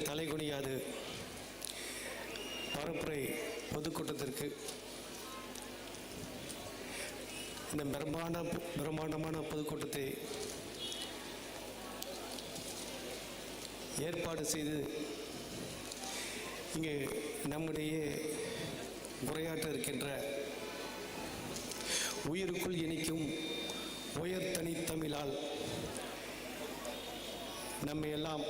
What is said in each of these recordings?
தலைகுனியாது பரப்புரை பொதுக்கூட்டத்திற்கு இந்த பிரம்மாண்டமான பொதுக்கூட்டத்தை ஏற்பாடு செய்து இங்கே நம்முடைய உரையாற்ற இருக்கின்ற உயிருக்குள் இனிக்கும் உயர் தனித்தமிழால் நம்மை எல்லாம்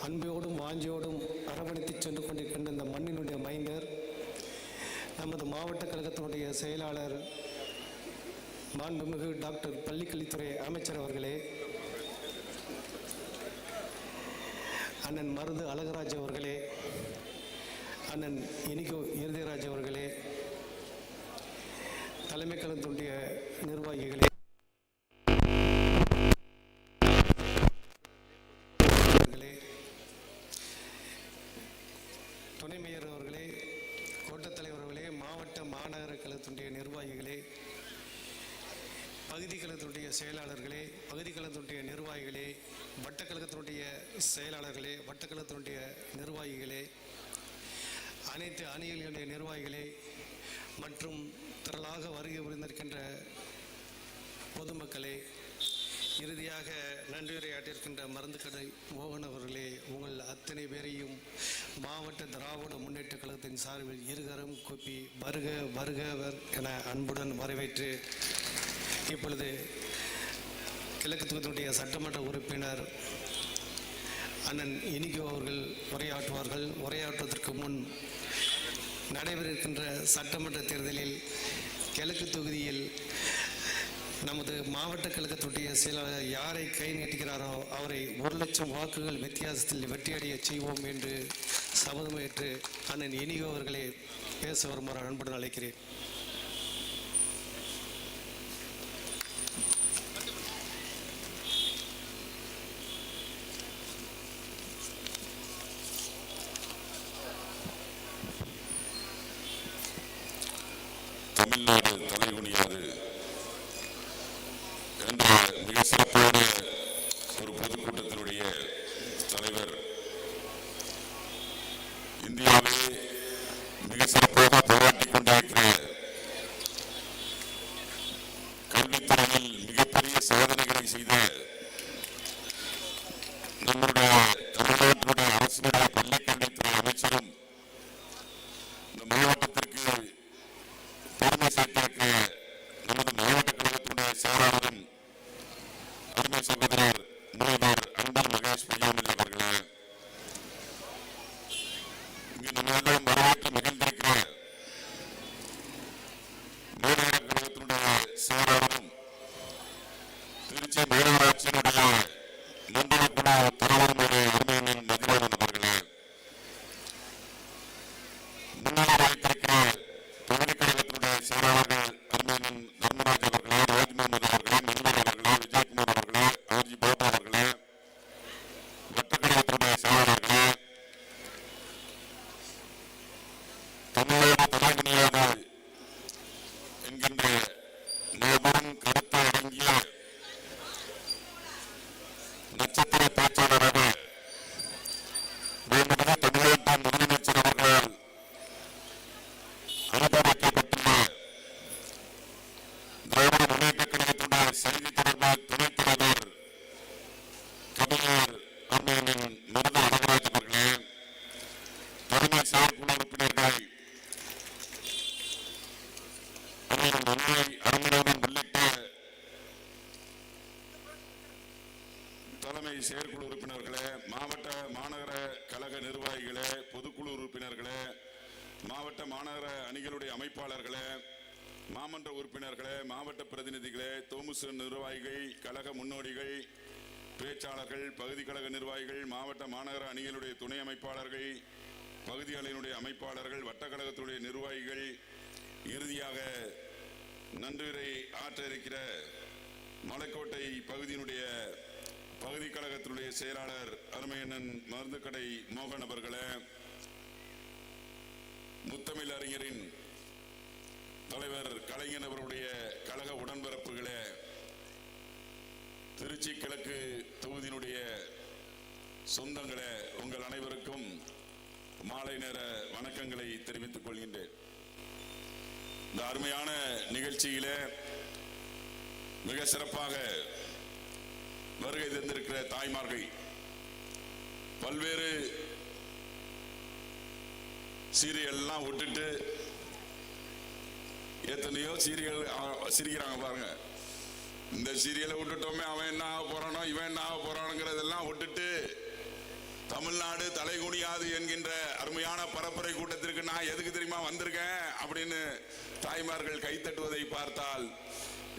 அன்போடும் வாஞ்சியோடும் அரவணைத்து சென்று கொண்டிருக்கின்ற இந்த மண்ணினுடைய மைந்தர் நமது மாவட்ட கழகத்தினுடைய செயலாளர் மாண்புமிகு டாக்டர் பள்ளிக்கல்வித்துறை அமைச்சர் அவர்களே, அண்ணன் மருது அழகராஜ் அவர்களே, அண்ணன் இனிகோ இருதயராஜ் அவர்களே, தலைமை கழகத்தினுடைய நிர்வாகிகளே, துணை மேயர் அவர்களே, கோட்டத் தலைவர்களே, மாவட்ட மாநகர கழகத்தினுடைய நிர்வாகிகளே, பகுதி கழகத்தினுடைய செயலாளர்களே, பகுதி கழகத்தினுடைய நிர்வாகிகளே, வட்டக்கழகத்தினுடைய செயலாளர்களே, வட்டக்கழகத்தினுடைய நிர்வாகிகளே, அனைத்து அணிகளுடைய நிர்வாகிகளே மற்றும் திரளாக வருகை புரிந்திருக்கின்ற பொதுமக்களே, இறுதியாக நன்றியுரையாற்றிருக்கின்ற மருந்துக்கடை மோகன் அவர்களே, உங்கள் அத்தனை பேரையும் மாவட்ட திராவிட முன்னேற்ற கழகத்தின் சார்பில் இருகரம் கூப்பி வருக வருகவர் என அன்புடன் வரவேற்று இப்பொழுது கிழக்கு தொகுதியினுடைய சட்டமன்ற உறுப்பினர் அண்ணன் இனிகோ அவர்கள் உரையாற்றுவார்கள். உரையாற்றுவதற்கு முன் நடைபெற இருக்கின்ற சட்டமன்ற தேர்தலில் கிழக்கு தொகுதியில் நமது மாவட்ட கழகத்துடைய செயலாளர் யாரை கை நீட்டுகிறாரோ அவரை 1,00,000 வாக்குகள் வித்தியாசத்தில் வெற்றியடைய செய்வோம் என்று சபதமேற்று அண்ணன் இனிகோ அவர்களை பேச வருமாறு அன்புடன் அழைக்கிறேன். தமிழ்நாடு தலைகுனியாது என்ற மிக சிறப்பான ஒரு பொதுக்கூட்டத்தினுடைய தலைவர், இந்தியாவே மிக சிறப்பாக போராட்டிக் கொண்டிருக்கிற கல்வித்துறையில் மிகப்பெரிய சாதனைகளை செய்த நம்முடைய தமிழ்நாட்டினுடைய அரசினுடைய பள்ளிக்கல்வித்துறை அமைச்சரும் இந்த மாவட்டத்திற்கு பெருமை சேர்த்திருக்க நமது மாவட்ட கழகத்தினுடைய செயலாளரும் அருமை சகோதரர் முனைவர் அன்பில் மகேஷ் பொய்யாமொழி அவர்களே, இங்கு நம்மெல்லாம் வரவேற்று மகிழ்ந்திருக்கிற மாநகர கழகத்தினுடைய செயலாளரும் திருச்சி மாநகராட்சியினுடைய மண்டல குழு தலைவருமான அருமையண்ணன் மதிவாணன் அவர்களே, முன்னாடி வைத்திருக்கிற பகுதி கழகத்தினுடைய செயலாளர்கள் அருமையண்ணன் தர்மராஜ் அவர்களே, ராஜ் முகமது அவர்களே, மன்மர் அவர்களே, விஜயகுமார் அவர்களே, ஆர்ஜி பாபு அவர்களே, வட்டக்கழகத்தினுடைய செயலாளர்களே, தமிழ்நாடு தலைகுனியாது என்கின்ற மாபெரும் கருத்தை அடங்கிய நட்சத்திர பேச்சாளராக மாண்புமிகு தமிழ்நாட்டின் முதலமைச்சர் அவர்களால் அனுபவிக்கப்பட்டுள்ள திராவிட முன்னேற்ற கழகத்தினுடைய செய்தி தொடர்பு துணைத் தலைவர் கவிஞர் அண்ணன் மருது அழகராஜ் அவர்களே, தலைமை செயற்குழு உறுப்பினர்கள் அண்ணன் நன்மை அருமநாதன் உள்ளிட்ட தலைமை செயற்குழு உறுப்பினர்களே, மாவட்ட மாநகர கழக நிர்வாகிகளே, பொதுக்குழு உறுப்பினர்களே, மாவட்ட மாநகர அணிகளுடைய அமைப்பாளர்களே, மாமன்ற உறுப்பினர்களே, மாவட்ட பிரதிநிதிகளே, தோமுசு நிர்வாகிகள், கழக முன்னோடிகள், பேச்சாளர்கள், பகுதி கழக நிர்வாகிகள், மாவட்ட மாநகர அணிகளுடைய துணை அமைப்பாளர்கள், பகுதிகளினுடைய அமைப்பாளர்கள், வட்டக்கழகத்துடைய நிர்வாகிகள், இறுதியாக நன்றியுரை ஆற்ற இருக்கிற மலைக்கோட்டை பகுதியினுடைய பகுதி கழகத்தினுடைய செயலாளர் அருமையண்ணன் மருந்துக்கடை மோகன் அவர்களே, முத்தமிழ் அறிஞரின் தலைவர் கலைஞர் அவருடைய கழக உடன்பிறப்புகளே, திருச்சி கிழக்கு தொகுதியினுடைய சொந்தங்களே, உங்கள் அனைவருக்கும் மாலை நேர வணக்கங்களை தெரிவித்துக் கொள்கின்றேன். இந்த அருமையான நிகழ்ச்சியிலே மிக சிறப்பாக வருகை தந்திருக்கிற தாய்மார்கள், பல்வேறு சீரியல் எல்லாம் விட்டுட்டு எத்தனையோ சீரியல் சிரிக்கிறாங்க பாருங்க. இந்த சீரியலை விட்டுட்டோமே, அவன் என்ன ஆக போறானோ இவன் என்ன ஆக போறானுங்கிறதெல்லாம் விட்டுட்டு தமிழ்நாடு தலைகுனியாது என்கின்ற அருமையான பரப்புரை கூட்டத்திற்கு நான் எதுக்கு தெரியுமா வந்திருக்கேன் அப்படின்னு தாய்மார்கள் கைத்தட்டுவதை பார்த்தால்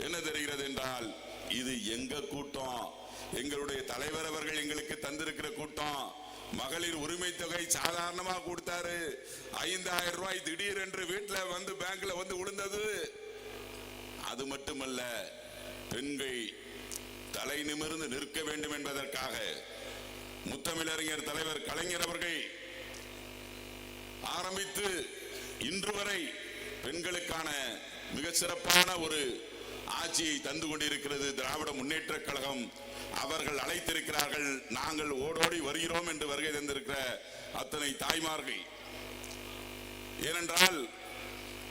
என்ன தெரிகிறது என்றால், இது எங்க கூட்டம், எங்களுடைய தலைவர் அவர்கள் எங்களுக்கு தந்திருக்கிற கூட்டம். மகளிர் உரிமை தொகை சாதாரணமா கொடுத்தாரு, 5000 ரூபாய் திடீரென்று வீட்டுல வந்து பேங்க்ல வந்து விழுந்தது. அது மட்டுமல்ல, பெண்கள் தலை நிமிர்ந்து நிற்க வேண்டும் என்பதற்காக முத்தமிழறிஞர் தலைவர் கலைஞர் அவர்கள் ஆரம்பித்து இன்று வரை பெண்களுக்கான மிக சிறப்பான ஒரு ஆட்சியை தந்து கொண்டிருக்கிறது திராவிட முன்னேற்ற கழகம். அவர்கள் அழைத்திருக்கிறார்கள், நாங்கள் ஓடோடி வருகிறோம் என்று வருகை தந்திருக்கிற அத்தனை தாய்மார்கள். ஏனென்றால்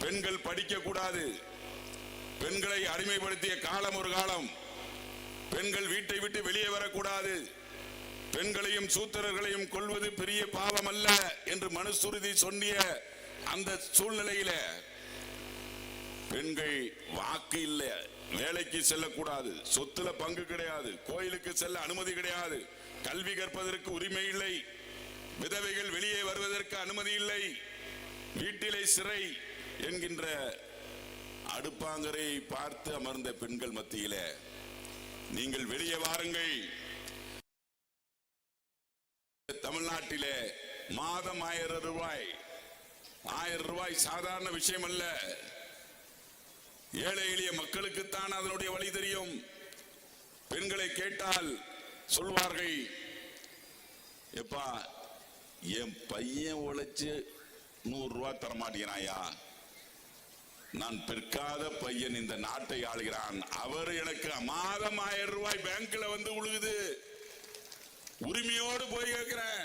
பெண்கள் படிக்க கூடாது, பெண்களை அடிமைப்படுத்திய காலம் ஒரு காலம், பெண்கள் வீட்டை விட்டு வெளியே வரக்கூடாது, பெண்களையும் சூத்திரர்களையும் கொல்வது பெரிய பாவம் அல்ல என்று மனுசுருதி சொன்னிய அந்த சூழ்நிலையில பெண்கள் வாக்கு இல்லை, வேலைக்கு செல்லக்கூடாது, சொத்துல பங்கு கிடையாது, கோயிலுக்கு செல்ல அனுமதி கிடையாது, கல்வி கற்பதற்கு உரிமை இல்லை, விதவைகள் வெளியே வருவதற்கு அனுமதி இல்லை, வீட்டிலே சிறை என்கின்ற அடுப்பாங்கரை பார்த்து அமர்ந்த பெண்கள் மத்தியில நீங்கள் வெளியே வாருங்கள். தமிழ்நாட்டிலே மாதம் 1000 ரூபாய், 1000 ரூபாய் சாதாரண விஷயம் அல்ல. ஏழை எளிய மக்களுக்குத்தான் அதனுடைய வழி தெரியும். பெண்களை கேட்டால் சொல்வார்கள், எப்பா என் பையன் உழைச்சு 100 ரூபாய் தரமாட்டேங்கிறாயா, நான் பிற்காத பையன் இந்த நாட்டை ஆளுகிறான், அவர் எனக்கு மாதம் 1000 ரூபாய் பேங்க்ல வந்து உழுகுது, உரிமையோடு போய் கேட்கிறேன்,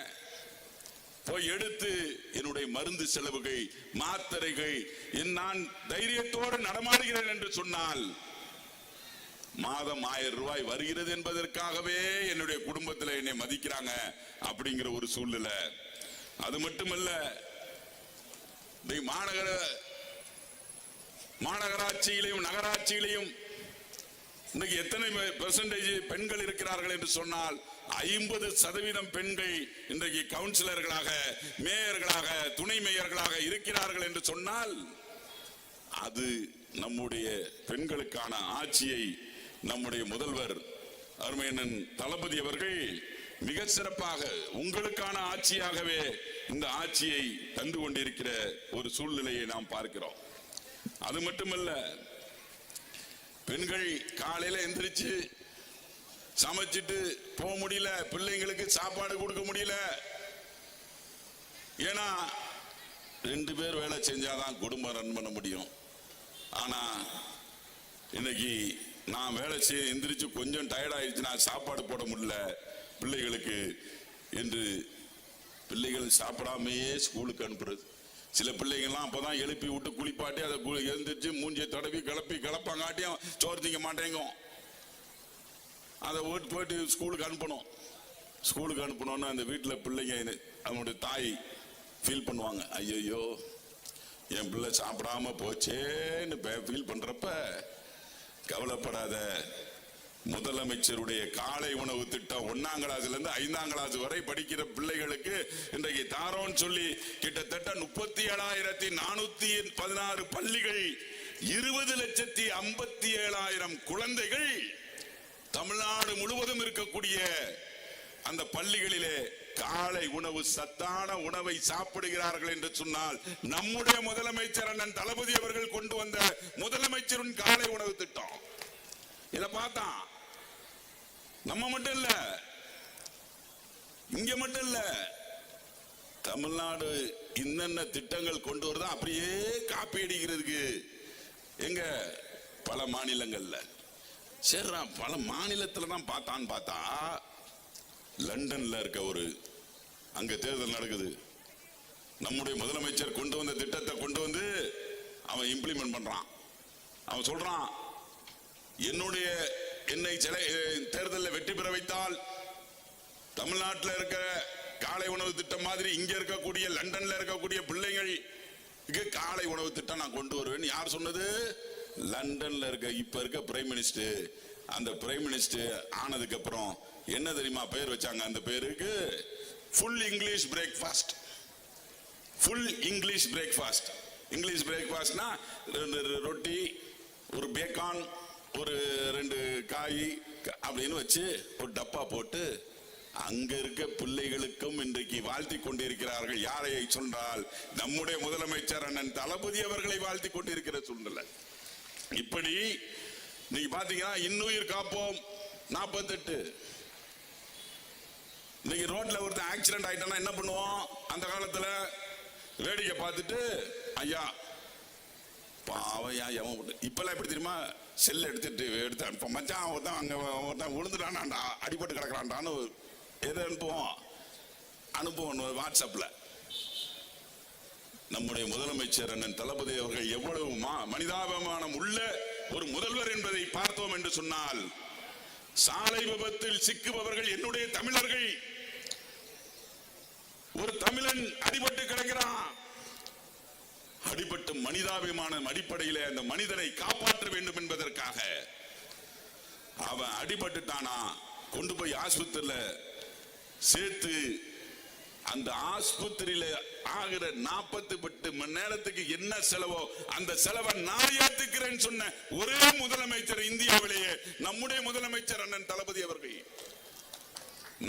போய் எடுத்து என்னுடைய மருந்து செலவுகள் மாத்திரைகள் நான் தைரியத்தோடு நடமாடுகிறேன் என்று சொன்னால் மாதம் 1000 ரூபாய் வருகிறது என்பதற்காகவே என்னுடைய குடும்பத்தில் என்னை மதிக்கிறாங்க அப்படிங்கிற ஒரு சூழ்நிலை. அது மட்டுமல்ல, மாநகராட்சியிலையும் நகராட்சியிலையும் இன்னைக்கு எத்தனை பெர்சன்டேஜ் பெண்கள் இருக்கிறார்கள் என்று சொன்னால் 50% பெண்கள் இன்றைக்கு கவுன்சிலர்களாக, மேயர்களாக, துணை மேயர்களாக இருக்கிறார்கள் என்று சொன்னால் அது நம்முடைய பெண்களுக்கான ஆட்சியை நம்முடைய முதல்வர் அருமையண்ணன் தளபதி அவர்கள் மிக சிறப்பாக உங்களுக்கான ஆட்சியாகவே இந்த ஆட்சியை தந்து கொண்டிருக்கிற ஒரு சூழ்நிலையை நாம் பார்க்கிறோம். அது மட்டுமல்ல, பெண்கள் காலையில எந்திரிச்சு சமைச்சிட்டு போக முடியல, பிள்ளைங்களுக்கு சாப்பாடு கொடுக்க முடியல. ஏன்னா 2 பேர் வேலை செஞ்சாதான் குடும்பம் ரன் பண்ண முடியும். ஆனா இன்னைக்கு நான் வேலை செய்ய எந்திரிச்சு கொஞ்சம் டயர்ட் ஆயிடுச்சு, நான் சாப்பாடு போட முடியல பிள்ளைகளுக்கு என்று பிள்ளைகள் சாப்பிடாமையே ஸ்கூலுக்கு அனுப்புறது. சில பிள்ளைங்கள்லாம் அப்பதான் எழுப்பி விட்டு குளிப்பாட்டி அதை எழுந்திரிச்சு மூஞ்சியை தடவி கிளப்பாங்காட்டியும் சோறு திங்க மாட்டேங்கும். அதை போயிட்டு ஸ்கூலுக்கு அனுப்பணும். ஸ்கூலுக்கு அனுப்பணும்னு அந்த வீட்டில் பிள்ளைங்க அவனுடைய தாய் ஃபீல் பண்ணுவாங்க, ஐயோ என் பிள்ளை சாப்பிடாம போச்சேன்னு ஃபீல் பண்றப்ப கவலைப்படாத, முதலமைச்சருடைய காலை உணவு திட்டம் 1ஆம் கிளாஸ்ல இருந்து 5ஆம் கிளாஸ் வரை படிக்கிற பிள்ளைகளுக்கு இன்றைக்கு தாரோன்னு சொல்லி கிட்டத்தட்ட 37,416 பள்ளிகள், 20,57,000 குழந்தைகள் தமிழ்நாடு முழுவதும் இருக்கக்கூடிய அந்த பள்ளிகளிலே காலை உணவு, சத்தான உணவை சாப்பிடுகிறார்கள் என்று சொன்னால் நம்முடைய முதலமைச்சர் அண்ணன் தளபதி அவர்கள் கொண்டு வந்த முதலமைச்சரின் காலை உணவு திட்டம். இத பார்த்தா நம்ம மட்டும் இல்ல, இங்க மட்டும் இல்ல, தமிழ்நாடு என்னென்ன திட்டங்கள் கொண்டு வருதா அப்படியே காப்பி அடிக்கிறதுக்கு எங்க பல மாநிலங்கள்ல. சரி, பல மாநிலத்துல தான் பார்த்தான்னு பார்த்தா லண்டன்ல இருக்க ஒரு அங்க தேர்தல் நடக்குது. நம்முடைய முதலமைச்சர் கொண்டு வந்த திட்டத்தை கொண்டு வந்து அவன் இம்ப்ளிமெண்ட் பண்றான். அவன் சொல்றான், என்னை தேர்தலில் வெற்றி பெற வைத்தால் தமிழ்நாட்டில் இருக்கிற காலை உணவு திட்டம் மாதிரி இங்க இருக்கக்கூடிய லண்டன்ல இருக்கக்கூடிய பிள்ளைங்களுக்கு காலை உணவு திட்டம் நான் கொண்டு வருவேன். யார் சொன்னது? லண்டன்ல இப்ப இருக்க பிரைம் மினிஸ்டர். அந்த பிரைம் மினிஸ்டர் ஆனதுக்கு அப்புறம் என்ன தெரியுமா பெயர் வச்சாங்க? அந்த பேருக்கு full English breakfast. Full English breakfast. English பிரேக்ஃபாஸ்ட்னா ரொட்டி, ஒரு பேக்கான், ஒரு 2 காய் அப்படின்னு வச்சு ஒரு டப்பா போட்டு அங்க இருக்க பிள்ளைகளுக்கும் இன்றைக்கு வாழ்த்தி கொண்டிருக்கிறார்கள். யாரை சொன்னால் நம்முடைய முதலமைச்சர் அண்ணன் தளபதி அவர்களை வாழ்த்தி கொண்டிருக்கிற சூழ்நிலை. இப்படி நீங்க பாத்தீங்கன்னா இன்னுயிர் காப்போம் 48. இன்னைக்கு ரோட்ல ஒருத்தர் ஆக்சிடென்ட் ஆயிட்டானா என்ன பண்ணுவோம்? அந்த காலத்துல வேடிக்கை பார்த்துட்டு ஐயா பாவையா எவன். இப்பெல்லாம் எப்படி தெரியுமா? செல்ல எடுத்து அனுப்ப மச்சான் ஒருத்தன் அங்க ஒருத்தன் விழுந்துட்டான்டா, அடிபட்டு கிடக்குறான்டான்னு எதை அனுப்புவோம் வாட்ஸ்அப்ல. நம்முடைய முதலமைச்சர் அண்ணன் தளபதி அவர்கள் எவ்வளவு மனிதாபிமானம் உள்ள ஒரு முதல்வர் என்பதை பார்த்தோம் என்று சொன்னால், சாலை விபத்தில் சிக்குபவர்கள் என்னுடைய தமிழர்கள். ஒரு தமிழன் அடிபட்டு கிடக்கிறான். அடிபட்டு மனிதாபிமானம் அடிப்படையிலே அந்த மனிதனை காப்பாற்ற வேண்டும் என்பதற்காக அவன் அடிபட்டுட்டானா கொண்டு போய் ஆஸ்பத்திரியில சேர்த்து அந்த ஆஸ்பத்திரியில ஆகிற 48 மணி நேரத்துக்கு என்ன செலவோ அந்த செலவை நான் ஏத்துக்கிறேன்னு சொன்ன ஒரே முதலமைச்சர் இந்தியாவிலேயே நம்முடைய முதலமைச்சர் அண்ணன் தளபதி அவர்கள்.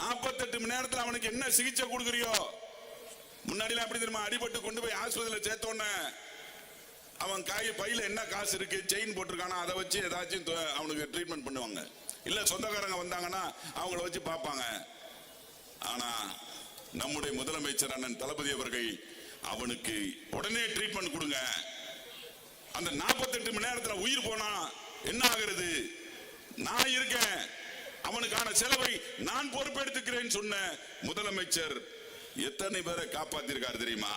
48 மணி நேரத்தில் அவனுக்கு என்ன சிகிச்சை கொடுக்குறியோ? முன்னாடி அப்படி தெரியுமா? அடிபட்டு கொண்டு போய் ஆஸ்பத்திரியில சேர்த்தோன்னு அவன் பையில என்ன காசு இருக்கு, செயின் போட்டிருக்கானா அதை வச்சு ஏதாச்சும் அவனுக்கு ட்ரீட்மெண்ட் பண்ணுவாங்க. இல்ல சொந்தக்காரங்க வந்தாங்கன்னா அவங்கள வச்சு பார்ப்பாங்க. ஆனா நம்முடைய முதலமைச்சர் அண்ணன் தளபதி அவர்கள் அவனுக்கு உடனே ட்ரீட்மெண்ட் கொடுங்க. அந்த 48 மணி நேரத்தில் உயிர் போனா என்ன ஆகிறது? நான் இருக்கேன், அவனுக்கான செலவை நான் பொறுப்பெடுத்துக்கிறேன் சொன்ன முதலமைச்சர் எத்தனை பேரை காப்பாத்திருக்காரு தெரியுமா?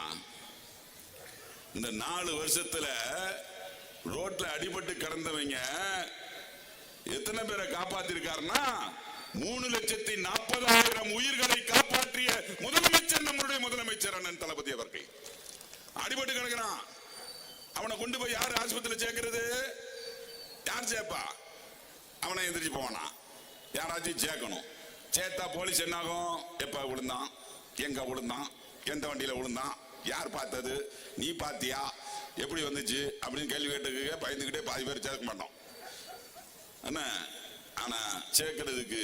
இந்த 4 வருஷத்துல ரோட்ல அடிபட்டு கிடந்தவங்க எத்தனை பேரை காப்பாத்திருக்காருன்னா 3,40,000 உயிர்களை காப்பாற்றிய முதலமைச்சர் நம்முடைய முதலமைச்சர் அண்ணன் தளபதி அவர்கள். அடிபட்டு கிடக்கிறான், அவனை கொண்டு போய் யாரு ஆஸ்பத்திரியில் சேர்க்கிறது? யார் சேர்ப்பா? அவனை எந்திரிச்சு போவானா? யாராச்சும் சேர்க்கணும். சேர்த்தா போலீஸ் என்னாகும்? எப்ப விழுந்தான், எங்க விழுந்தான், எந்த வண்டியில விழுந்தான், யார் பார்த்தது, நீ பாத்தியா, எப்படி வந்துச்சு அப்படின்னு கேள்வி கேட்டு பயந்துகிட்டே பாதி பேர் சேர்க்க மாட்டோம். ஆனா சேர்க்கிறதுக்கு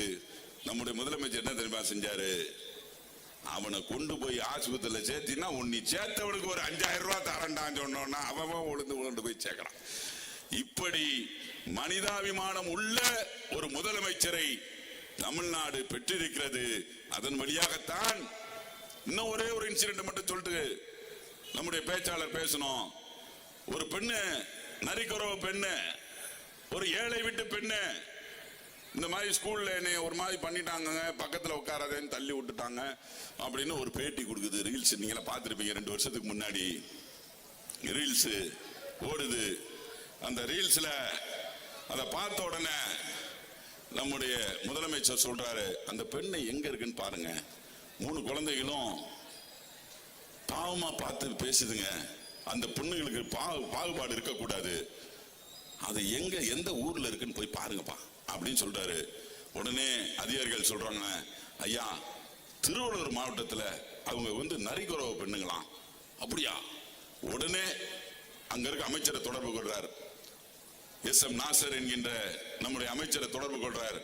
நம்முடைய முதலமைச்சர் என்ன தெரியுமா செஞ்சாரு? அவனை கொண்டு போய் ஆஸ்பத்திரியில சேர்த்தினா உன்னை சேர்த்தவனுக்கு ஒரு 5,000 ரூபாய் தரண்டான்னு சொன்னோன்னா அவன் உழுந்து போய் சேர்க்கிறான். இப்படி மனிதாபிமானம் உள்ள ஒரு முதலமைச்சரை தமிழ்நாடு பெற்றிருக்கிறது. அதன் வழியாகத்தான் இன்னும் ஒரே ஒரு இன்சிடென்ட் மட்டும் சொல்லிட்டு நம்முடைய பேச்சாளர் பேசணும். ஒரு பெண்ணு, நரிக்குறவு பெண்ணு, ஒரு ஏழை வீட்டு பெண்ணு, இந்த மாதிரி ஸ்கூல்ல என்னைய ஒரு மாதிரி பண்ணிட்டாங்க, பக்கத்துல உட்காராதேன்னு தள்ளி விட்டுட்டாங்க அப்படின்னு ஒரு பேட்டி கொடுக்குது. ரீல்ஸ் நீங்கள பார்த்துருப்பீங்க, 2 வருஷத்துக்கு முன்னாடி ரீல்ஸ் ஓடுது. அந்த ரீல்ஸ்ல அதை பார்த்த உடனே நம்முடைய முதலமைச்சர் சொல்றாரு, அந்த பெண்ணை எங்க இருக்குன்னு பாருங்க. 3 குழந்தைகளும் பாவமா பார்த்து பேசுதுங்க. அந்த பொண்ணுங்களுக்கு பாகுபாடு இருக்கக்கூடாது. அது எந்த ஊர்ல இருக்குன்னு போய் பாருங்கப்பா அப்படின்னு சொல்றாரு. உடனே அதிகாரிகள் சொல்றாங்க, ஐயா திருவள்ளூர் மாவட்டத்துல அவங்க நரிக்குறவு பெண்ணுங்களாம். அப்படியா? உடனே அங்க இருக்க அமைச்சரை தொடர்பு கொள்றார். எஸ்.எம். நாசர் என்கின்ற நம்முடைய அமைச்சரை தொடர்பு கொள்றார்.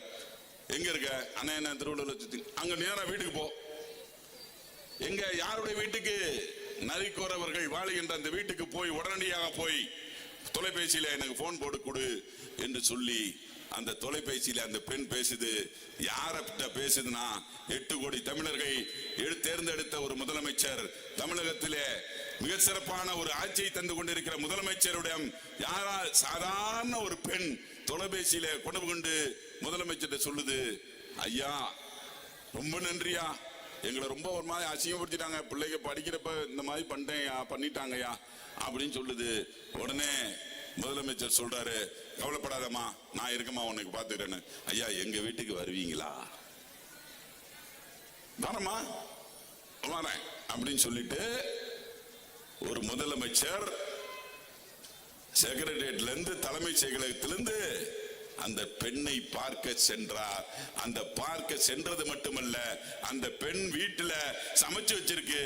எங்க இருக்க? அண்ணா என்ன திருவள்ளூர், அங்க நேரா வீட்டுக்கு போ. எங்க யாருடைய வீட்டுக்கு? நரிக்குறவர்கள் வாழுகின்ற அந்த வீட்டுக்கு போய் உடனடியாக போய் தொலைபேசியில எனக்கு போன் போட்டு கொடு என்று சொல்லி அந்த தொலைபேசியில அந்த பெண் பேசுது. யார்கிட்ட பேசுதுன்னா 8 கோடி தமிழர்கள் தேர்ந்தெடுத்த ஒரு முதலமைச்சர், தமிழகத்திலே மிக சிறப்பான ஒரு ஆட்சியை தந்து கொண்டிருக்கிற முதலமைச்சருடைய யாரா சாதாரண ஒரு பெண் தொலைபேசியில கொண்டு முதலமைச்சர் சொல்லுது, ஐயா ரொம்ப நன்றியா, எங்களை ரொம்ப ஒரு மாதிரி அசிங்கப்படுத்திட்டாங்க, பிள்ளைங்க படிக்கிறப்ப இந்த மாதிரி பண்ணிட்டாங்கய்யா அப்படின்னு சொல்லுது. உடனே முதலமைச்சர் சொல்றாரு, கவலைப்படாதம்மா, நான் இருக்கமா உனக்கு பாத்துக்கிறேன்னு. ஐயா, எங்க வீட்டுக்கு வருவீங்களா? வரமா வரேன் அப்படின்னு சொல்லிட்டு ஒரு முதலமைச்சர் செக்ரட்டரியேட்ல இருந்து, தலைமை செயலகத்திலிருந்து அந்த பெண்ணை பார்க்க சென்றார். அந்த பார்க்க சென்றது மட்டுமல்ல, அந்த பெண் வீட்டுல சமைச்சு வச்சிருக்கு,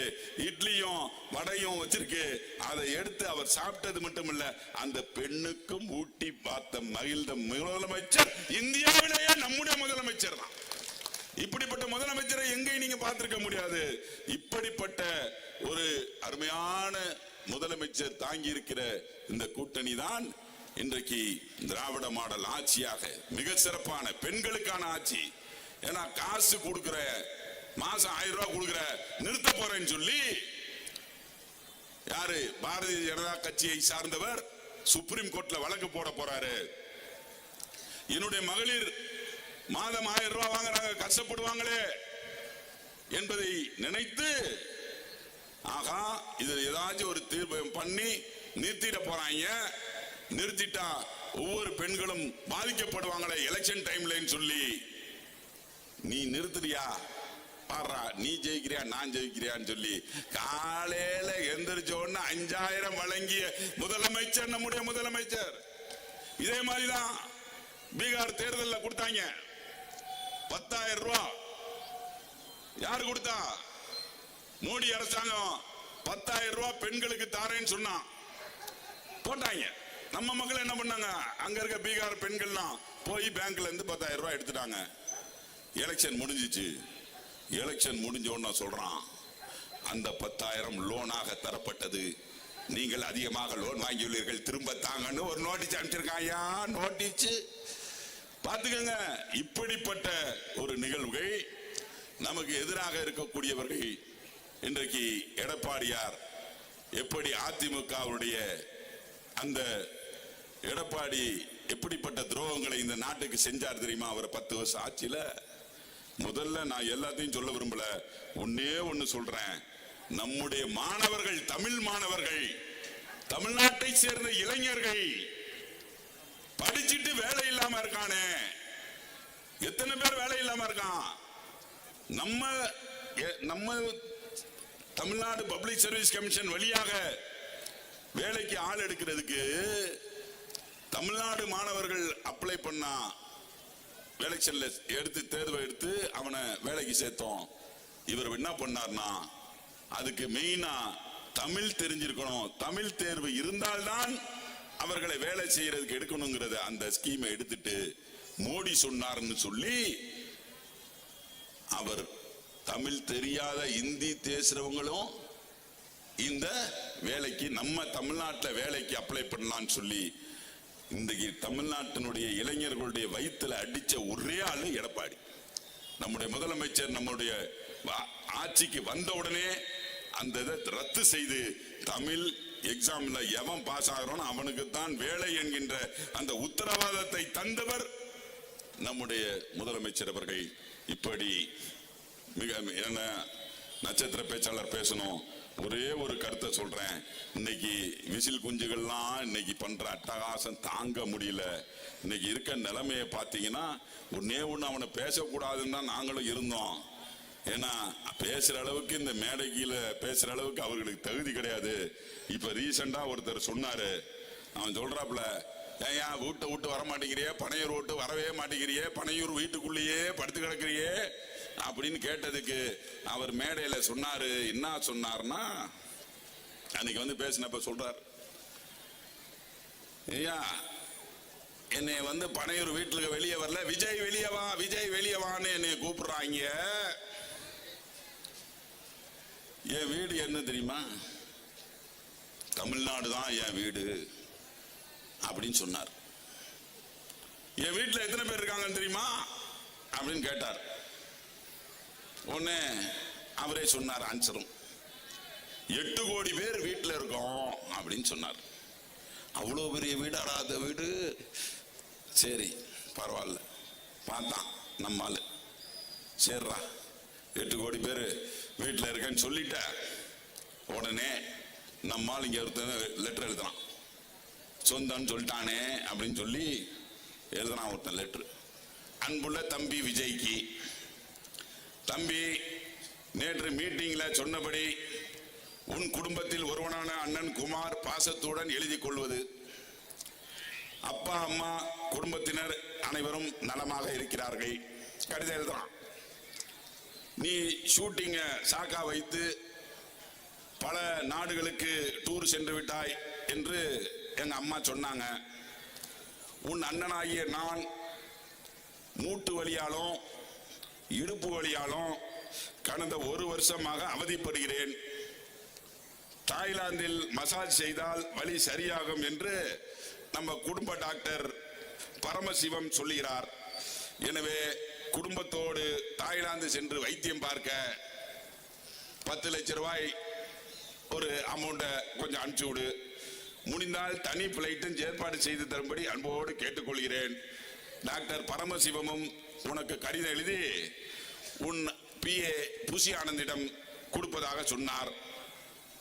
இட்லியும் வடையும் வச்சிருக்கு. அதை எடுத்து அவர் சாப்பிட்டது மட்டுமல்ல, அந்த பெண்ணுக்கும் ஊட்டி பார்த்த மகிழ்ந்த முதலமைச்சர் இந்தியாவிலேயே நம்முடைய முதலமைச்சர் தான். இப்படிப்பட்ட முதலமைச்சரை எங்கேயும் நீங்க பார்த்திருக்க முடியாது. இப்படிப்பட்ட ஒரு அருமையான முதலமைச்சர் தாங்கி இருக்கிற இந்த கூட்டணி தான் இன்றைக்கு திராவிட மாடல் ஆட்சியாக மிக சிறப்பான பெண்களுக்கான ஆட்சி. ஏன்னா காசு கொடுக்கிற, மாசம் 1000 ரூபாய் கொடுக்கிற, நிறுத்த போறேன்னு சொல்லி யாரு, பாரதிய ஜனதா கட்சியை சார்ந்தவர் சுப்ரீம் கோர்ட்ல வழக்கு போட போறாரு. என்னுடைய மகளிர் மாதம் 1000 ரூபாய் வாங்குறாங்க, கஷ்டப்படுவாங்களே என்பதை நினைத்து, ஆகா இது ஏதாச்சும் ஒரு தீர்ப்பு பண்ணி நிறுத்திட போறாங்க. நிறுத்திட்டா ஒவ்வொரு பெண்களும் பாதிக்கப்படுவாங்களே எலெக்ஷன் டைம்ல சொல்லி, நீ நிறுத்துறியா பாடுறா, நீ ஜெயிக்கிறியா நான் ஜெயிக்கிறியான்னு சொல்லி காலையில எந்திரிச்ச உடனே 5000 வழங்கிய முதலமைச்சர் நம்முடைய முதலமைச்சர். இதே மாதிரிதான் பீகார் தேர்தலில் கொடுத்தாங்க 10,000 ரூபாய். யாரு கொடுத்தா? மோடி அரசாங்கம் 10,000 ரூபாய் பெண்களுக்கு தாரேன்னு சொன்னா போட்டாங்க. நம்ம மக்கள் என்ன பண்ணாங்க, அங்க இருக்க பீகார் பெண்கள்லாம் போய் பேங்க்ல இருந்து 10,000 ரூபாய் எடுத்துட்டாங்க. எலெக்ஷன் முடிஞ்சிச்சு. எலெக்ஷன் முடிஞ்ச உடனே சொல்றான், அந்த 10,000 லோனாக தரப்பட்டது, நீங்கள் அதிகமாக லோன் வாங்கியுள்ளீர்கள், திரும்ப தாங்கன்னு ஒரு நோட்டீஸ் அனுப்பிச்சிருக்காயா. நோட்டீஸ் பார்த்துக்கங்க. இப்படிப்பட்ட ஒரு நிகழ்வுகள் நமக்கு எதிராக இருக்கக்கூடியவர்கள் இன்றைக்கு எடப்பாடியார் எப்படி அதிமுகவுடைய அந்த எடப்பாடி எப்படிப்பட்ட துரோகங்களை இந்த நாட்டுக்கு செஞ்சார் தெரியுமா? அவர் 10 வருஷம் ஆட்சியில. முதல்ல நான் எல்லாத்தையும் சொல்ல விரும்பல, ஒன்னே ஒன்னு சொல்றேன். நம்முடைய மாணவர்கள், தமிழ் மாணவர்கள், தமிழ்நாட்டை சேர்ந்த இளைஞர்கள் படிச்சுட்டு வேலை இல்லாம இருக்கானே, எத்தனை பேர் வேலை இல்லாம இருக்கான்? நம்ம தமிழ்நாடு பப்ளிக் சர்வீஸ் கமிஷன் வழியாக வேலைக்கு ஆள் எடுக்கிறதுக்கு தமிழ்நாடு மாணவர்கள் அப்ளை பண்ணா எலெக்ஷன்ல எடுத்து தேர்வை எடுத்து அவனை வேலைக்கு சேர்த்தோம். இவர் என்ன பண்ணார்னா, அதுக்கு மெயினா தமிழ் தெரிஞ்சிருக்கணும், தமிழ் தேர்வு இருந்தால்தான் அவர்களை வேலை செய்யறதுக்கு எடுக்கணுங்கிறத அந்த ஸ்கீமை எடுத்துட்டு மோடி சொன்னார்னு சொல்லி, அவர் தமிழ் தெரியாத இந்தி பேசுறவங்களும் இந்த வேலைக்கு, நம்ம தமிழ்நாட்டில் வேலைக்கு அப்ளை பண்ணலாம்னு சொல்லி இன்றைக்கு தமிழ்நாட்டினுடைய இளைஞர்களுடைய வயிற்றுல அடிச்ச ஒரே ஆளு எடப்பாடி. நம்முடைய முதலமைச்சர் நம்முடைய ஆட்சிக்கு வந்த உடனே அந்த இதை ரத்து செய்து தமிழ் எக்ஸாம்ல எவன் பாஸ் ஆகிறானோ அவனுக்கு தான் வேலை என்கின்ற அந்த உத்தரவாதத்தை தந்தவர் நம்முடைய முதலமைச்சர் அவர்கள். இப்படி மிக என்ன நட்சத்திர பேச்சாளர் பேசணும், ஒரே ஒரு கருத்தை சொல்றேன். இன்னைக்கு விசில் குஞ்சுகள்லாம் இன்னைக்கு பண்ற அட்டகாசம் தாங்க முடியல. இன்னைக்கு இருக்க நிலைமையை பார்த்தீங்கன்னா, ஒன்னே ஒன்று அவனை பேசக்கூடாதுன்னு தான் நாங்களும் இருந்தோம். ஏன்னா பேசுற அளவுக்கு இந்த மேடைக்கில பேசுற அளவுக்கு அவர்களுக்கு தகுதி கிடையாது. இப்ப ரீசெண்டா ஒருத்தர் சொன்னாரு, அவன் சொல்றாப்ல, ஏயா வீட்டை விட்டு வர மாட்டேங்கிறியே, பனையூர் விட்டு வரவே மாட்டேங்கிறியே, பனையூர் வீட்டுக்குள்ளேயே படுத்து கிடக்குறியே அப்படின்னு கேட்டதுக்கு அவர் மேடையில சொன்னாரு. என்ன சொன்னார்னா, அன்னைக்கு வந்து பேசினப்ப சொல்றார், ஐயா என்னை பனையூர் வீட்டுக்கு வெளியே வரல, விஜய் வெளியே வா, விஜய் வெளியே வான்னு என்னை கூப்பிடுறாங்க. என் வீடு என்ன தெரியுமா? தமிழ்நாடு தான் என் வீடு அப்படின்னு சொன்னார். என் வீட்டுல எத்தனை பேர் இருக்காங்கன்னு தெரியுமா அப்படின்னு கேட்டார். உடனே அவரே சொன்னார் ஆன்சரும், 8 கோடி பேர் வீட்டுல இருக்கோம் அப்படின்னு சொன்னார். அவ்வளோ பெரிய வீடாடா அந்த வீடு. சரி பரவாயில்ல, பார்த்தான் நம்மால், சரிடா 8 கோடி பேர் வீட்டில் இருக்கேன்னு சொல்லிட்ட உடனே நம்மால் இங்கே ஒருத்தர் லெட்டர் எழுதுறான், சொந்தம்னு சொல்லிட்டானே அப்படின்னு சொல்லி எழுதுறான் ஒருத்தன் லெட்டர். அன்புள்ள தம்பி விஜய்க்கு, தம்பி நேற்று மீட்டிங்ல சொன்னபடி உன் குடும்பத்தில் ஒருவனான அண்ணன் குமார் பாசத்துடன் எழுதி கொள்வது. அப்பா அம்மா குடும்பத்தினர் அனைவரும் நலமாக இருக்கிறார்கள். கடிதம் எழுதுறான். நீ ஷூட்டிங்க சாக்கா வைத்து பல நாடுகளுக்கு டூர் சென்று விட்டாய் என்று எங்க அம்மா சொன்னாங்க. உன் அண்ணனாகிய நான் மூட்டு வலியாலும் இடுப்பு வலியாலும் கடந்த 1 வருஷமாக அவதிப்படுகிறேன். தாய்லாந்தில் மசாஜ் செய்தால் வலி சரியாகும் என்று நம்ம குடும்ப டாக்டர் பரமசிவம் சொல்லுகிறார். எனவே குடும்பத்தோடு தாய்லாந்து சென்று வைத்தியம் பார்க்க 10 லட்சம் ரூபாய் ஒரு அமௌண்ட்டை கொஞ்சம் அனுப்பிச்சு விடு. முடிந்தால் தனி பிளைட்டும் ஏற்பாடு செய்து தரும்படி அன்போடு கேட்டுக்கொள்கிறேன். டாக்டர் பரமசிவமும் உனக்கு கடிதம் எழுதி உன் PA புசி ஆனந்திடம் கொடுப்பதாக சொன்னார்.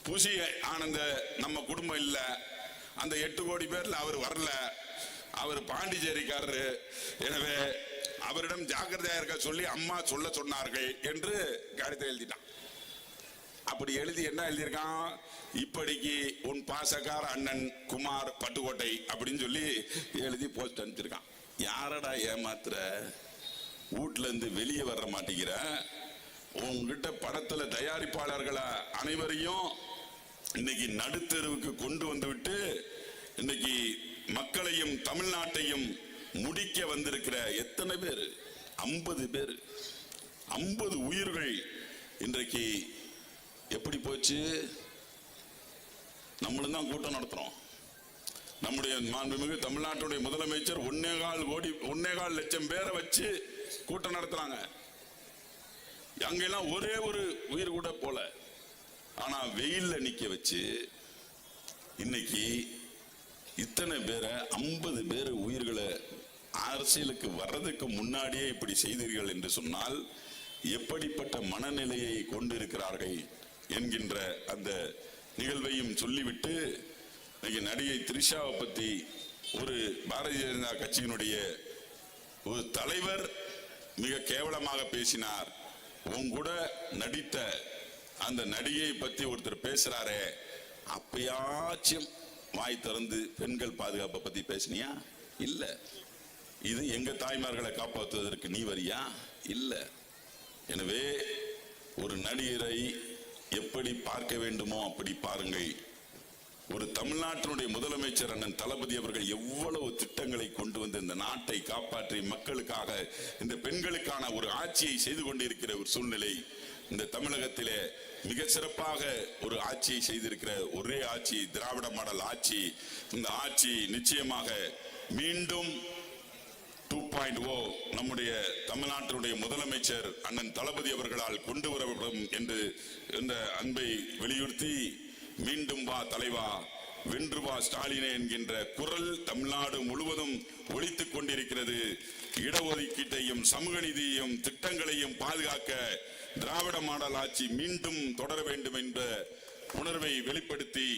புசி ஆனந்த நம்ம குடும்பம் இல்ல, அந்த 8 கோடி பேர்ல அவர் வரல, அவர் பாண்டிச்சேரிக்காரரு. எனவே அவரிடம் ஜாக்கிரதையா இருக்க சொல்லி அம்மா சொல்ல சொன்னார்கள் என்று கடிதம் எழுதிட்டான். அப்படி எழுதி என்ன எழுதியிருக்கான், இப்படிக்கு உன் பாசக்கார அண்ணன் குமார் பட்டுக்கோட்டை அப்படின்னு சொல்லி எழுதி போஸ்ட் அனுப்பிச்சிருக்கான். யாரடா ஏமாத்துற, வீட்டுல இருந்து வெளியே வர மாட்டேங்கிற, உங்ககிட்ட படத்துல தயாரிப்பாளர்களை அனைவரையும் இன்னைக்கு நடுத்தெருவுக்கு கொண்டு வந்து விட்டு இன்னைக்கு மக்களையும் தமிழ்நாட்டையும் முடிக்க வந்திருக்கிற எத்தனை பேர், 50 பேர், 50 உயிர்கள் இன்றைக்கு எப்படி போச்சு. நம்மளும் தான் கூட்டம் நடத்துறோம். நம்முடைய மாண்புமிகு தமிழ்நாட்டுடைய முதலமைச்சர் 1.25 லட்சம் பேரை வச்சு கூட்டம் நடத்துறாங்க. அங்கெல்லாம் ஒரே ஒரு உயிர் கூட போல. ஆனா வெயில்ல நிக்க வச்சு இன்னைக்கு இத்தனை பேரை 50 பேர் உயிர்களை அரசியலுக்கு வர்றதுக்கு முன்னாடியே இப்படி செய்தீர்கள் என்று சொன்னால் எப்படிப்பட்ட மனநிலையை கொண்டிருக்கிறார்கள் என்கின்ற அந்த நிகழ்வையும் சொல்லிவிட்டு நடிகை த்ரிஷாவை பத்தி ஒரு பாரதிய ஜனதா கட்சியினுடைய ஒரு தலைவர் மிக கேவலமாக பேசினார். உங்க நடித்த அந்த நடிகை பத்தி ஒருத்தர் பேசுறாரே, அப்பயாச்சும் வாய் திறந்து பெண்கள் பாதுகாப்பை பத்தி பேசினியா? இல்ல. இது எங்க தாய்மார்களை காப்பாற்றுவதற்கு நீ வரியா? இல்ல. எனவே ஒரு நடிகரை எப்படி பார்க்க வேண்டுமோ அப்படி பாருங்கள். ஒரு தமிழ்நாட்டினுடைய முதலமைச்சர் அண்ணன் தளபதி அவர்கள் எவ்வளவு திட்டங்களை கொண்டு வந்து இந்த நாட்டை காப்பாற்றி மக்களுக்காக இந்த பெண்களுக்கான ஒரு ஆட்சியை செய்து கொண்டிருக்கிற ஒரு சூழ்நிலை. இந்த தமிழகத்திலே மிக சிறப்பாக ஒரு ஆட்சியை செய்திருக்கிற ஒரே ஆட்சி திராவிட மாடல் ஆட்சி. இந்த ஆட்சி நிச்சயமாக மீண்டும் 2.0 நம்முடைய தமிழ்நாட்டினுடைய முதலமைச்சர் அண்ணன் தளபதி அவர்களால் கொண்டு வரப்படும் என்று இந்த அன்பை வலியுறுத்தி, மீண்டும் வா தலைவா, வென்று வா ஸ்டாலினே என்கின்ற குரல் தமிழ்நாடு முழுவதும் ஒலித்துக் கொண்டிருக்கிறது. இடஒதுக்கீட்டையும் சமூக நீதியையும் திட்டங்களையும் பாதுகாக்க திராவிட மாடல் ஆட்சி மீண்டும் தொடர வேண்டும் என்ற உணர்வை வெளிப்படுத்தி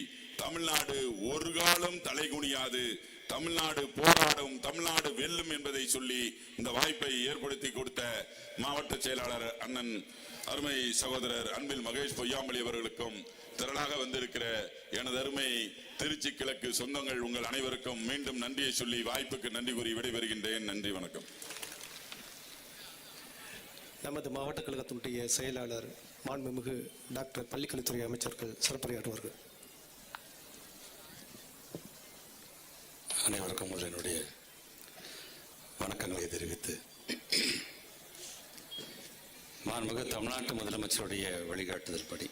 தமிழ்நாடு ஒரு காலம் தலைகுனியாது, தமிழ்நாடு போராடும், தமிழ்நாடு வெல்லும் என்பதை சொல்லி இந்த வாய்ப்பை ஏற்படுத்தி கொடுத்த மாவட்ட செயலாளர் அண்ணன் அருமை சகோதரர் அன்பில் மகேஷ் பொய்யாமொழி அவர்களுக்கும் திரளாக வந்திருக்கிற எனது அருமை திருச்சி கிழக்கு சொந்தங்கள் உங்கள் அனைவருக்கும் மீண்டும் நன்றியை சொல்லி வாய்ப்புக்கு நன்றி கூறி விடைபெறுகின்றேன். நன்றி, வணக்கம். நமது மாவட்ட கழகத்தினுடைய செயலாளர் மாண்புமிகு டாக்டர் பள்ளிக்கல்வித்துறை அமைச்சர்கள் சிறப்புரையாற்றுவார்கள். அனைவருக்கும் என்னுடைய வணக்கங்களை தெரிவித்து, மாண்புமிகு தமிழ்நாட்டு முதலமைச்சருடைய வழிகாட்டுதல் படி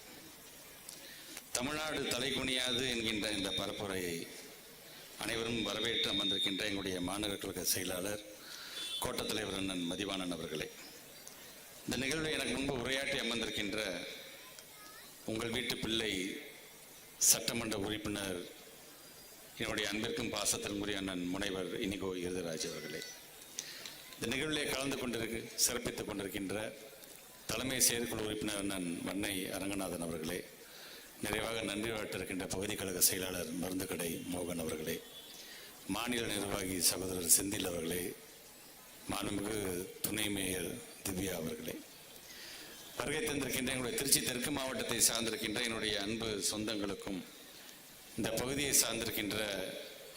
தமிழ்நாடு தலைகுனியாது என்கின்ற இந்த பரப்புரையை அனைவரும் வரவேற்று அமர்ந்திருக்கின்ற எங்களுடைய மாநகர கழக செயலாளர் கோட்டத் தலைவர் அண்ணன் மதிவாணன் அவர்களே, இந்த நிகழ்வை எனக்கு முன்பு உரையாற்றி அமர்ந்திருக்கின்ற உங்கள் வீட்டு பிள்ளை சட்டமன்ற உறுப்பினர் என்னுடைய அன்பிற்கும் பாசத்திற்குரிய அண்ணன் முனைவர் இனிகோ இருதராஜ் அவர்களே, இந்த நிகழ்விலே கலந்து சிறப்பித்துக் கொண்டிருக்கின்ற தலைமை செயற்குழு உறுப்பினர் அண்ணன் வன்னை அரங்கநாதன் அவர்களே, நிறைவாக நன்றி வாழ்த்திருக்கின்ற பகுதி கழக செயலாளர் மருந்துக்கடை மோகன் அவர்களே, மாநில நிர்வாகி சகோதரர் செந்தில் அவர்களே, மாண்புமிகு துணை மேயர் திவ்யா அவர்களே, வருகை தந்திருக்கின்ற எங்களுடைய திருச்சி தெற்கு மாவட்டத்தை சார்ந்திருக்கின்ற என்னுடைய அன்பு சொந்தங்களுக்கும், இந்த பகுதியை சார்ந்திருக்கின்ற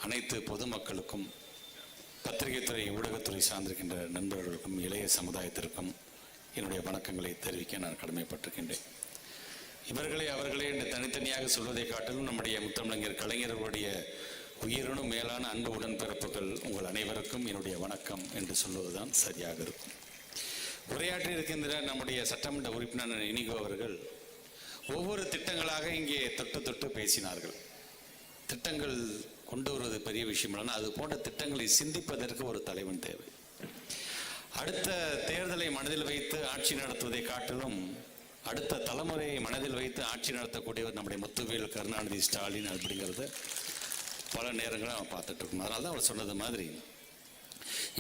அனைத்து பொதுமக்களுக்கும், பத்திரிகைத்துறை ஊடகத்துறை சார்ந்திருக்கின்ற நண்பர்களுக்கும், இளைய சமுதாயத்திற்கும் என்னுடைய வணக்கங்களை தெரிவிக்க நான் கடமைப்பட்டிருக்கின்றேன். இவர்களே அவர்களே என்று தனித்தனியாக சொல்வதை காட்டிலும் நம்முடைய முத்தமிழர் கலைஞர்களுடைய உயிரினும் மேலான அன்பு உடன்பிறப்புகள் உங்கள் அனைவருக்கும் என்னுடைய வணக்கம் என்று சொல்வதுதான் சரியாக இருக்கும். உரையாற்றி இருக்கின்ற நம்முடைய சட்டமன்ற உறுப்பினர் இனிகோ அவர்கள் ஒவ்வொரு திட்டங்களாக இங்கே தொட்டு தொட்டு பேசினார்கள். திட்டங்கள் கொண்டு வருவது பெரிய விஷயம் இல்லைன்னா அது போன்ற திட்டங்களை சிந்திப்பதற்கு ஒரு தலைவன் தேவை. அடுத்த தேர்தலை மனதில் வைத்து ஆட்சி நடத்துவதை காட்டிலும் அடுத்த தலைமுறையை மனதில் வைத்து ஆட்சி நடத்தக்கூடியவர் நம்முடைய முத்துவேல் கருணாநிதி ஸ்டாலின் அப்படிங்கிறத பல நேரங்களை அவன் பார்த்துட்டு இருக்கோம். அதனால தான் அவர் சொன்னது மாதிரி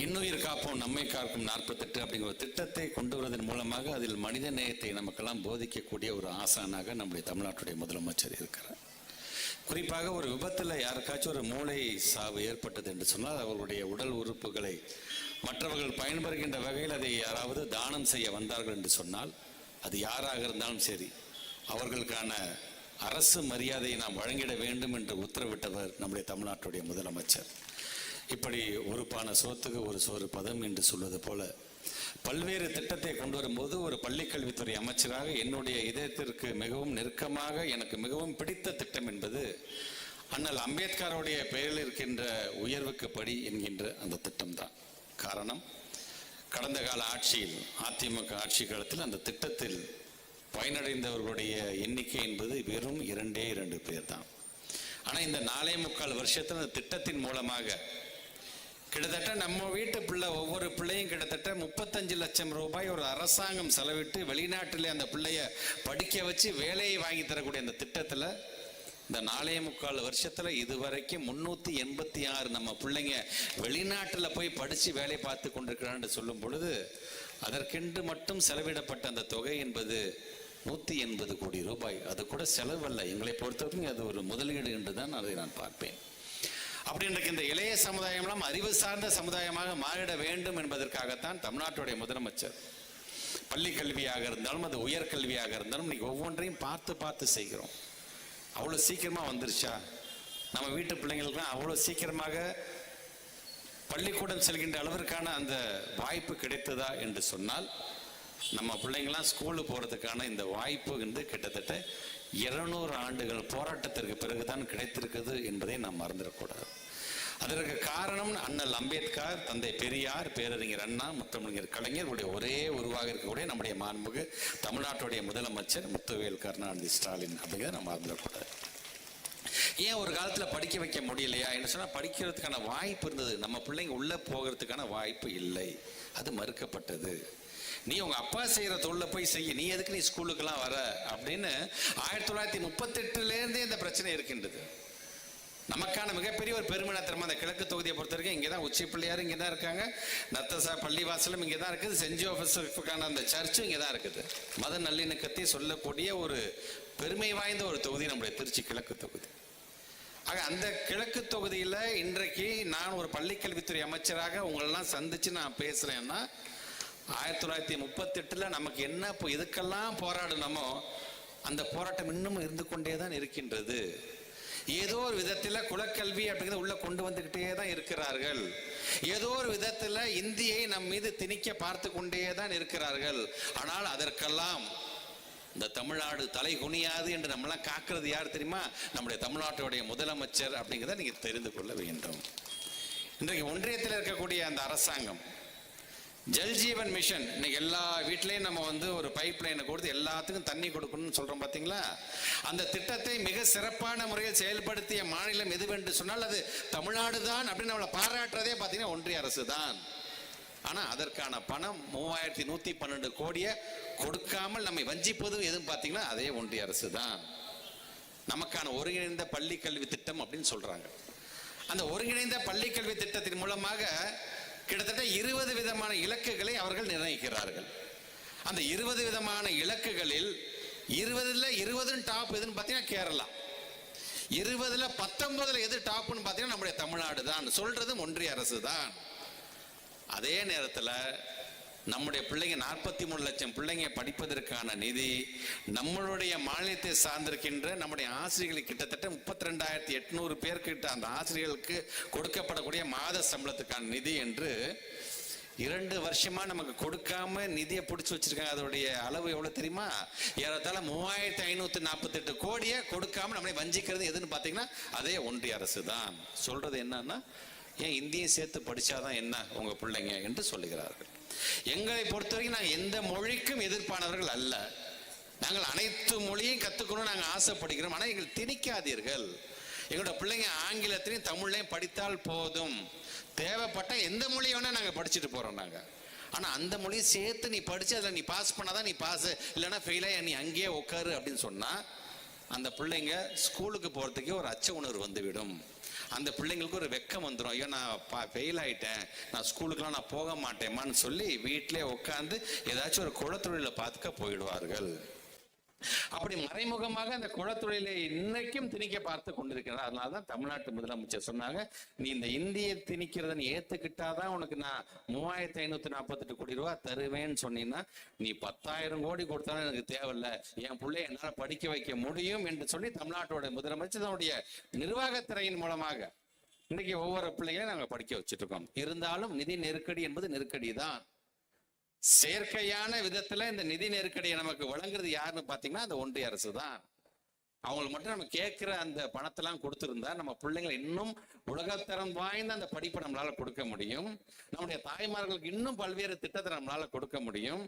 இன்னுயிர் காப்போம் நம்மை காக்கும் 48 அப்படிங்கிற ஒரு திட்டத்தை கொண்டு வருவதன் மூலமாக அதில் மனித நேயத்தை நமக்கெல்லாம் போதிக்கக்கூடிய ஒரு ஆசானாக நம்முடைய தமிழ்நாட்டுடைய முதலமைச்சர் இருக்கிறார். குறிப்பாக ஒரு விபத்தில் யாருக்காச்சும் ஒரு மூளை சாவு ஏற்பட்டது என்று சொன்னால் அவர்களுடைய உடல் உறுப்புகளை மற்றவர்கள் பயன்பெறுகின்ற வகையில் அதை யாராவது தானம் செய்ய வந்தார்கள் என்று சொன்னால் அது யாராக இருந்தாலும் சரி அவர்களுக்கான அரசு மரியாதையை நாம் வழங்கிட வேண்டும் என்று உத்தரவிட்டவர் நம்முடைய தமிழ்நாட்டுடைய முதலமைச்சர். இப்படி ஒரு பான சோத்துக்கு ஒரு சோறு பதம் என்று சொல்வது போல பல்வேறு திட்டத்தை கொண்டு வரும்போது ஒரு பள்ளிக்கல்வித்துறை அமைச்சராக என்னுடைய இதயத்திற்கு மிகவும் நெருக்கமாக எனக்கு மிகவும் பிடித்த திட்டம் என்பது அண்ணல் அம்பேத்கருடைய பெயரில் இருக்கின்ற உயர்வுக்கு படி என்கின்ற அந்த திட்டம்தான். காரணம், கடந்த கால ஆட்சியில் அதிமுக ஆட்சி காலத்தில் அந்த திட்டத்தில் பயனடைந்தவர்களுடைய எண்ணிக்கை என்பது வெறும் 2 பேர் தான். ஆனால் இந்த 4.25 வருஷத்தில் அந்த திட்டத்தின் மூலமாக கிட்டத்தட்ட நம்ம வீட்டு பிள்ளை ஒவ்வொரு பிள்ளையும் கிட்டத்தட்ட 35 லட்சம் ரூபாய் ஒரு அரசாங்கம் செலவிட்டு வெளிநாட்டிலே அந்த பிள்ளைய படிக்க வச்சு வேலையை வாங்கி தரக்கூடிய அந்த திட்டத்தில் இந்த 4.25 வருஷத்துல இதுவரைக்கும் 386 நம்ம பிள்ளைங்க வெளிநாட்டில் போய் படிச்சு வேலை பார்த்து கொண்டிருக்கிறான்னு சொல்லும் பொழுது அதற்கென்று மட்டும் செலவிடப்பட்ட அந்த தொகை என்பது 180 கோடி ரூபாய். அது கூட செலவல்ல, எங்களை பொறுத்தவரைக்கும் அது ஒரு முதலீடு என்று தான் அதை நான் பார்ப்பேன். அப்படின்ற இந்த இளைய சமுதாயம்லாம் அறிவு சார்ந்த சமுதாயமாக மாறிட வேண்டும் என்பதற்காகத்தான் தமிழ்நாட்டுடைய முதலமைச்சர் பள்ளி கல்வியாக இருந்தாலும் அது உயர்கல்வியாக இருந்தாலும் இன்னைக்கு ஒவ்வொன்றையும் பார்த்து பார்த்து செய்கிறோம். அவ்வளோ சீக்கிரமா வந்துருச்சா? நம்ம வீட்டு பிள்ளைங்களுக்குலாம் அவ்வளோ சீக்கிரமாக பள்ளிக்கூடம் செல்கின்ற அளவிற்கான அந்த வாய்ப்பு கிடைத்ததா என்று சொன்னால் நம்ம பிள்ளைங்களாம் ஸ்கூலுக்கு போகிறதுக்கான இந்த வாய்ப்பு வந்து கிட்டத்தட்ட 200 ஆண்டுகள் போராட்டத்திற்கு பிறகுதான் கிடைத்திருக்குது என்பதை நாம் மறந்துடக்கூடாது. அதற்கு காரணம் அண்ணல் அம்பேத்கர், தந்தை பெரியார், பேரறிஞர் அண்ணா, முத்தமிழர் கலைஞருடைய ஒரே உருவாக இருக்கக்கூடிய நம்முடைய மாண்புமிகு தமிழ்நாட்டுடைய முதலமைச்சர் முத்துவேல் கருணாநிதி ஸ்டாலின் அப்படிங்கிறத நம்ம மறந்துடக்கூடாது. ஏன் ஒரு காலத்தில் படிக்க வைக்க முடியலையா என்ன சொன்னால் படிக்கிறதுக்கான வாய்ப்பு இருந்தது, நம்ம பிள்ளைங்க உள்ளே போகிறதுக்கான வாய்ப்பு இல்லை, அது மறுக்கப்பட்டது. நீ உங்க அப்பா செய்யற தொழில போய் செய்ய, நீ எதுக்கு நீ ஸ்கூலுக்கெல்லாம் வர அப்படின்னு 1938 இந்த பிரச்சனை இருக்கின்றது. நமக்கான மிகப்பெரிய ஒரு பெருமினத்திறமை அந்த கிழக்கு தொகுதியை பொறுத்த வரைக்கும் இங்கே தான் உச்சி பிள்ளையார் இங்கே தான் இருக்காங்க, நத்தசா பள்ளிவாசலும் இங்கே தான் இருக்குது, சென்ட் ஜோசப்புக்கான அந்த சர்ச்சும் இங்கே தான் இருக்குது. மத நல்லிணக்கத்தை சொல்லக்கூடிய ஒரு பெருமை வாய்ந்த ஒரு தொகுதி நம்முடைய திருச்சி கிழக்கு தொகுதி. ஆக அந்த கிழக்கு தொகுதியில் இன்றைக்கு நான் ஒரு பள்ளிக்கல்வித்துறை அமைச்சராக உங்களெல்லாம் சந்திச்சு நான் பேசுறேன்னா 1938 நமக்கு என்ன எதுக்கெல்லாம் போராடணுமோ அந்த போராட்டம் இன்னும் இருந்து கொண்டே தான் இருக்கின்றது. ஏதோ ஒரு விதத்தில் குலக்கல்வி அப்படிங்கிறத உள்ள கொண்டு வந்துகிட்டே தான் இருக்கிறார்கள். ஏதோ ஒரு விதத்தில் இந்தியை நம் மீது திணிக்க பார்த்து கொண்டே தான் இருக்கிறார்கள். ஆனால் அதற்கெல்லாம் இந்த தமிழ்நாடு தலை குனியாது என்று நம்மளாம் காக்கிறது யார் தெரியுமா? நம்முடைய தமிழ்நாட்டுடைய முதலமைச்சர் அப்படிங்கிறத நீங்க தெரிந்து கொள்ள வேண்டும். இன்றைக்கு ஒன்றியத்தில் இருக்கக்கூடிய அந்த அரசாங்கம் ஜல்ஜீவன் மிஷன், இன்னைக்கு எல்லா வீட்லயும் நம்ம வந்து ஒரு பைப் லைனை கொடுத்து எல்லாத்துக்கும் தண்ணி கொடுக்கணும்னு சொல்றோம் பாத்தீங்களா? அந்த திட்டத்தை மிக சிறப்பான முறையில் செயல்படுத்திய மாநிலம் எதுவென்று சொன்னால் அது தமிழ்நாடு தான் அப்படின்னு நம்மளை பாராட்டுறதே பாத்தீங்கன்னா ஒன்றிய அரசு தான். ஆனா அதற்கான பணம் 3112 கோடியை கொடுக்காமல் நம்மை வஞ்சிப்பது எதுவும் பாத்தீங்கன்னா அதே ஒன்றிய அரசு தான். நமக்கான ஒருங்கிணைந்த பள்ளி கல்வி திட்டம் அப்படின்னு சொல்றாங்க. அந்த ஒருங்கிணைந்த பள்ளி கல்வி திட்டத்தின் மூலமாக கிட்டத்தட்ட 20 விதமான இலக்குகளை அவர்கள் நிர்ணயிக்கிறார்கள். அந்த 20 விதமான இலக்குகளில் 20ல் 20 டாப் எதுன்னு பார்த்தீங்கன்னா கேரளா, 20ல் 19 எது டாப்னு பார்த்தீங்கன்னா நம்முடைய தமிழ்நாடு தான். சொல்றது ஒன்றிய அரசு தான். அதே நேரத்தில் நம்முடைய பிள்ளைங்க 43 லட்சம் பிள்ளைங்க படிப்பதற்கான நிதி நம்மளுடைய மாநிலத்தை சார்ந்திருக்கின்ற நம்முடைய ஆசிரியர்களுக்கு கிட்டத்தட்ட 32,800 பேர்கிட்ட அந்த ஆசிரியர்களுக்கு கொடுக்கப்படக்கூடிய மாத சம்பளத்துக்கான நிதி என்று 2 வருஷமா நமக்கு கொடுக்காம நிதியை பிடிச்சி வச்சிருக்காங்க. அதோடைய அளவு எவ்வளவு தெரியுமா? ஏறத்தாழ 3,548 கோடியை கொடுக்காம நம்மளை வஞ்சிக்கிறது எதுன்னு பாத்தீங்கன்னா அதே ஒன்றிய அரசு தான். சொல்றது என்னன்னா, ஏன் இந்தியை சேர்த்து படிச்சாதான் என்ன உங்க பிள்ளைங்க என்று சொல்லுகிறார்கள். எங்களை பொறுத்தவரைக்கும் நாங்கள் எந்த மொழிக்கும் எதிர்ப்பானவர்கள் அல்ல. நாங்கள் அனைத்து மொழியும் கத்துக்கணும் நாங்கள் ஆசைப்படுகிறோம். ஆனால் எங்கள் திணிக்காதீர்கள். எங்களோட பிள்ளைங்க ஆங்கிலத்திலையும் தமிழ்லையும் படித்தால் போதும். தேவைப்பட்ட எந்த மொழியை வேணா நாங்கள் படிச்சுட்டு போறோம் நாங்கள். ஆனால் அந்த மொழியை சேர்த்து நீ படிச்சு அதில் நீ பாஸ் பண்ணாதான் நீ பாஸ், இல்லைன்னா ஃபெயிலாக நீ அங்கேயே உட்காரு அப்படின்னு சொன்னா அந்த பிள்ளைங்க ஸ்கூலுக்கு போறதுக்கே ஒரு அச்ச உணர்வு வந்துவிடும். அந்த பிள்ளைங்களுக்கு ஒரு வெக்கம் வந்துடும். ஐயோ நான் ஃபெயில் ஆயிட்டேன், நான் ஸ்கூலுக்குலாம் நான் போக மாட்டேமான்னு சொல்லி வீட்டிலே உட்காந்து ஏதாச்சும் ஒரு குலத்தொழிலை பார்த்துக்க போயிடுவார்கள். அப்படி மறைமுகமாக அந்த குலத்தொழிலை இன்னைக்கும் திணிக்க பார்த்து கொண்டிருக்கிறார். அதனாலதான் தமிழ்நாட்டு முதலமைச்சர் சொன்னாங்க, நீ இந்த இந்தியை திணிக்கிறத நீ ஏத்துக்கிட்டாதான் உனக்கு நான் 3,548 கோடி ரூபாய் தருவேன்னு சொன்னீங்கன்னா, நீ 10,000 கோடி கொடுத்தாலும் எனக்கு தேவையில்லை, என் பிள்ளை என்னால படிக்க வைக்க முடியும் என்று சொல்லி தமிழ்நாட்டோட முதலமைச்சர் தன்னுடைய நிர்வாகத்துறையின் மூலமாக இன்னைக்கு ஒவ்வொரு பிள்ளைகளையும் நாங்கள் படிக்க வச்சுட்டு இருக்கோம். இருந்தாலும் நிதி நெருக்கடி என்பது நெருக்கடி தான். செயற்கையான விதத்துல இந்த நிதி நெருக்கடியை நமக்கு வழங்குறது யாருன்னு பாத்தீங்கன்னா அந்த ஒன்றிய அரசு தான். அவங்களுக்கு மட்டும் நம்ம கேட்கிற அந்த பணத்தெல்லாம் கொடுத்திருந்தா நம்ம பிள்ளைங்களை இன்னும் உலகத்தரம் வாய்ந்த அந்த படிப்பை நம்மளால கொடுக்க முடியும். நம்முடைய தாய்மார்களுக்கு இன்னும் பல்வேறு திட்டத்தை நம்மளால கொடுக்க முடியும்.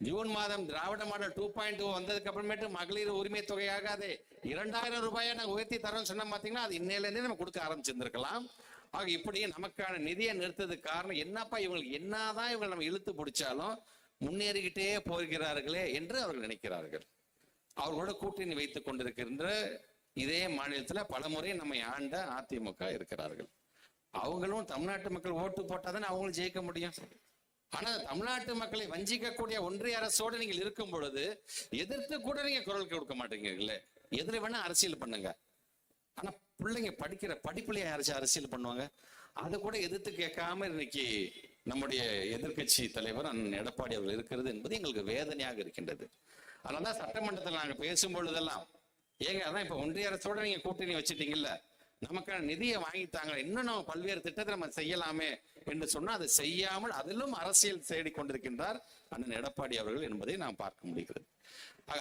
ஜூன் மாதம் திராவிட மாடல் 2.0 வந்ததுக்கு அப்புறமேட்டு மகளிர் உரிமை தொகையாக அதை 2,000 ரூபாயை நாங்கள் உயர்த்தி தரோம்னு சொன்னா பாத்தீங்கன்னா அது இன்னையிலேருந்தே நம்ம கொடுக்க ஆரம்பிச்சிருந்திருக்கலாம். ஆக இப்படி நமக்கான நிதியை நிறுத்ததுக்கு காரணம் என்னப்பா, இவங்களுக்கு என்னதான் இவங்க நம்ம இழுத்து பிடிச்சாலும் முன்னேறிக்கிட்டே போகிறார்களே என்று அவர்கள் நினைக்கிறார்கள். அவர்களோட கூட்டணி வைத்துக் கொண்டிருக்கின்ற இதே மாநிலத்துல பலமுறை நம்மை ஆண்ட அதிமுக இருக்கிறார்கள். அவங்களும் தமிழ்நாட்டு மக்கள் ஓட்டு போட்டாதான் அவங்களும் ஜெயிக்க முடியும். ஆனா தமிழ்நாட்டு மக்களை வஞ்சிக்கக்கூடிய ஒன்றிய அரசோடு நீங்கள் இருக்கும் பொழுது எதிர்த்து கூட நீங்க குரல் கொடுக்க மாட்டீங்கல்ல. எதிர வேணா அரசியல் பண்ணுங்க, ஆனா பிள்ளைங்க படிக்கிற படிப்புலயே யாராச்சும் அரசியல் பண்ணுவாங்க? அதை கூட எதிர்த்து கேட்காம இன்னைக்கு நம்முடைய எதிர்கட்சி தலைவர் அண்ணன் எடப்பாடி அவர்கள் இருக்கிறது என்பது எங்களுக்கு வேதனையாக இருக்கின்றது. அதனாலதான் சட்டமன்றத்தில் நாங்க பேசும் பொழுதெல்லாம், ஏங்க அதான் இப்ப ஒன்றிய அரசோட நீங்க கூட்டணி வச்சுட்டீங்கல்ல, நமக்கான நிதியை வாங்கித்தாங்க, இன்னும் நம்ம பல்வேறு திட்டத்தை நம்ம செய்யலாமே என்று சொன்னா அதை செய்யாமல் அதிலும் அரசியல் தேடி கொண்டிருக்கின்றார் அண்ணன் எடப்பாடி அவர்கள் என்பதை நாம் பார்க்க முடிகிறது.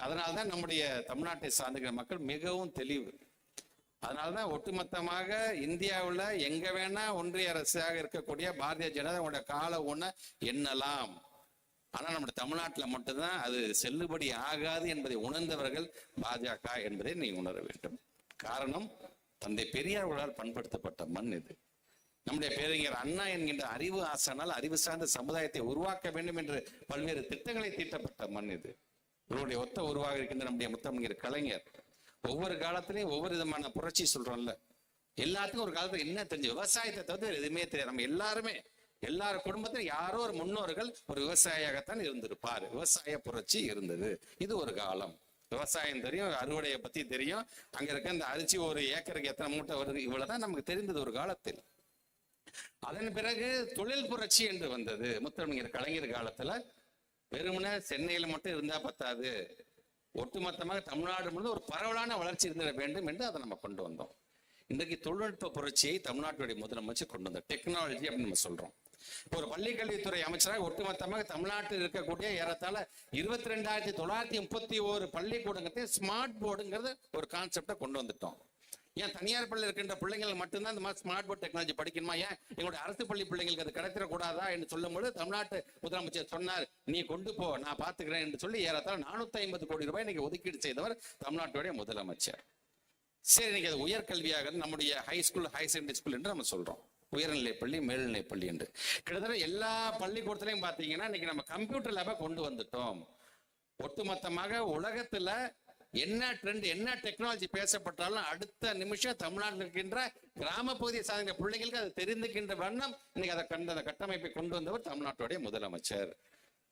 அதனால்தான் நம்முடைய தமிழ்நாட்டை சார்ந்த மக்கள் மிகவும் தெளிவு. அதனாலதான் ஒட்டுமொத்தமாக இந்தியாவில் எங்க வேணா ஒன்றிய அரசாக இருக்கக்கூடிய பாரதிய ஜனதா கால ஒண்ண எண்ணலாம். ஆனா நம்ம தமிழ்நாட்டில் மட்டும்தான் அது செல்லுபடி ஆகாது என்பதை உணர்ந்தவர்கள் பாஜக என்பதை நீ உணர வேண்டும். காரணம், தந்தை பெரியார்களால் பண்படுத்தப்பட்ட மண் இது. நம்முடைய பேரறிஞர் அண்ணா என்கின்ற அறிவு ஆசானால் அறிவு சார்ந்த சமுதாயத்தை உருவாக்க வேண்டும் என்று பல்வேறு திட்டங்களை தீட்டப்பட்ட மண் இது. இவருடைய ஒத்த உருவாக இருக்கின்ற நம்முடைய முத்தமிழர் கலைஞர் ஒவ்வொரு காலத்திலையும் ஒவ்வொரு விதமான புரட்சி சொல்றோம்ல. எல்லாத்துக்கும் ஒரு காலத்துல என்ன தெரிஞ்சு, விவசாயத்தை தவிர எதுவுமே தெரியாது. நம்ம எல்லாருமே எல்லார் குடும்பத்திலும் யாரோ ஒரு முன்னோர்கள் ஒரு விவசாயியாகத்தான் இருந்திருப்பார். விவசாய புரட்சி இருந்தது. இது ஒரு காலம். விவசாயம் தெரியும், அறுவடையை பத்தி தெரியும், அங்க இருக்க இந்த அரிசி ஒரு ஏக்கருக்கு எத்தனை மூட்டை வருது இவ்வளவுதான் நமக்கு தெரிந்தது ஒரு காலத்தில். அதன் பிறகு தொழில் புரட்சி என்று வந்தது முத்தமிழர் கலைஞர் காலத்துல. வெறுமனே சென்னையில மட்டும் இருந்தா பத்தாது, ஒட்டுமொத்தமாக தமிழ்நாடு முழுவதும் ஒரு பரவலான வளர்ச்சி இருந்திட வேண்டும் என்று அதை நம்ம கொண்டு வந்தோம். இன்றைக்கு தொழில்நுட்ப புரட்சியை தமிழ்நாட்டுடைய முதலமைச்சர் கொண்டு வந்த டெக்னாலஜி அப்படின்னு நம்ம சொல்றோம். இப்போ ஒரு பள்ளிக்கல்வித்துறை அமைச்சராக ஒட்டுமொத்தமாக தமிழ்நாட்டில் இருக்கக்கூடிய ஏறத்தாழ 22,931 பள்ளிக்கூடங்களை ஸ்மார்ட் போர்டுங்கிறது ஒரு கான்செப்டை கொண்டு வந்துட்டோம். ஏன் தனியார் பள்ளி இருக்கின்ற பிள்ளைகள் மட்டும்தான் இந்த மாதிரி ஸ்மார்ட் போர்ட் டெக்னாலஜி படிக்கணுமா? ஏன் எங்களுடைய அரசு பள்ளி பிள்ளைங்களுக்கு அது கிடைத்திடக்கூடாதா என்று சொல்லும்போது தமிழ்நாட்டு முதலமைச்சர் சொன்னார், நீ கொண்டு போ, நான் பாத்துக்கிறேன் என்று சொல்லி ஏறத்தாழ 450 கோடி ரூபாய் இன்னைக்கு ஒதுக்கீடு செய்தவர் தமிழ்நாட்டுடைய முதலமைச்சர். சரி, இன்னைக்கு அது உயர்கல்வியாக நம்முடைய high school, high secondary school என்று நம்ம சொல்றோம். உயர்நிலை பள்ளி, மேல்நிலை பள்ளி என்று கிட்டத்தட்ட எல்லா பள்ளிக்கூடத்திலையும் பாத்தீங்கன்னா இன்னைக்கு நம்ம கம்ப்யூட்டர் லேபை கொண்டு வந்துட்டோம். ஒட்டுமொத்தமாக உலகத்துல என்ன ட்ரெண்ட், என்ன டெக்னாலஜி பேசப்பட்டாலும் அடுத்த நிமிஷம் தமிழ்நாட்டில் இருக்கின்ற கிராம பகுதியை சார்ந்த பிள்ளைங்களுக்கு அது தெரிந்துக்கின்ற வண்ணம் இன்னைக்கு அதை அந்த கட்டமைப்பை கொண்டு வந்தவர் தமிழ்நாட்டுடைய முதலமைச்சர்.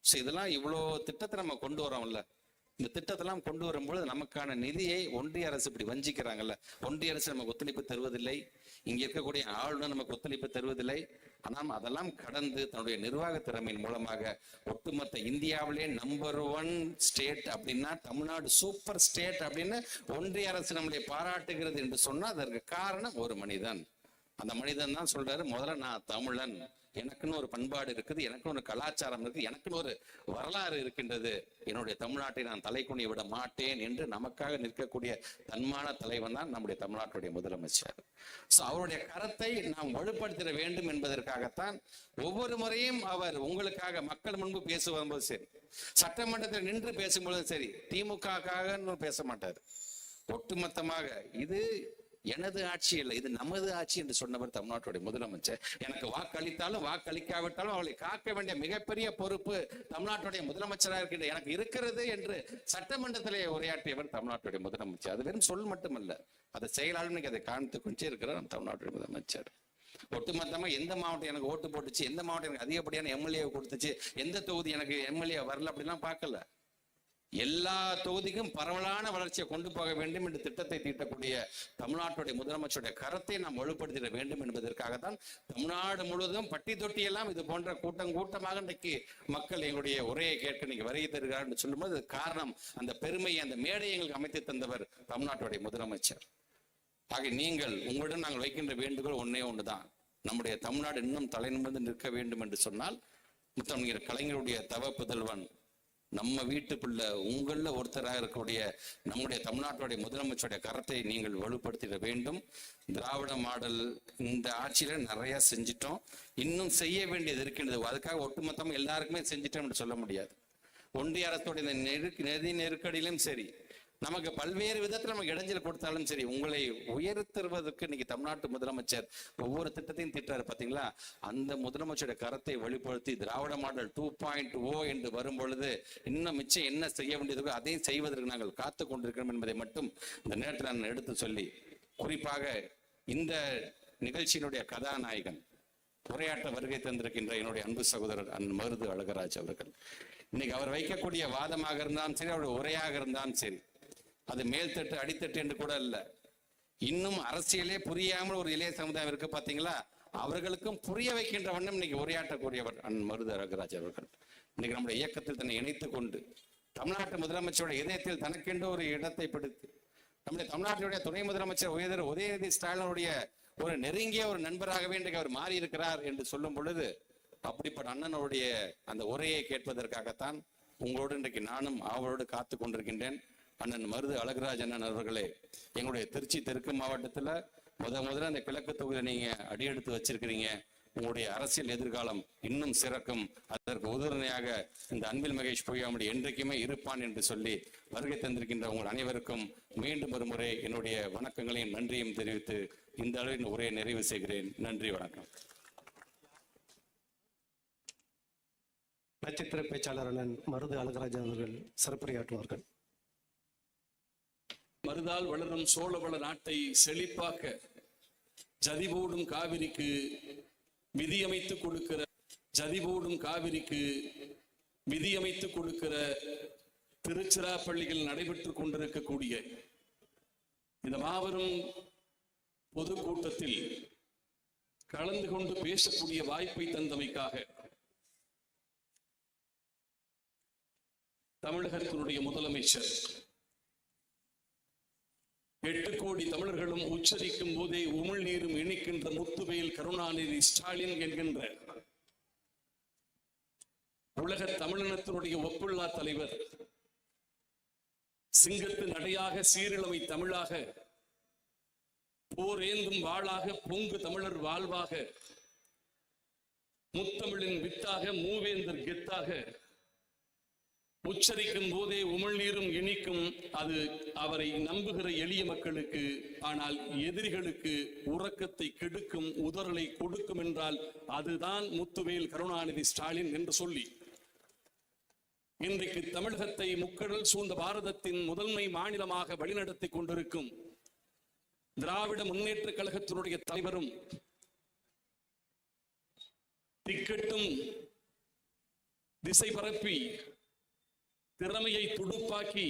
ஸோ இதெல்லாம் இவ்வளோ திட்டத்தை நம்ம கொண்டு வரோம்ல, இந்த திட்டத்தெல்லாம் கொண்டு வரும்பொழுது நமக்கான நிதியை ஒன்றிய அரசு இப்படி வஞ்சிக்கிறாங்கல்ல. ஒன்றிய அரசு நமக்கு ஒத்துழைப்பு தருவதில்லை, இங்க இருக்கக்கூடிய ஆளுநர் நமக்கு ஒத்துழைப்பு தருவதில்லை. ஆனால் அதெல்லாம் கடந்து தன்னுடைய நிர்வாக திறமையின் மூலமாக ஒட்டுமொத்த இந்தியாவிலே நம்பர் 1 ஸ்டேட் அப்படின்னா தமிழ்நாடு சூப்பர் ஸ்டேட் அப்படின்னு ஒன்றிய அரசு நம்மளை பாராட்டுகிறது என்று சொன்னால் அதற்கு காரணம் ஒரு மனிதன். அந்த மனிதன் தான் சொல்றாரு, முதல்ல நான் தமிழன், எனக்குன்னு ஒரு பண்பாடு இருக்குது, எனக்குன்னு ஒரு கலாச்சாரம் இருக்குது, எனக்குன்னு ஒரு வரலாறு இருக்கின்றது, என்னுடைய தமிழ்நாட்டை நான் தலைக்குனிய விட மாட்டேன் என்று நமக்காக நிற்கக்கூடிய தன்மான தலைவன் தான் நம்முடைய தமிழ்நாட்டுடைய முதலமைச்சர். சோ அவருடைய கருத்தை நாம் வலுப்படுத்திட வேண்டும் என்பதற்காகத்தான் ஒவ்வொரு முறையும் அவர் உங்களுக்காக மக்கள் முன்பு பேசும்போது சரி, சட்டமன்றத்தில் நின்று பேசும்பொழுது சரி, திமுக பேச மாட்டார். ஒட்டுமொத்தமாக இது எனது ஆட்சி இல்லை, இது நமது ஆட்சி என்று சொன்னவர் தமிழ்நாட்டுடைய முதலமைச்சர். எனக்கு வாக்களித்தாலும் வாக்களிக்காவிட்டாலும் அவளை காக்க வேண்டிய மிகப்பெரிய பொறுப்பு தமிழ்நாட்டுடைய முதலமைச்சராக இருக்கின்ற எனக்கு இருக்கிறது என்று சட்டமன்றத்திலே உரையாற்றியவர் தமிழ்நாட்டுடைய முதலமைச்சர். அது வெறும் சொல் மட்டுமல்ல, அதை செயலாளர் அதை காண்பித்து கொண்டே இருக்கிறார் தமிழ்நாட்டுடைய முதலமைச்சர். ஒட்டுமொத்தமா எந்த மாவட்டம் எனக்கு ஓட்டு போட்டுச்சு, எந்த மாவட்டம் எனக்கு அதிகப்படியான எம்எல்ஏ கொடுத்துச்சு, எந்த தொகுதி எனக்கு எம்எல்ஏ வரல அப்படிலாம் பார்க்கல. எல்லா தொகுதிக்கும் பரவலான வளர்ச்சியை கொண்டு போக வேண்டும் என்ற திட்டத்தை தீட்டக்கூடிய தமிழ்நாட்டுடைய முதலமைச்சருடைய கருத்தை நாம் வலுப்படுத்திட வேண்டும் என்பதற்காகத்தான் தமிழ்நாடு முழுவதும் பட்டி தொட்டியெல்லாம் இது போன்ற கூட்டமாக இன்றைக்கு மக்கள் எங்களுடைய உரையை கேட்க இன்னைக்கு வருகை தருகிறார் என்று சொல்லும்போது காரணம் அந்த பெருமையை, அந்த மேடையை எங்களுக்கு அமைத்து தந்தவர் தமிழ்நாட்டுடைய முதலமைச்சர். ஆக நீங்கள் உங்களிடம் நாங்கள் வைக்கின்ற வேண்டுகோள் ஒன்னே ஒன்றுதான், நம்முடைய தமிழ்நாடு இன்னும் தலைநிமிர்ந்து நிற்க வேண்டும் என்று சொன்னால் முத்தமிழர் கலைஞருடைய தவ புதல்வன் நம்ம வீட்டுக்குள்ள உங்கள ஒருத்தராக இருக்கக்கூடிய நம்முடைய தமிழ்நாட்டுடைய முதலமைச்சருடைய கருத்தை நீங்கள் வலுப்படுத்திட வேண்டும். திராவிட மாடல் இந்த ஆட்சியில நிறைய செஞ்சிட்டோம், இன்னும் செய்ய வேண்டியது இருக்கின்றது. அதுக்காக ஒட்டுமொத்தமா எல்லாருக்குமே செஞ்சிட்டோம் சொல்ல முடியாது. ஒன்றிய அரசுடைய நிதி நெருக்கடியிலும் சரி, நமக்கு பல்வேறு விதத்தில் நமக்கு இடைஞ்சல் கொடுத்தாலும் சரி, உங்களை உயர்த்துவதற்கு இன்னைக்கு தமிழ்நாட்டு முதலமைச்சர் ஒவ்வொரு திட்டத்தையும் திட்டாரு பாத்தீங்களா. அந்த முதலமைச்சருடைய கருத்தை வெளிப்படுத்தி திராவிட மாடல் 2.0 என்று வரும் பொழுது இன்னும் மிச்சம் என்ன செய்ய வேண்டியதோ அதையும் செய்வதற்கு நாங்கள் காத்து கொண்டிருக்கிறோம் என்பதை மட்டும் இந்த நேரத்தில் நான் எடுத்து சொல்லி, குறிப்பாக இந்த நிகழ்ச்சியினுடைய கதாநாயகன் உரையாற்ற வருகை தந்திருக்கின்ற என்னுடைய அன்பு சகோதரர் மருது அழகராஜ் அவர்கள், இன்னைக்கு அவர் வைக்கக்கூடிய வாதமாக இருந்தாலும் சரி, அவருடைய உரையாக இருந்தாலும் சரி, அது மேல்தட்டு அடித்தட்டு என்று கூட இல்ல, இன்னும் அரசியலே புரியாமல் ஒரு இளைய சமுதாயம் இருக்கு பாத்தீங்களா, அவர்களுக்கும் புரிய வைக்கின்ற வண்ணம் இன்னைக்கு உரையாற்றக்கூடியவர் மருது அழகராஜ் அவர்கள். இன்னைக்கு நம்முடைய இயக்கத்தில் தன்னை இணைத்துக் கொண்டு தமிழ்நாட்டு முதலமைச்சருடைய இதயத்தில் தனக்கென்று ஒரு இடத்தை பிடித்து நம்முடைய தமிழ்நாட்டினுடைய துணை முதலமைச்சர் உதயநிதி ஸ்டாலினுடைய ஒரு நெருங்கிய ஒரு நண்பராகவே இன்றைக்கு அவர் மாறி இருக்கிறார் என்று சொல்லும் பொழுது, அப்படிப்பட்ட அண்ணனுடைய அந்த உரையை கேட்பதற்காகத்தான் உங்களோடு இன்றைக்கு நானும் அவரோடு காத்து கொண்டிருக்கின்றேன். அண்ணன் மருது அழகராஜ் அண்ணன் அவர்களே, எங்களுடைய திருச்சி தெற்கு மாவட்டத்துல முதல்ல அந்த கிழக்கு தொகுதியை நீங்க அடியெடுத்து வச்சிருக்கிறீங்க. உங்களுடைய அரசியல் எதிர்காலம் இன்னும் சிறக்கும், அதற்கு உறுதுணையாக இந்த அன்பில் மகேஷ் பொய்யாமொழி என்றைக்குமே இருப்பான் என்று சொல்லி வருகை தந்திருக்கின்ற உங்கள் அனைவருக்கும் மீண்டும் ஒரு முறை என்னுடைய வணக்கங்களையும் நன்றியும் தெரிவித்து இந்த அளவில் உரையை நிறைவு செய்கிறேன். நன்றி, வணக்கம். நட்சத்திர பேச்சாளர் அண்ணன் மருது அழகராஜ் அவர்கள் சிறப்புரையாற்றுவார்கள். மருதால் வளரும் சோழவள நாட்டை செழிப்பாக்க ஜதிபோடும் காவிரிக்கு விதியமைத்து கொடுக்கிற திருச்சிராப்பள்ளியில் நடைபெற்றுக் கொண்டிருக்கக்கூடிய இந்த மாபெரும் பொதுக்கூட்டத்தில் கலந்து கொண்டு பேசக்கூடிய வாய்ப்பை தந்தமைக்காக தமிழகத்தினுடைய முதலமைச்சர் 8 கோடி தமிழர்களும் உச்சரிக்கும் போதே உமிழ்நீரும் இணைக்கின்ற முத்துவேல் கருணாநிதி ஸ்டாலின் என்கின்ற உலக தமிழினத்தினுடைய ஒப்புள்ளா தலைவர், சிங்கத்து நடையாக சீரிழமை தமிழாக போர் ஏந்தும் வாளாக பொங்கு தமிழர் வாழ்வாக முத்தமிழின் வித்தாக மூவேந்தர் கெத்தாக உச்சரிக்கும் போதே உமிழ்நீரும் இனிக்கும். அது அவரை நம்புகிற எளிய மக்களுக்கு, ஆனால் எதிரிகளுக்கு உறக்கத்தை கெடுக்கும், உதறலை கொடுக்கும் என்றால் அதுதான் முத்துவேல் கருணாநிதி ஸ்டாலின் என்று சொல்லி இன்றைக்கு தமிழகத்தை முக்கடல் சூழ்ந்த பாரதத்தின் முதன்மை மாநிலமாக வழிநடத்தி கொண்டிருக்கும் திராவிட முன்னேற்ற கழகத்தினுடைய தலைவரும் திக்கட்டும் திசை பரப்பி திறமையை துடுப்பாக்கி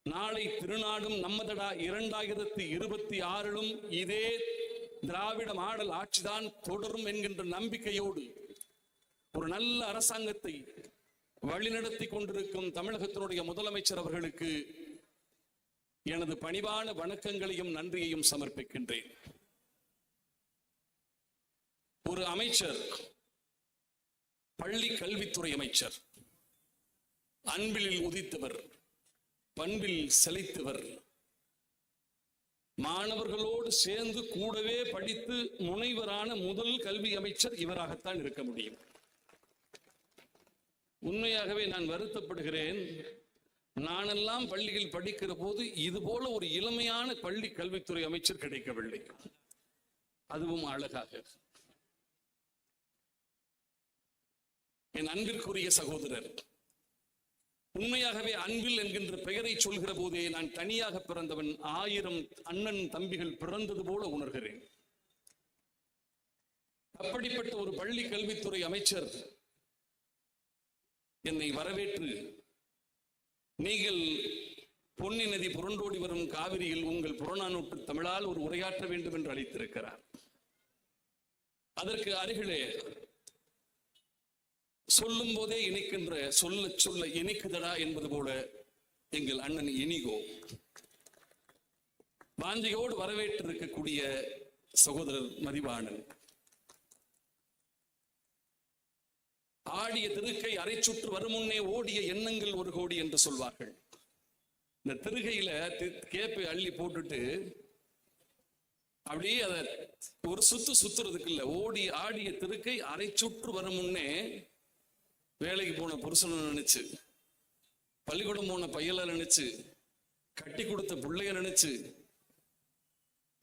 நாளை திருநாடும் நம்மதடா 2026லும் இதே திராவிட மாடல் ஆட்சிதான் தொடரும் என்கின்ற நம்பிக்கையோடு ஒரு நல்ல அரசாங்கத்தை வழிநடத்தி கொண்டிருக்கும் தமிழகத்தினுடைய முதலமைச்சர் அவர்களுக்கு எனது பணிவான வணக்கங்களையும் நன்றியையும் சமர்ப்பிக்கின்றேன். ஒரு அமைச்சர், பள்ளி கல்வித்துறை அமைச்சர், அன்பில் உதித்தவர், பண்பில் செழித்தவர், மாணவர்களோடு சேர்ந்து கூடவே படித்து முனைவரான முதல் கல்வி அமைச்சர் இவராகத்தான் இருக்க முடியும். உண்மையாகவே நான் வருத்தப்படுகிறேன். நானெல்லாம் பள்ளியில் படிக்கிற போது இது போல ஒரு இளமையான பள்ளி கல்வித்துறை அமைச்சர் கிடைக்கவில்லை, அதுவும் அழகாக. என் அன்பிற்குரிய சகோதரர், உண்மையாகவே அன்பில் என்கின்ற பெயரை சொல்கிற போதே நான் தனியாக பிறந்தவன் 1000 அண்ணன் தம்பிகள் பிறந்தது போல உணர்கிறேன். அப்படிப்பட்ட ஒரு பள்ளி கல்வித்துறை அமைச்சர் என்னை வரவேற்று, நீங்கள் பொன்னி நதி புரண்டோடி வரும் காவிரியில் உங்கள் புறநானூற்று தமிழால் ஒரு உரையாற்ற வேண்டும் என்று அழைத்திருக்கிறார். அதற்கு அருகிலே சொல்லும் போதே இணைக்கின்ற சொல்ல சொல்ல இணைக்குதடா என்பது போல எங்கள் அண்ணன் இனிகோ வாஞ்சையோடு வரவேற்றிருக்கக்கூடிய சகோதரர் மதிவாணன், ஆடிய திருக்கை அரை சுற்று வரும் முன்னே ஓடிய எண்ணங்கள் 1 கோடி என்று சொல்வார்கள். இந்த திருகையில கேப்பை அள்ளி போட்டுட்டு அப்படியே அதை ஒரு சுத்துறதுக்கு இல்ல, ஆடிய திருக்கை அரை சுற்று வரும் முன்னே வேலைக்கு போன புருஷனை நினைச்சு, பள்ளிக்கூடம் போன பையல நினைச்சு, கட்டி கொடுத்த பிள்ளைய நினைச்சு,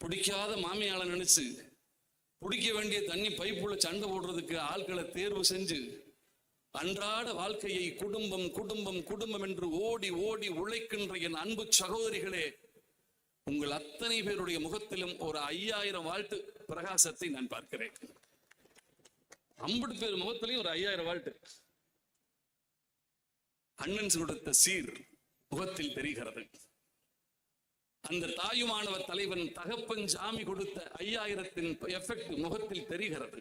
பிடிக்காத மாமியால நினைச்சு, பிடிக்க வேண்டிய தண்ணி பைப்புள்ள சண்டை போடுறதுக்கு ஆட்களை தேர்வு செஞ்சு அன்றாட வாழ்க்கையை குடும்பம் குடும்பம் குடும்பம் என்று ஓடி ஓடி உழைக்கின்ற என் அன்பு சகோதரிகளே, உங்கள் அத்தனை பேருடைய முகத்திலும் ஒரு 5000 வாழ்த்து பிரகாசத்தை நான் பார்க்கிறேன். 50 பேர் முகத்திலையும் ஒரு 5000 வாழ்த்து. அண்ணன் கொடுத்த சீர் முகத்தில் தெரிகிறது. அந்த தாயுமானவர் தலைவன் தகப்பன் சாமி கொடுத்த 5000 எஃபெக்ட் முகத்தில் தெரிகிறது.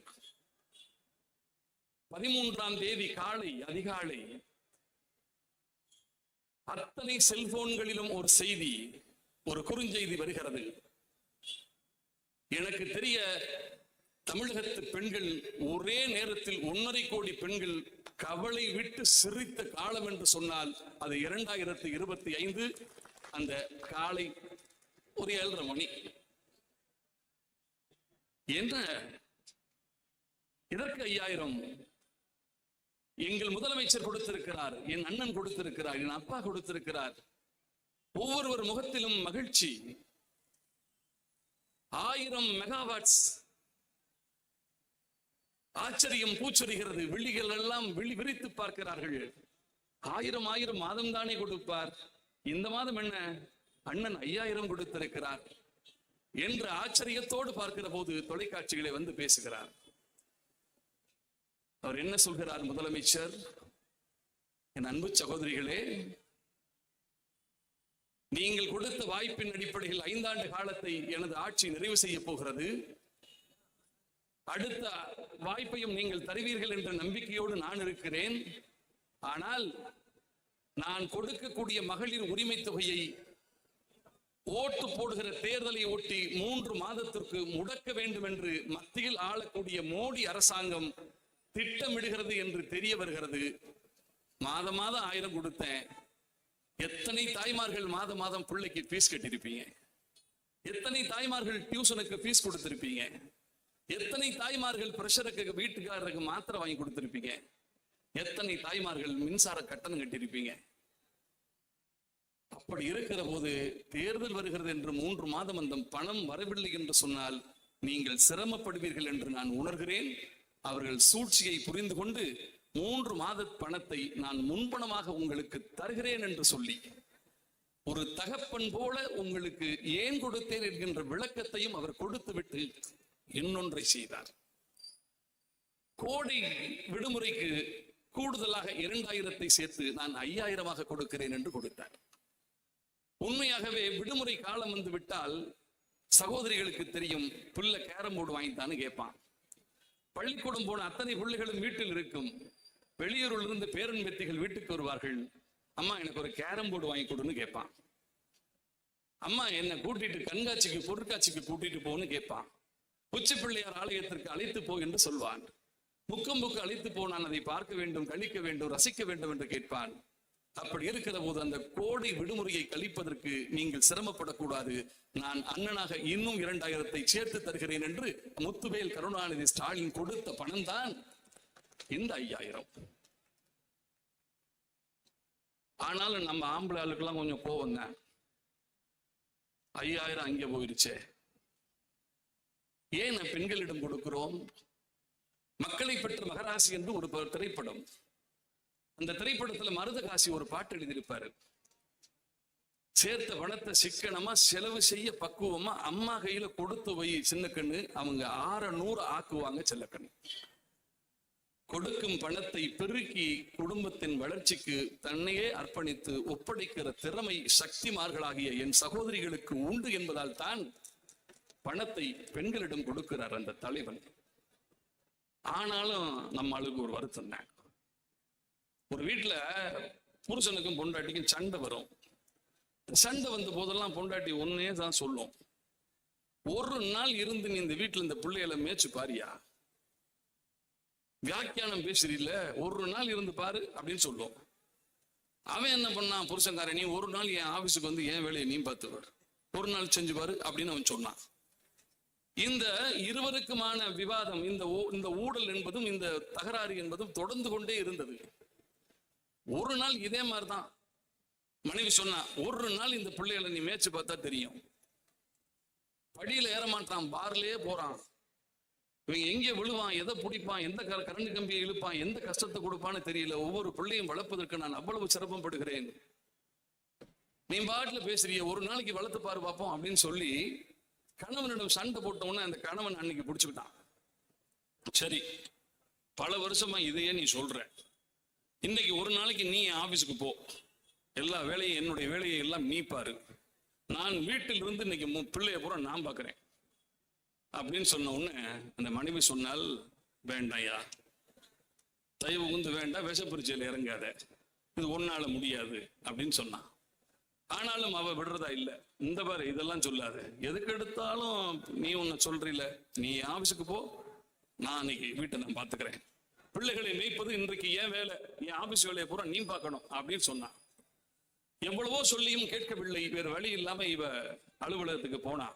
13ஆம் தேதி காலை அதிகாலை அத்தனை செல்போன்களிலும் ஒரு செய்தி, ஒரு குறுஞ்செய்தி வருகிறது. எனக்கு தெரிய தமிழகத்து பெண்கள் ஒரே நேரத்தில் 1.5 கோடி பெண்கள் கவலை விட்டு சிரித்த காலம் என்று சொன்னால் அது 2025 அந்த காலை ஒரு 7:30 மணி. என்ன இதற்கு 5000 எங்கள் முதலமைச்சர் கொடுத்திருக்கிறார், என் அண்ணன் கொடுத்திருக்கிறார், என் அப்பா கொடுத்திருக்கிறார். ஒவ்வொருவர் முகத்திலும் மகிழ்ச்சி. 1000 மெகாவாட்ஸ். ஆச்சரியம் பூச்சொரிகிறது. விழிகள் எல்லாம் விரித்து பார்க்கிறார்கள். 1000 மாதம் தானே கொடுப்பார், இந்த மாதம் என்ன அண்ணன் 5000 கொடுத்திருக்கிறார் என்று ஆச்சரியத்தோடு பார்க்கிற போது தொலைக்காட்சிகளை வந்து பேசுகிறார். அவர் என்ன சொல்கிறார் முதலமைச்சர்? என் அன்பு சகோதரிகளே, நீங்கள் கொடுத்த வாய்ப்பின் அடிப்படையில் 5 ஆண்டு காலத்தை எனது ஆட்சி நிறைவு செய்ய போகிறது. அடுத்த வாய்ப்பையும் நீங்கள் தருவீர்கள் என்ற நம்பிக்கையோடு நான் இருக்கிறேன். ஆனால் நான் கொடுக்கக்கூடிய மகளிர் உரிமை தொகையை ஓட்டு போடுகிற தேர்தலை ஒட்டி 3 மாதத்திற்கு முடக்க வேண்டும் என்று மத்தியில் ஆளக்கூடிய மோடி அரசாங்கம் திட்டமிடுகிறது என்று தெரிய வருகிறது. மாதம் 1000 கொடுத்தேன். எத்தனை தாய்மார்கள் மாதம் பிள்ளைக்கு ஃபீஸ் கட்டிருப்பீங்க? எத்தனை தாய்மார்கள் டியூஷனுக்கு ஃபீஸ் கொடுத்திருப்பீங்க? எத்தனை தாய்மார்கள் பிரஷருக்கு வீட்டுக்காரருக்கு மாத்திரை வாங்கி கொடுத்திருப்பீங்க? எத்தனை தாய்மார்கள் மின்சார கட்டணம் கட்டியிருப்பீங்க? அப்படி இருக்கிற போது தேர்தல் வருகிறது என்று 3 மாதம் அந்த பணம் வரவில்லை என்று சொன்னால் நீங்கள் சிரமப்படுவீர்கள் என்று நான் உணர்கிறேன். அவர்கள் சூழ்ச்சியை புரிந்து கொண்டு 3 மாத பணத்தை நான் முன்பணமாக உங்களுக்கு தருகிறேன் என்று சொல்லி ஒரு தகப்பன் போல உங்களுக்கு ஏன் கொடுத்தேன் என்கின்ற விளக்கத்தையும் அவர் கொடுத்து விட்டு இன்னொன்றை செய்தார். கோடை விடுமுறைக்கு கூடுதலாக 2000 சேர்த்து நான் 5000 கொடுக்கிறேன் என்று கொடுத்தார். உண்மையாகவே விடுமுறை காலம் வந்து விட்டால் சகோதரிகளுக்கு தெரியும், பிள்ளை கேரம் போர்டு வாங்கித்தான்னு கேட்பான். பள்ளிக்கூடம் போன அத்தனை பிள்ளைகளும் வீட்டில் இருக்கும். வெளியூரில் இருந்து பேரன் பேத்திகள் வீட்டுக்கு வருவார்கள். அம்மா எனக்கு ஒரு கேரம் போர்டு வாங்கி கொடுன்னு கேட்பான். அம்மா என்னை கூட்டிட்டு கண்காட்சிக்கு பொருட்காட்சிக்கு கூட்டிட்டு போன்னு கேட்பான். உச்சி பிள்ளையார் ஆலயத்திற்கு அழைத்து போ என்று சொல்வான். முக்கம்புக்கு அழைத்து போ, நான் அதை பார்க்க வேண்டும், கழிக்க வேண்டும், ரசிக்க வேண்டும் என்று கேட்பான். அப்படி இருக்கிற போது அந்த கோடை விடுமுறையை கழிப்பதற்கு நீங்கள் சிரமப்படக்கூடாது, நான் அண்ணனாக இன்னும் 2000 சேர்த்து தருகிறேன் என்று முத்துவேல் கருணாநிதி ஸ்டாலின் கொடுத்த பணம் தான் இந்த 5000. ஆனாலும் நம்ம ஆம்பளை ஆளுக்கெல்லாம் கொஞ்சம் கோவம் தான். 5000 அங்கே போயிருச்சே, ஏன் பெண்களிடம் கொடுக்கிறோம்? மக்களை பெற்ற மகராசி என்று ஒரு திரைப்படம். அந்த திரைப்படத்துல மருதகாசி ஒரு பாட்டு எழுதியிருப்பாரு. சேர்த்த பணத்தை சிக்கனமா செலவு செய்ய பக்குவமா அம்மா கையில கொடுத்து வை சின்ன கண்ணு, அவங்க 600 ஆக்குவாங்க செல்லக்கண்ணு. கொடுக்கும் பணத்தை பெருக்கி குடும்பத்தின் வளர்ச்சிக்கு தன்னையே அர்ப்பணித்து ஒப்படைக்கிற திறமை சக்திமார்களாகிய என் சகோதரிகளுக்கு உண்டு என்பதால் தான் பணத்தை பெண்களிடம் கொடுக்கிறார் அந்த தலைவன். ஆனாலும் நம்ம ஆளுக்கு ஒரு வருத்தம் தான். ஒரு வீட்டுல புருஷனுக்கும் பொண்டாட்டிக்கும் சண்டை வரும். சண்டை வந்த போதெல்லாம் பொண்டாட்டி ஒன்னே தான் சொல்லும், ஒரு நாள் இருந்து நீ இந்த வீட்டுல இந்த பிள்ளைகளை மேய்ச்சு பாரியா, வியாக்கியானம் பேசுறீல்ல, ஒரு நாள் இருந்து பாரு அப்படின்னு சொல்லும். அவன் என்ன பண்ணான், புருஷன்காரன், நீ ஒரு நாள் என் ஆபீஸுக்கு வந்து என் வேலையை நீ பார்த்துவர், ஒரு நாள் செஞ்சு பாரு அப்படின்னு அவன் சொன்னான். இந்த இருவருக்குமான விவாதம், இந்த ஊழல் என்பதும் இந்த தகராறு என்பதும் தொடர்ந்து கொண்டே இருந்தது. ஒரு நாள் இதே மாதிரிதான் மனைவி சொன்னா, ஒரு நாள் இந்த பிள்ளைகளை நீ மேய்ச்சு பார்த்தா தெரியும், படியில ஏற மாட்டான், பார்லயே போறான், இவங்க எங்க விழுவான், எதை பிடிப்பான், எந்த கரண்ட் கம்பியை இழுப்பான், எந்த கஷ்டத்தை கொடுப்பான்னு தெரியல, ஒவ்வொரு பிள்ளையும் வளர்ப்பதற்கு நான் அவ்வளவு சிரமப்படுகிறேன், நீ பாட்டுல பேசுறிய, ஒரு நாளைக்கு வளர்த்து பாரு பார்ப்போம் அப்படின்னு சொல்லி கணவனிடம் சண்டை போட்டவொன்னே அந்த கணவன் அன்னைக்கு பிடிச்சுக்கிட்டான். சரி, பல வருஷமா இதையே நீ சொல்ற, இன்னைக்கு ஒரு நாளைக்கு நீ ஆபீஸுக்கு போ, எல்லா வேலையும் என்னுடைய வேலையை எல்லாம் நீ பாரு, நான் வீட்டில் இருந்து இன்னைக்கு பிள்ளைய பூரா நான் பாக்குறேன் அப்படின்னு சொன்ன உடனே அந்த மனைவி சொன்னால், வேண்டாயா, தயவு உந்து வேண்டாம், விஷப்பரிச்சையில் இறங்காத, இது ஒன்னால முடியாது அப்படின்னு சொன்னான். ஆனாலும் அவ விடுறதா இல்ல, இந்த பாரு இதெல்லாம் சொல்லாது, எதுக்கு எடுத்தாலும் நீ ஒன்னு சொல்றீல, நீ ஆபீஸுக்கு போ, நான் இன்னைக்கு வீட்டை நான் பாத்துக்கிறேன், பிள்ளைகளை மேய்ப்பது இன்றைக்கு ஏன் வேலை, என் ஆபீஸ் வேலையை பூரா நீ பார்க்கணும் அப்படின்னு சொன்னான். எவ்வளவோ சொல்லியும் கேட்கவில்லை. வேறு வழி இல்லாம இவ அலுவலகத்துக்கு போனா.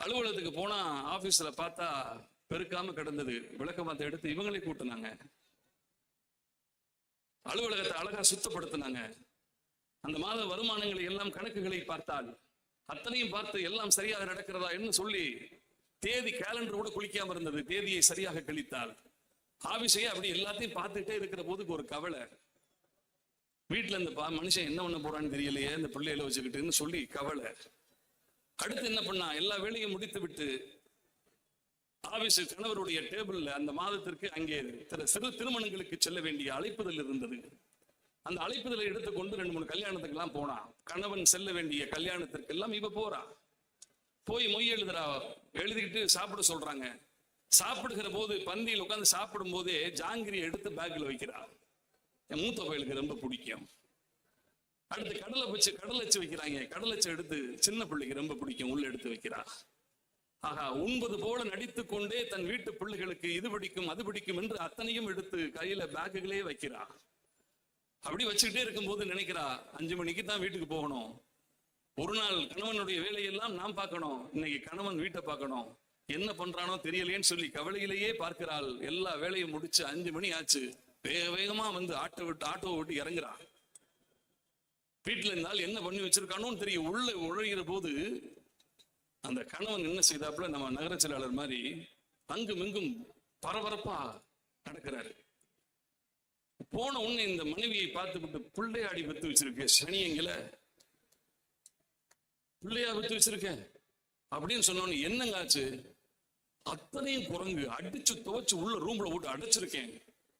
அலுவலகத்துக்கு போனா ஆபீஸ்ல பார்த்தா பெருக்காம கிடந்தது. விளக்கமாத்த எடுத்து இவங்களே கூட்டினாங்க, அலுவலகத்தை அழகா சுத்தப்படுத்தினாங்க. அந்த மாத வருமானங்களை எல்லாம் கணக்குகளை பார்த்தால் அத்தனையும் பார்த்து எல்லாம் சரியாக நடக்கிறதா என்று சொல்லி தேதி கேலண்டர் கூட குளிக்காம இருந்தது. தேதியை சரியாக கழித்தால் ஆபீஸையே அப்படி எல்லாத்தையும் பார்த்துட்டே இருக்கிற போதுக்கு ஒரு கவலை. வீட்டுல இந்த மனுஷன் என்ன பண்ண போறான்னு தெரியலையே இந்த பிள்ளைகளை வச்சுக்கிட்டுன்னு சொல்லி கவலை. அடுத்து என்ன பண்ணா, எல்லா வேலையும் முடித்து விட்டு ஆபீஸ் கணவருடைய டேபிள்ல அந்த மாதத்திற்கு அங்கே சிறு திருமணங்களுக்கு செல்ல வேண்டிய அழைப்புதல் இருந்தது. அந்த அழைப்புதலை எடுத்துக்கொண்டு 2-3 கல்யாணத்துக்கு எல்லாம் போனா. கணவன் செல்ல வேண்டிய கல்யாணத்திற்கு எல்லாம் இவ போறா. போய் மொய் எழுதுறா. எழுதிக்கிட்டு சாப்பிட சொல்றாங்க. சாப்பிடுகிற போது பந்தியில் உட்காந்து சாப்பிடும் போதே ஜாங்கிரியை எடுத்து பேக்ல வைக்கிறா. என் மூத்த பையலுக்கு ரொம்ப பிடிக்கும். அடுத்து கடலை வச்சு வைக்கிறாங்க. கடலச்சு எடுத்து சின்ன பிள்ளைக்கு ரொம்ப பிடிக்கும், உள்ள எடுத்து வைக்கிறா. ஆகா, உண்பது போல நடித்து கொண்டே தன் வீட்டு பிள்ளைகளுக்கு இது பிடிக்கும் அது பிடிக்கும் என்று அத்தனையும் எடுத்து கையில பேக்குகளே வைக்கிறா. அப்படி வச்சுக்கிட்டே இருக்கும்போது நினைக்கிறா, 5 மணிக்கு தான் வீட்டுக்கு போகணும். ஒரு நாள் கணவனுடைய வேலையெல்லாம் நாம் பார்க்கணும், இன்னைக்கு கணவன் வீட்டை பார்க்கணும், என்ன பண்றானோ தெரியலேன்னு சொல்லி கவலையிலேயே பார்க்கிறாள். எல்லா வேலையும் முடிச்சு 5 மணி ஆச்சு. வேகமா வந்து ஆட்டோவை விட்டு இறங்குறா. வீட்டுல இருந்தால் என்ன பண்ணி வச்சிருக்கானோன்னு தெரியும். உள்ள உழைகிற போது அந்த கணவன் என்ன செய்தாப்புல நம்ம நகர செயலாளர் மாதிரி அங்கும் இங்கும் பரபரப்பா நடக்கிறாரு. போன உடனே இந்த மனைவியை பார்த்துக்கிட்டு, பிள்ளையாடி வித்து வச்சிருக்க சனியங்கள, பிள்ளையா வித்து வச்சிருக்க அப்படின்னு சொன்னோன்னு, என்னங்க ஆச்சு? அத்தனையும் குரங்கு அடிச்சு துவச்சு உள்ள ரூம்ல போட்டு அடைச்சிருக்கேன்,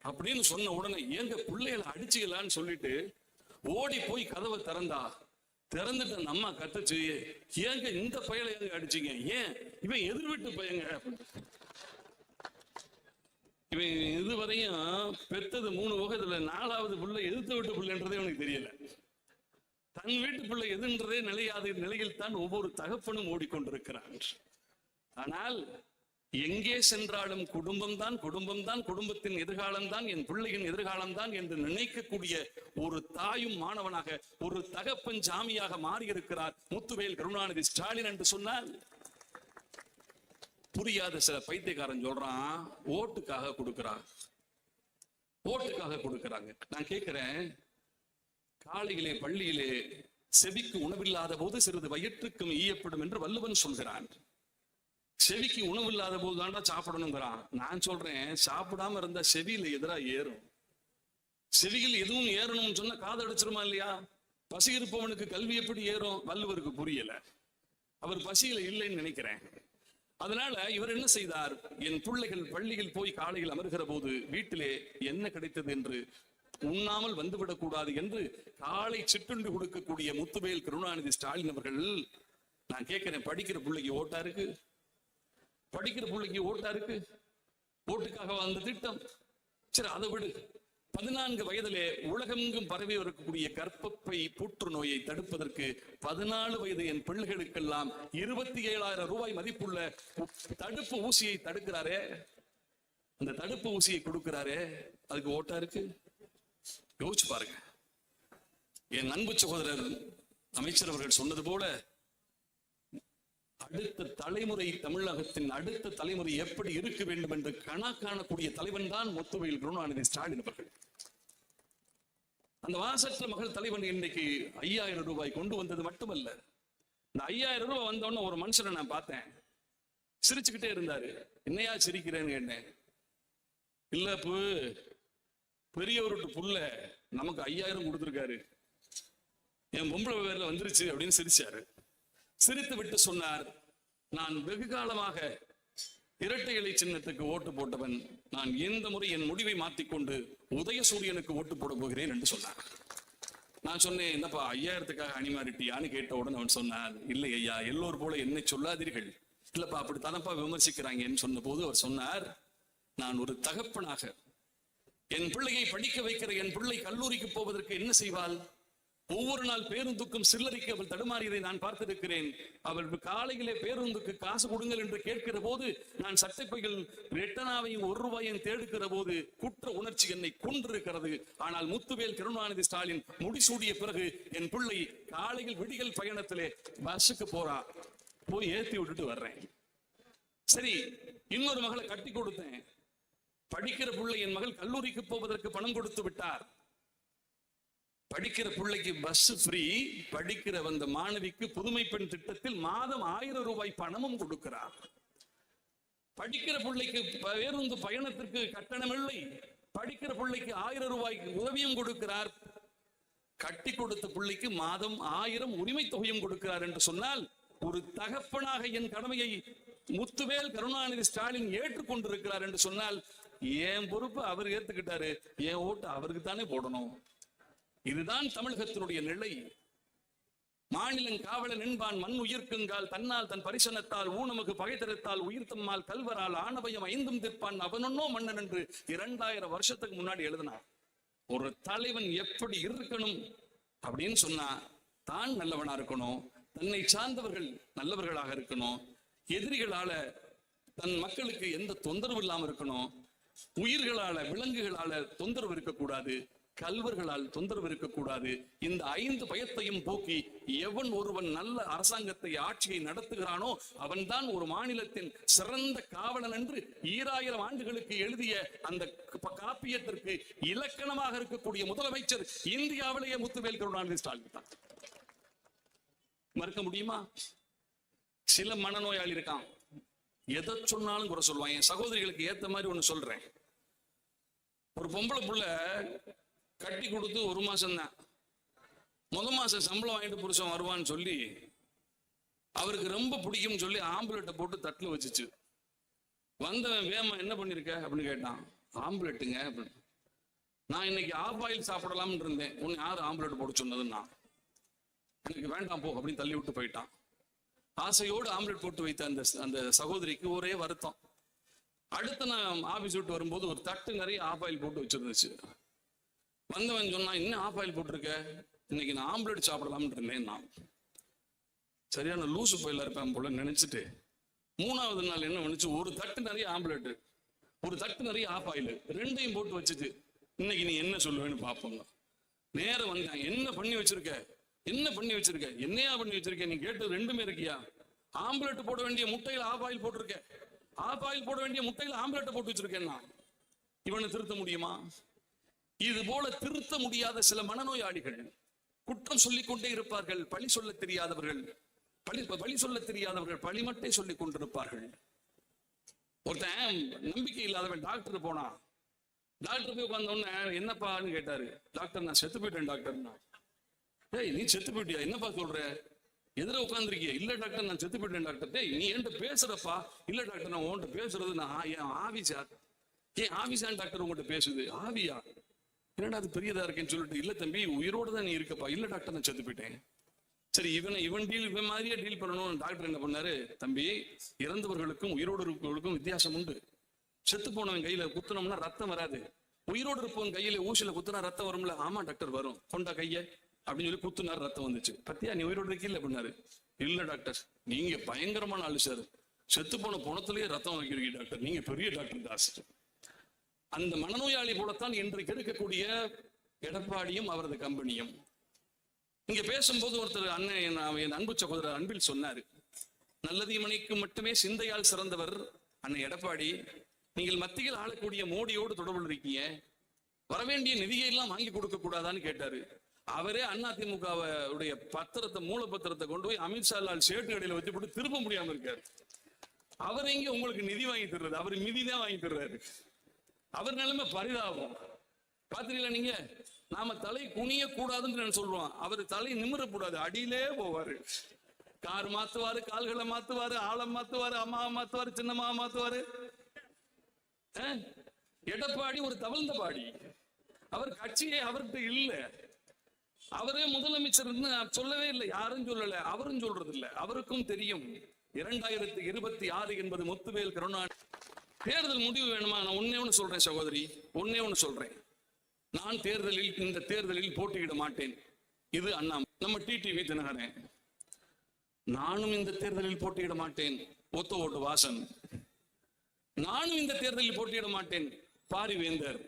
அப்படின்னு சொன்ன உடனே ஏங்க பிள்ளைகளை அடிச்சுக்கலான்னு சொல்லிட்டு ஓடி போய் கதவை திறந்துட்டு அந்த அம்மா கத்துச்சு, ஏங்க இந்த பையலை ஏங்க அடிச்சீங்க, ஏன் இவன் எதிர் வீட்டு பையங்க. இவன் இதுவரையும் பெத்தது 3 வகத்துல 4வது பிள்ளை எதிர்த்து வீட்டு பிள்ளைன்றதே அவனுக்கு தெரியல. தன் வீட்டு பிள்ளை எதுன்றதே நிலையாத நிலையில் தான் ஒவ்வொரு தகப்பனும் ஓடிக்கொண்டிருக்கிறான். ஆனால் எங்கே சென்றாலும் குடும்பம் தான், குடும்பத்தின் எதிர்காலம் தான், என் பிள்ளையின் எதிர்காலம் தான் என்று நினைக்கக்கூடிய ஒரு தாயும் மாணவனாக, ஒரு தகப்பன் ஜாமியாக மாறியிருக்கிறார் முத்துவேல் கருணாநிதி ஸ்டாலின் என்று சொன்னால் புரியாத சில பைத்தியக்காரன் சொல்றான் ஓட்டுக்காக கொடுக்கிறாங்க. நான் கேட்கிறேன், காலையிலே பள்ளியிலே செவிக்கு உணவில்லாத போது சிறிது வயிற்றுக்கும் ஈயப்படும் என்று வள்ளுவன் சொல்கிறான். செவிக்கு உணவு இல்லாத போது தாண்டா சாப்பிடணுங்கிறான். நான் சொல்றேன், சாப்பிடாம இருந்தா செவியில எதிரா ஏறும். செவியில் எதுவும் ஏறணும்னு சொன்னா காது அடைச்சிருமா இல்லையா? பசி இருப்பவனுக்கு கல்வி எப்படி ஏறும்? வள்ளுவருக்கு புரியல, அவர் பசியில இல்லைன்னு நினைக்கிறேன். அதனால இவர் என்ன செய்தார், என் பிள்ளைகள் பள்ளியில் போய் காலையில் அமர்கிற போது வீட்டிலே என்ன கிடைத்தது என்று உண்ணாமல் வந்துவிடக் கூடாது என்று காலை சிற்றுண்டு கொடுக்கக்கூடிய முத்துவேல் கருணாநிதி ஸ்டாலின் அவர்கள், நான் கேட்கிறேன், படிக்கிற பிள்ளைக்கு ஓட்டா இருக்கு, ஓட்டுக்காக வந்த திட்டம். சரி, அதை விடு. 14 வயதிலே உலகெங்கும் பரவி இருக்கக்கூடிய கர்ப்பப்பை புற்றுநோயை தடுப்பதற்கு 14 வயது என் பிள்ளைகளுக்கெல்லாம் 27,000 ரூபாய் மதிப்புள்ள தடுப்பு ஊசியை தடுக்கிறாரே, அந்த தடுப்பு ஊசியை கொடுக்கிறாரே, அதுக்கு ஓட்டா இருக்கு? யோசிச்சு பாருங்க. என் அன்பு சகோதரர் அமைச்சர் அவர்கள் சொன்னது போல அடுத்த தலைமுறை, தமிழகத்தின் அடுத்த தலைமுறை எப்படி இருக்க வேண்டும் என்று காணக்கூடிய தலைவன் தான் முத்துவேல் கருணாநிதி ஸ்டாலின் அவர்கள். அந்த வாசற்ற மகள் தலைவன் இன்னைக்கு 5,000 ரூபாய் கொண்டு வந்தது மட்டுமல்ல, இந்த 5,000 ரூபாய் வந்தோன்னு ஒரு மனுஷனை நான் பார்த்தேன், சிரிச்சுக்கிட்டே இருந்தாரு. என்னையா சிரிக்கிறேன்னு கேட்டேன். இல்ல, பெரியவருட்டு புள்ள நமக்கு 5,000 கொடுத்துருக்காரு, என் பொம்பளை பேர்ல வந்துருச்சு அப்படின்னு சிரிச்சாரு. சிரித்து விட்டு சொன்னார், நான் வெகு காலமாக இரட்டை இலை சின்னத்துக்கு ஓட்டு போட்டவன், நான் இந்த முறை என் முடிவை மாற்றிக்கொண்டு உதயசூரியனுக்கு ஓட்டு போட போகிறேன் என்று சொன்னார். நான் சொன்னேன், என்னப்பா 5,000க்காக அணிமாறிட்டியான்னு கேட்ட உடனே அவன் சொன்னார், இல்லை ஐயா, எல்லோர் போல என்னை சொல்லாதீர்கள், இல்லப்பா அப்படித்தானப்பா விமர்சிக்கிறாங்கன்னு சொன்ன போது அவர் சொன்னார், நான் ஒரு தகப்பனாக என் பிள்ளையை படிக்க வைக்கிற என் பிள்ளை கல்லூரிக்கு போவதற்கு என்ன செய்வாள்? ஒவ்வொரு நாள் பேருந்துக்கும் சில்லறைக்கு அவள் தடுமாறியதை நான் பார்த்திருக்கிறேன். அவள் காலையிலே பேருந்துக்கு காசு கொடுங்கள் என்று கேட்கிற போது நான் சட்டைப்பைகள் 8 ரூபாயும் தேடுகிற போது குற்ற உணர்ச்சி என்னை கொன்றிருக்கிறது. ஆனால் முத்துவேல் கருணாநிதி ஸ்டாலின் முடிசூடிய பிறகு என் பிள்ளை காலையில் விடிகள் பயணத்திலே பஸ்ஸுக்கு போய் ஏற்றி விட்டுட்டு வர்றேன். சரி, இன்னொரு மகளை கட்டி கொடுத்தேன். படிக்கிற பிள்ளை என் மகள் கல்லூரிக்கு போவதற்கு பணம் கொடுத்து விட்டார். படிக்கிற பிள்ளைக்கு பஸ் ஃப்ரீ, படிக்கிற வந்த மாணவிக்கு புதுமை பெண் திட்டத்தில் மாதம் 1,000 ரூபாய் பணமும் கொடுக்கிறார். படிக்கிற பிள்ளைக்கு பேருந்து பயணத்திற்கு கட்டணம் இல்லை, படிக்கிற பிள்ளைக்கு 1,000 ரூபாய் உதவியும் கொடுக்கிறார். கட்டி கொடுத்த பிள்ளைக்கு மாதம் 1000 உரிமை தொகையும் கொடுக்கிறார் என்று சொன்னால், ஒரு தகப்பனாக என் கடமையை முத்துவேல் கருணாநிதி ஸ்டாலின் ஏற்றுக்கொண்டிருக்கிறார் என்று சொன்னால், என் பொறுப்பு அவர் ஏத்துக்கிட்டாரு, என் ஓட்டு அவருக்கு தானே போடணும். இதுதான் தமிழகத்தினுடைய நிலை. மாநிலங் காவலன் என்பான் மண் உயிர்க்குங்கால், தன்னால் தன் பரிசனத்தால் ஊனமுகு பகைத்தரத்தால் உயிர் தம்மால் கல்வரால் ஆணவயம் 5 திற்பான் அவனொன்னோ மன்னன் என்று 2000 வருஷத்துக்கு முன்னாடி எழுதினார். ஒரு தலைவன் எப்படி இருக்கணும் அப்படின்னு சொன்னா, தான் நல்லவனா இருக்கணும், தன்னை சார்ந்தவர்கள் நல்லவர்களாக இருக்கணும், எதிரிகளால தன் மக்களுக்கு எந்த தொந்தரவு இல்லாம இருக்கணும், உயிர்களால விலங்குகளால தொந்தரவு இருக்கக்கூடாது, கல்வர்களால் தொந்தரவு இருக்கக்கூடாது. இந்த 5 பயத்தையும் போக்கி எவன் ஒருவன் நல்ல அரசாங்கத்தை, ஆட்சியை நடத்துகிறானோ அவன்தான் ஒரு மாநிலத்தின் சிறந்த காவலன் என்று 2000 ஆண்டுகளுக்கு எழுதிய அந்த காப்பியத்திற்கு இலக்கணமாக இருக்கக்கூடிய முதலமைச்சர் இந்தியாவிலேயே முத்துவேல் கருணாநிதி ஸ்டாலின் தான். மறுக்க முடியுமா? சில மனநோயாளி இருக்கான், எதை சொன்னாலும் குறை சொல்லுவான். என் சகோதரிகளுக்கு ஏத்த மாதிரி ஒண்ணு சொல்றேன். ஒரு பொம்பளை புள்ள கட்டி கொடுத்து 1 மாசம் தான், முதல் மாசம் சம்பளம் வாங்கிட்டு புருஷன் வருவான்னு சொல்லி அவருக்கு ரொம்ப பிடிக்கும் சொல்லி ஆம்புலெட்டை போட்டு தட்டுல வச்சுச்சு. வந்தவன் வேமா என்ன பண்ணிருக்க அப்படின்னு கேட்டான். ஆம்புலெட்டுங்க அப்படின்னு. நான் இன்னைக்கு ஆஃப் ஆயில் சாப்பிடலாம்னு இருந்தேன், உன்னை யாரு ஆம்லெட் போட சொன்னதுன்னா எனக்கு வேண்டாம் போ அப்படின்னு தள்ளி விட்டு போயிட்டான். ஆசையோடு ஆம்லெட் போட்டு வைத்த அந்த சகோதரிக்கு ஒரே வருத்தம். அடுத்து நான் ஆபீஸ் விட்டு வரும்போது ஒரு தட்டு நிறைய ஆஃப் ஆயில் போட்டு வச்சிருந்துச்சு. வந்தவன் சொன்னா, இன்னும் ஆஃப் ஆயில் போட்டிருக்க, இன்னைக்கு நான் ஆம்லெட் சாப்பிடலாம்னு இருந்தேன். நான் சரியான லூசு பயில இருப்பேன் போல நினைச்சிட்டு 3வது நாள் என்ன நினைச்சு, ஒரு தட்டு நிறைய ஆம்லெட், ஒரு தட்டு நிறைய ஆஃப் ஆயில், ரெண்டையும் போட்டு வச்சுட்டு இன்னைக்கு நீ என்ன சொல்லுவேன்னு பார்ப்போங்க. நேரம் வந்தேன், என்ன பண்ணி வச்சிருக்க, என்ன பண்ணி வச்சிருக்க, என்னையா பண்ணி வச்சிருக்க, நீ கேட்டு ரெண்டுமே இருக்கியா? ஆம்லெட் போட வேண்டிய முட்டையில ஆஃப் ஆயில் போட்டிருக்க, ஆஃப் ஆயில் போட வேண்டிய முட்டையில ஆம்லெட் போட்டு வச்சிருக்கேன்னா இவனை திருத்த முடியுமா? இது போல திருத்த முடியாத சில மனநோயாளிகள் குற்றம் சொல்லிக் கொண்டே இருப்பார்கள். பழி சொல்ல தெரியாதவர்கள், பழி சொல்ல தெரியாதவர்கள் பழிமட்டை சொல்லிக் கொண்டிருப்பார்கள். ஒருத்தன் நம்பிக்கை இல்லாதவன் டாக்டர் போனா, டாக்டர் போய் உட்கார்ந்த உடனே என்னப்பான்னு கேட்டாரு. டாக்டர் நான் செத்து போயிட்டேன் டாக்டர்னா. டேய் நீ செத்து போயிட்டியா, என்னப்பா சொல்ற, எதிர உட்காந்துருக்கிய? இல்ல டாக்டர் நான் செத்து போயிட்டேன் டாக்டர். டேய் நீ என்கிட்ட பேசுறப்பா. இல்ல டாக்டர் நான் உன்கிட்ட பேசுறது நான் என் ஆவிசா. ஏன் ஆவிசான் டாக்டர் உங்ககிட்ட பேசுது? ஆவியா? என்னடா அது பெரியதா இருக்கேன்னு சொல்லிட்டு, இல்ல தம்பி உயிரோட தான் நீ இருக்கப்பா. இல்ல டாக்டர் நான் செத்து போயிட்டேன். சரி இவன் மாதிரியே டீல் பண்ணணும். டாக்டர் என்ன பண்ணாரு, தம்பி இறந்தவர்களுக்கும் உயிரோடு இருப்பவர்களுக்கும் வித்தியாசம் உண்டு. செத்து போனவன் கையில குத்துனோம்னா ரத்தம் வராது, உயிரோடு இருப்பவன் கையில ஊசியில குத்துனா ரத்தம் வரும்ல. ஆமா டாக்டர் வரும், கொண்டா கைய அப்படின்னு சொல்லி குத்துனாரு, ரத்தம் வந்துச்சு. பத்தியா நீ உயிரோடு இருக்கீல்ல பண்ணாரு. இல்ல டாக்டர் நீங்க பயங்கரமான ஆளு சார், செத்து போன பணத்திலேயே ரத்தம் வைக்கிறீங்க டாக்டர், நீங்க பெரிய டாக்டர் தாஸ். அந்த மனநோயாளி போலத்தான் இன்றைக்கு இருக்கக்கூடிய எடப்பாடியும் அவரது கம்பெனியும். இங்க பேசும்போது ஒருத்தர் அண்ணன் என் அன்பு சகோதரர் அன்பில் சொன்னாரு, நல்லது மணிக்கு மட்டுமே சிந்தையால் சிறந்தவர் அண்ணன் எடப்பாடி. நீங்கள் மத்தியில் ஆளக்கூடிய மோடியோடு தொடர்பு இருக்கீங்க, வரவேண்டிய நிதியை எல்லாம் வாங்கி கொடுக்க கூடாதான்னு கேட்டாரு. அவரே அதிமுகவுடைய பத்திரத்தை, மூலப்பத்திரத்தை கொண்டு போய் அமித்ஷா லால் சேட்டு கடையில வச்சு போட்டு திருப்ப முடியாம இருக்காரு. அவர் எங்க உங்களுக்கு நிதி வாங்கி தர்றது, அவர் மிதி தான் வாங்கி தர்றாரு. அவர் நிலைமை பரிதாபம். பாத்தீங்களா நீங்க? நாம தலை குனிய கூடாதுன்னு சொல்றோம், அவர் தலை நிமிரக்கூடாது, அடியிலே போவாரு. கார் மாத்துவாரு, கால்களை மாத்துவாரு, ஆழம் மாத்துவாரு, அம்மாவை மாத்துவாரு, சின்னம்மா மாத்துவாரு. எடப்பாடி ஒரு தவழ்ந்த பாடி, அவர் கட்சியே அவர்கிட்ட இல்ல. அவரே முதலமைச்சர் சொல்லவே இல்லை, யாரும் சொல்லல, அவரும் சொல்றது இல்ல. அவருக்கும் தெரியும் 2026 என்பது முத்துவேல் கருணாநிதி தேர்தல் முடிவு வேணுமா? நான் ஒன்னே ஒண்ணு சொல்றேன் சகோதரி, ஒன்னே ஒண்ணு சொல்றேன். நான் இந்த தேர்தலில் போட்டியிட மாட்டேன். இது அண்ணா. நம்ம டிடிவி தினகரன், நானும் இந்த தேர்தலில் போட்டியிட மாட்டேன். ஒத்த ஓட்டு வாசன், நானும் இந்த தேர்தலில் போட்டியிட மாட்டேன். பாரிவேந்தர்,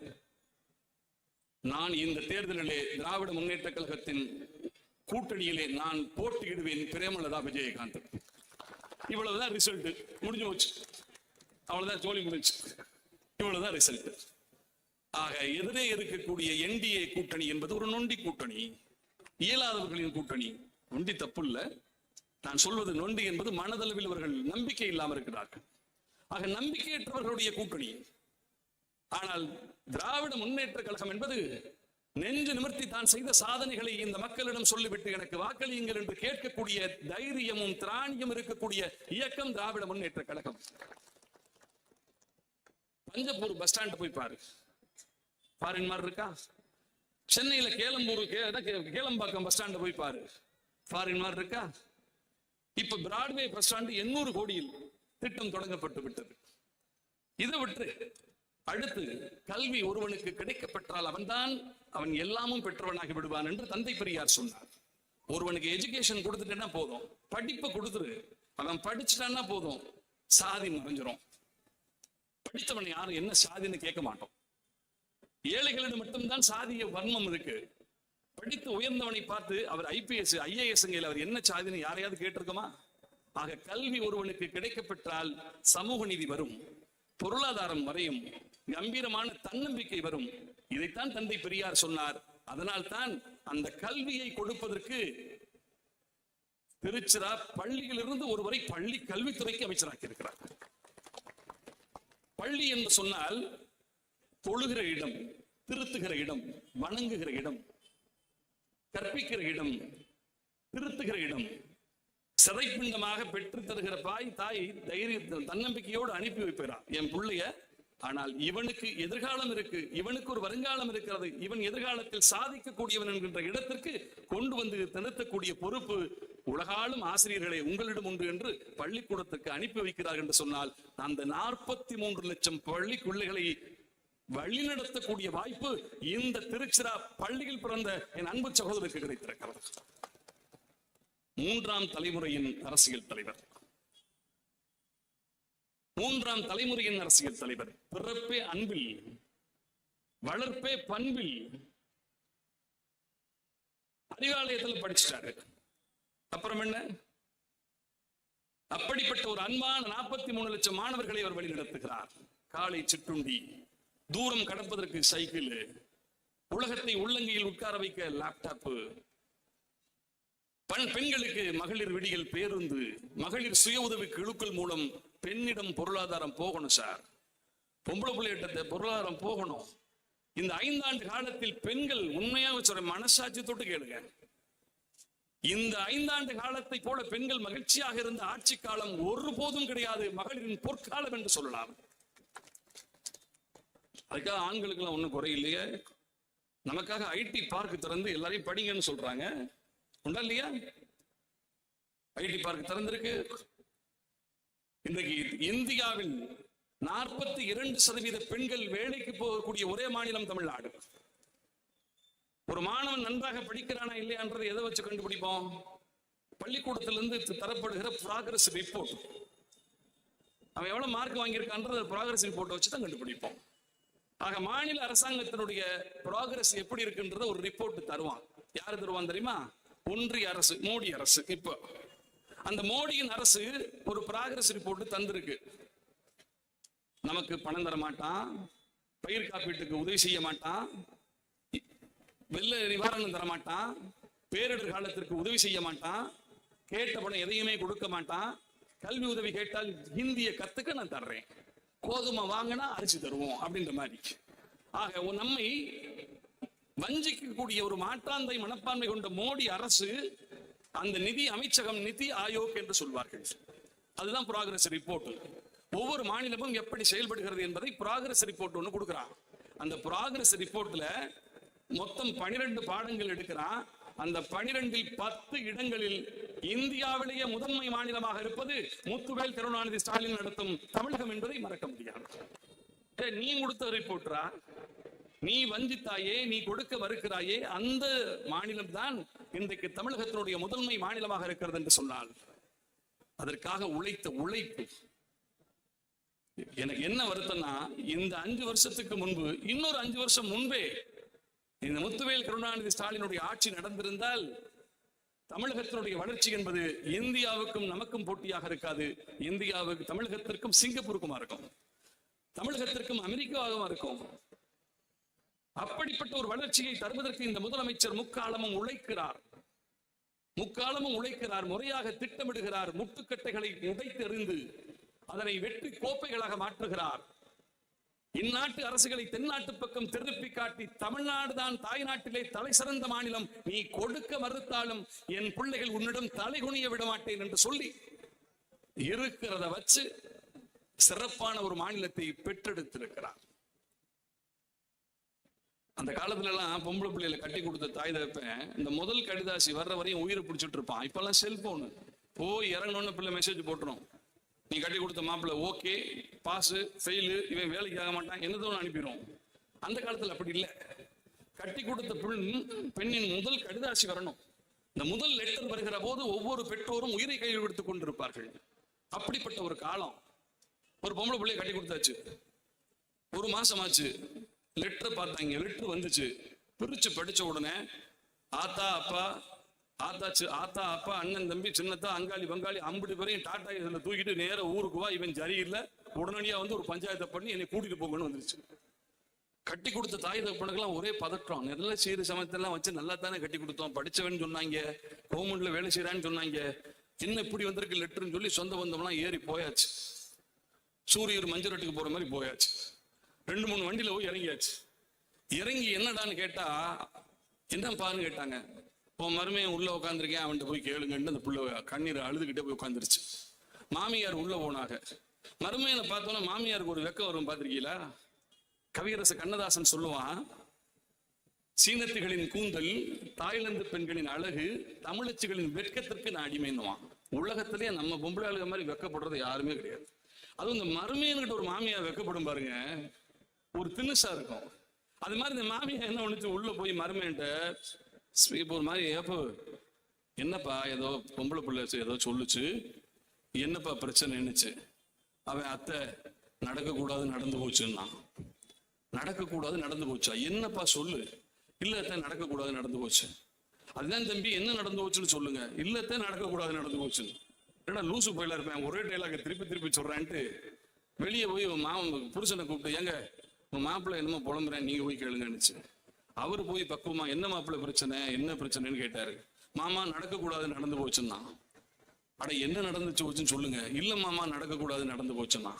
நான் இந்த தேர்தலிலே திராவிட முன்னேற்ற கழகத்தின் கூட்டணியிலே நான் போட்டியிடுவேன் பிரேமலதா விஜயகாந்த். இவ்வளவுதான் ரிசல்ட், முடிஞ்சு போச்சு. அவ்வளவுதான், ஜோலி முடிஞ்சு. இவ்வளவுதான் ரிசல்ட். ஆக எதிரே இருக்கக்கூடிய என்டிஏ கூட்டணி என்பது ஒரு நொண்டி கூட்டணி, இயலாதவர்களின் கூட்டணி. நொண்டி தப்பு இல்ல, நான் சொல்வது நொண்டி என்பது மனதளவில் அவர்கள் நம்பிக்கை இல்லாமல் இருக்கிறார்கள். ஆக நம்பிக்கையற்றவர்களுடைய கூட்டணி. ஆனால் திராவிட முன்னேற்ற கழகம் என்பது நெஞ்சு நிமிர்த்தி தான் செய்த சாதனைகளை இந்த மக்களிடம் சொல்லிவிட்டு எனக்கு வாக்களியுங்கள் என்று கேட்கக்கூடிய தைரியமும் திராணியும் இருக்கக்கூடிய இயக்கம் திராவிட முன்னேற்ற கழகம். பஞ்சப்பூர் பஸ் ஸ்டாண்ட் போய் பாரு, ஃபாரின் மாதிரி இருக்கா? சென்னையில கேளம்பாக்கம் பஸ் ஸ்டாண்ட் போய் பாரு, ஃபாரின் மாதிரி இருக்கா? இப்ப பிராட்வே பஸ் ஸ்டாண்ட் 800 கோடியில் திட்டம் தொடங்கப்பட்டு விட்டது. இதை விட்டு அடுத்து கல்வி ஒருவனுக்கு கிடைக்கப்பெற்றால் அவன் எல்லாமும் பெற்றவனாகி விடுவான் என்று தந்தை பெரியார் சொன்னார். ஒருவனுக்கு எஜுகேஷன் கொடுத்துட்டேன்னா போதும், படிப்பை கொடுத்துரு, அவன் படிச்சுட்டான்னா போதும், சாதி மறைஞ்சிரும். படித்தவன் யாரும் என்ன சாதின்னு கேட்க மாட்டோம். ஏழைகளிடம் மட்டும்தான் சாதிய வன்மம் இருக்கு. படித்து உயர்ந்தவனை பார்த்து அவர் IPS IAS அவர் என்ன சாதின்னு யாரையாவது கேட்டிருக்கோமா? ஆக கல்வி ஒருவனுக்கு கிடைக்கப்பெற்றால் சமூக நீதி வரும், பொருளாதாரம் வரையும், கம்பீரமான தன்னம்பிக்கை வரும். இதைத்தான் தந்தை பெரியார் சொன்னார். அதனால் தான் அந்த கல்வியை கொடுப்பதற்கு திருச்சிரா பள்ளியிலிருந்து ஒருவரை பள்ளி கல்வித்துறைக்கு அமைச்சராக்கி இருக்கிறார். பள்ளி என்று சொன்னால் தொழுகிற இடம், திருத்துகிற இடம், வணங்குகிற இடம், கற்பிக்கிற இடம், திருத்துகிற இடம். சிறைப்பிண்டமாக பெற்று தருகிற தாய் தைரிய தன்னம்பிக்கையோடு அனுப்பி வைப்பார். என் பிள்ளைய ஆனால் இவனுக்கு எதிர்காலம் இருக்கு, இவனுக்கு ஒரு வருங்காலம் இருக்கிறது, இவன் எதிர்காலத்தில் சாதிக்கக்கூடியவன் என்கின்ற இடத்திற்கு கொண்டு வந்து நிறுத்தக்கூடிய பொறுப்பு உலகாலும் ஆசிரியர்களை உங்களிடம் உண்டு என்று பள்ளிக்கூடத்திற்கு அனுப்பி வைக்கிறார்கள் என்று சொன்னால், அந்த 43 லட்சம் பள்ளி பிள்ளைகளை வழிநடத்தக்கூடிய வாய்ப்பு இந்த திருச்சிரா பள்ளியில் பிறந்த என் அன்பு சகோதரருக்கு கிடைத்திருக்கிறது. 3ஆம் தலைமுறையின் அரசியல் தலைவர், 3ஆம் தலைமுறையின் அரசியல் தலைவர். பிறப்பே அன்பில், வளர்ப்பே பண்பில், அறிவாலயத்தில் படிச்சிட்டாரு. அப்புறம் என்ன? அப்படிப்பட்ட ஒரு அன்பான 43 லட்சம் மாணவர்களை அவர் வழி நடத்துகிறார். காலை சிற்றுண்டி, தூரம் கடப்பதற்கு சைக்கிள், உலகத்தை உள்ளங்கையில் உட்கார வைக்க லேப்டாப், பெண்களுக்கு மகளிர் விடியல் பேருந்து, மகளிர் சுய உதவி குழுக்கள் மூலம் பெண்ணிடம் பொருளாதாரம் போகணும் சார், பொம்பளை பிள்ளைகிட்ட பொருளாதாரம் போகணும். இந்த 5 ஆண்டு காலத்தில் பெண்கள், உண்மையாக சொல்ற மனசாட்சி தொட்டு கேளுங்க, இந்த 5 ஆண்டு காலத்தை போல பெண்கள் மகிழ்ச்சியாக இருந்த ஆட்சி காலம் ஒருபோதும் கிடையாது. மகளிரின் பொற்காலம் என்று சொல்லலாம். அதுக்காக ஆண்களுக்கு எல்லாம் ஒண்ணும் குறையில்லையே. நமக்காக ஐடி பார்க் திறந்து எல்லாரையும் படிங்கன்னு சொல்றாங்க, உண்டா இல்லையா? ஐடி பார்க் திறந்திருக்கு. இன்றைக்கு இந்தியாவில் 42% பெண்கள் வேலைக்கு போகக்கூடிய ஒரே மாநிலம் தமிழ்நாடு. ஒரு மாணவன் நன்றாக படிக்கிறானா இல்லையான்றதை எதை வச்சு கண்டுபிடிப்போம்? பள்ளிக்கூடத்திலிருந்து தரப்படுகிற ப்ராகிரஸ் ரிப்போர்ட். அவன் எவ்வளவு மார்க் வாங்கியிருக்கான்ற ப்ராகிரஸ் ரிப்போர்ட்டை வச்சு தான் கண்டுபிடிப்போம். ஆக மாநில அரசாங்கத்தினுடைய ப்ராகிரஸ் எப்படி இருக்குன்றத ஒரு ரிப்போர்ட் தருவான். யாரு தருவான் தெரியுமா? ஒன்றிய அரசு, மோடி அரசு. இப்போ அந்த மோடியின் அரசு ஒரு ப்ராகிரஸ் ரிப்போர்ட் தந்திருக்கு. நமக்கு பணம் தர மாட்டான், பயிர் காப்பீட்டுக்கு உதவி செய்ய மாட்டான், வெள்ள நிவாரணம் தர மாட்டான், பேரிடர் காலத்திற்கு உதவி செய்ய மாட்டான், கேட்ட பணம் எதையுமே கொடுக்க மாட்டான், கல்வி உதவி கேட்டால் ஹிந்தியை கத்துக்க நான் தர்றேன், கோதுமை வாங்கினா அரிசி தருவோம் அப்படின்ற மாதிரி. ஆக நம்மை வஞ்சிக்கக்கூடிய ஒரு மாற்றாந்தை மனப்பான்மை கொண்ட மோடி அரசு அந்த நிதி அமைச்சகம், நிதி ஆயோக் என்று சொல்வார்கள், அதுதான் ப்ராகிரஸ் ரிப்போர்ட். ஒவ்வொரு மாநிலமும் எப்படி செயல்படுகிறது என்பதை ப்ராகிரஸ் ரிப்போர்ட் ஒன்று கொடுக்குறான். அந்த ப்ராகிரஸ் ரிப்போர்ட்ல மொத்தம் 12 பாடங்கள் எடுக்கிறான். அந்த 12இல் 10 இடங்களில் இந்தியாவிலேயே முதன்மை மாநிலமாக இருப்பது முத்துவேல் கருணாநிதி ஸ்டாலின் நடத்தும் தமிழகம் என்பதை மறக்க முடியாது. நீ கொடுத்த ரிப்போர்ட்டரா, நீ வஞ்சித்தாயே, நீ கொடுக்க மறுக்கிறாயே, அந்த மாநிலம் தான் இன்றைக்கு தமிழகத்தினுடைய முதன்மை மாநிலமாக இருக்கிறது என்று சொன்னால் அதற்காக உழைத்த உழைப்பு. எனக்கு என்ன வருத்தம்னா, இந்த 5 வருஷத்துக்கு முன்பு, இன்னொரு 5 வருஷம் முன்பே இந்த முத்துவேல் கருணாநிதி ஸ்டாலினுடைய ஆட்சி நடந்திருந்தால் தமிழகத்தினுடைய வளர்ச்சி என்பது இந்தியாவுக்கும் நமக்கும் போட்டியாக இருக்காது. இந்தியாவுக்கு, தமிழகத்திற்கும் சிங்கப்பூருக்குமா இருக்கும், தமிழகத்திற்கும் அமெரிக்காவாகவும் இருக்கும். அப்படிப்பட்ட ஒரு வளர்ச்சியை தருவதற்கு இந்த முதலமைச்சர் முக்காலமும் உழைக்கிறார், முறையாக திட்டமிடுகிறார், முட்டுக்கட்டைகளை உடைத்தெறிந்து அதனை வெற்றி கோப்பைகளாக மாற்றுகிறார். இந்நாட்டு அரசுகளை தென்னாட்டு பக்கம் திருப்பி காட்டி தமிழ்நாடு தான் தாய்நாட்டிலே தலை சிறந்த மாநிலம், நீ கொடுக்க மறுத்தாலும் என் பிள்ளைகள் உன்னிடம் தலை குனிய விட மாட்டேன் என்று சொல்லி இருக்கிறத வச்சு சிறப்பான ஒரு மாநிலத்தை பெற்றெடுத்திருக்கிறார். அந்த காலத்துல எல்லாம் பொம்பளை பிள்ளைகளை கட்டி கொடுத்த தாய் தகப்பன் இந்த முதல் கடிதாசி வர்ற வரையும் உயிரை பிடிச்சிட்டு இருப்பான். இப்பெல்லாம் செல்போனு, போய் இறங்கணும்னு பிள்ளை மெசேஜ் போட்டுரும், நீ கட்டி கொடுத்த மாப்பிள்ள ஓகே, பாஸ், ஃபெயிலு, இவன் வேலைக்கு ஆக மாட்டான், என்னதோன்னு அனுப்பிடும். அந்த காலத்துல அப்படி இல்லை. கட்டி கொடுத்த பெண்ணின் முதல் கடிதாசி வரணும். இந்த முதல் லெட்டர் வருகிற போது ஒவ்வொரு பெற்றோரும் உயிரை கையில் எடுத்துக் கொண்டிருப்பார்கள். அப்படிப்பட்ட ஒரு காலம். ஒரு பொம்பளை பிள்ளைய கட்டி கொடுத்தாச்சு, 1 மாசம் ஆச்சு, லெட்டர் பார்த்தாங்க, லெட்டர் வந்துச்சு, பிரிச்சு படிச்ச உடனே ஆத்தா அப்பா அண்ணன் தம்பி சின்னத்தா அங்காளி பங்காளி 50 பேரையும் டாட்டா இதுல தூக்கிட்டு நேர ஊருக்கு வா, இவன் சரியில்லை, உடனடியா வந்து ஒரு பஞ்சாயத்தை பண்ணி என்னை கூட்டிட்டு போகணும்னு வந்துருச்சு. கட்டி கொடுத்த தாய் தகப்பனுக்கெல்லாம் ஒரே பதற்றம். நல்ல சீரு சமயத்தெல்லாம் வச்சு நல்லா தானே கட்டி கொடுத்தோம், படிச்சவன் சொன்னாங்க, கவர்மெண்ட்ல வேலை செய்யறான்னு சொன்னாங்க, என்ன இப்படி வந்திருக்கு லெட்டர்னு சொல்லி சொந்த பந்தம்லாம் ஏறி போயாச்சு. சூரியர் மஞ்சரட்டுக்கு போற மாதிரி போயாச்சு. 2-3 வண்டியில போய் இறங்கியாச்சு. இறங்கி என்னடான்னு கேட்டா, என்ன பாருன்னு கேட்டாங்க. உன் மருமையன் உள்ள உட்காந்துருக்கேன், அவன்கிட்ட போய் கேளுங்கன்னு அந்த புள்ள கண்ணீர் அழுதுகிட்டே போய் உட்காந்துருச்சு. மாமியார் உள்ள போனாங்க. மருமையனை பார்த்தோன்னா மாமியாருக்கு ஒரு வெக்கம் வரும், பார்த்திருக்கீங்களா? கவியரசு கண்ணதாசன் சொல்லுவான், சீனத்துகளின் கூந்தல், தாய்லாந்து பெண்களின் அழகு, தமிழச்சிகளின் வெட்கத்திற்கு நான் அடிமைன்னுவான். உலகத்திலேயே நம்ம பொம்பளை ஆளுக மாதிரி வெக்கப்படுறது யாருமே கிடையாது. அதுவும் இந்த மருமையன்கிட்ட ஒரு மாமியார் வெக்கப்படும் பாருங்க, ஒரு தினுசா இருக்கும். அது மாதிரி இந்த மாமியார் என்ன ஒண்ணுச்சு, உள்ள போய் மருமையன்ட்ட இப்போ ஒரு மாதிரி, ஏப்போ என்னப்பா ஏதோ பொம்பளை பிள்ளை ஏதோ சொல்லுச்சு, என்னப்பா பிரச்சனை என்னச்சு? அவன் அத்தை நடக்கக்கூடாது நடந்து போச்சுன்னா. நடக்கக்கூடாது நடந்து போச்சா? என்னப்பா சொல்லு. இல்லத்த நடக்கக்கூடாது நடந்து போச்சு. அதுதான் தம்பி, என்ன நடந்து போச்சுன்னு சொல்லுங்க. இல்லத்த நடக்கக்கூடாது நடந்து போச்சுன்னு. ஏன்னா லூசு போயில இருப்பேன், ஒரே டைலாக திருப்பி திருப்பி சொல்றேன்ட்டு வெளியே போய் புருஷனை கூப்பிட்டு, ஏங்க உங்க மாப்பிள்ளை என்னமோ புலம்புறேன், நீங்க போய் கேளுங்கன்னுச்சு. அவரு போய் பக்குவமா, என்ன மாப்பிள்ளை பிரச்சனை, என்ன பிரச்சனைன்னு கேட்டாரு. மாமா நடக்கக்கூடாது நடந்து போச்சுன்னா. அட என்ன நடந்துச்சு போச்சுன்னு சொல்லுங்க. இல்ல மாமா நடக்கக்கூடாது நடந்து போச்சுன்னா.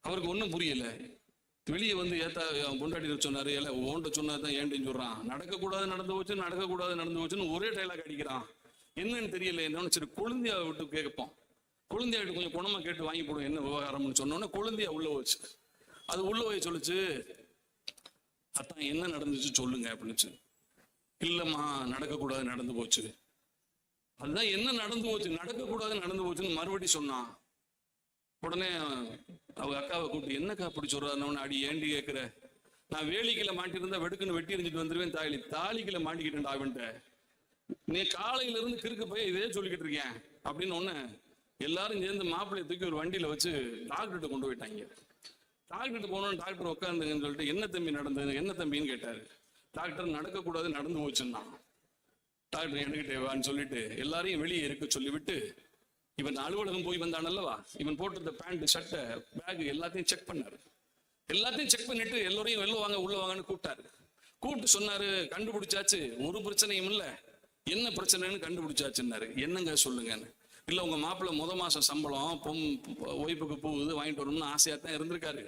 அவருக்கு ஒன்றும் புரியல. வெளியே வந்து ஏத்தா பொண்டாட்டி சொன்னாரு, இல்ல ஓன்ட்ட சொன்னதான் ஏன்ட்டு சொல்றான். நடக்கக்கூடாது நடந்து போச்சு, நடக்கக்கூடாது நடந்து போச்சுன்னு ஒரே டைலாக் அடிக்கிறான். என்னன்னு தெரியல. என்னன்னு சரி கொழுந்தியா விட்டு கேட்போம். கொழுந்தியா விட்டு கொஞ்சம் குணமா கேட்டு வாங்கி போடுவோம் என்ன விவகாரம்னு சொன்னோன்னே கொழுந்தியா உள்ள போச்சு. அது உள்ள போய் சொல்லுச்சு, அதான் என்ன நடந்துச்சு சொல்லுங்க அப்படின்னுச்சு. இல்லம்மா நடக்கக்கூடாது நடந்து போச்சு. அதுதான் என்ன நடந்து போச்சு, நடக்கக்கூடாது நடந்து போச்சுன்னு மறுபடியும் சொன்னான். உடனே அவங்க அக்காவை கூப்பிட்டு, என்னக்கா அப்படி சொல்றாருன்னு, அடி ஏண்டி கேட்கிற, நான் வேலிக்கில மாட்டிருந்தா வெடுக்குன்னு வெட்டி எரிஞ்சிட்டு வந்துருவேன், தாலிக்கில மாட்டிக்கிட்டேன் அவன்கிட்ட. நீ காலையில இருந்து கிறுக்கு போய் இதே சொல்லிக்கிட்டு இருக்கேன் அப்படின்னு ஒண்ணு எல்லாரும் சேர்ந்து மாப்பிள்ளையை தூக்கி ஒரு வண்டியில வச்சு டாக்டர்கிட்ட கொண்டு போயிட்டாங்க. டாக்டர்கிட்ட போனோம். டாக்டர் உட்காந்துங்கன்னு சொல்லிட்டு, என்ன தம்பி நடந்தது, என்ன தம்பின்னு கேட்டாரு. டாக்டர் நடக்கக்கூடாது நடந்து போச்சுன்னா. டாக்டர் என்கிட்ட வான்னு சொல்லிட்டு எல்லாரையும் வெளியே இருக்க சொல்லிவிட்டு, இவன் அலுவலகம் போய் வந்தான் அல்லவா, இவன் போட்டிருந்த பேண்ட் சட்டை பேக் எல்லாத்தையும் செக் பண்ணாரு. எல்லாத்தையும் செக் பண்ணிட்டு எல்லோரையும் வெளில வாங்க உள்ள வாங்கன்னு கூப்பிட்டாரு. கூப்பிட்டு சொன்னாரு, கண்டுபிடிச்சாச்சு, ஒரு பிரச்சனையும் இல்லை, என்ன பிரச்சனைன்னு கண்டுபிடிச்சாச்சுன்னாரு. என்னங்க சொல்லுங்கன்னு. இல்லை உங்க மாப்பிள்ளை மாசம் சம்பளம் ஒய்ஃபுக்கு போகுது வாங்கிட்டு வரணும்னு ஆசையா தான் இருந்திருக்காரு.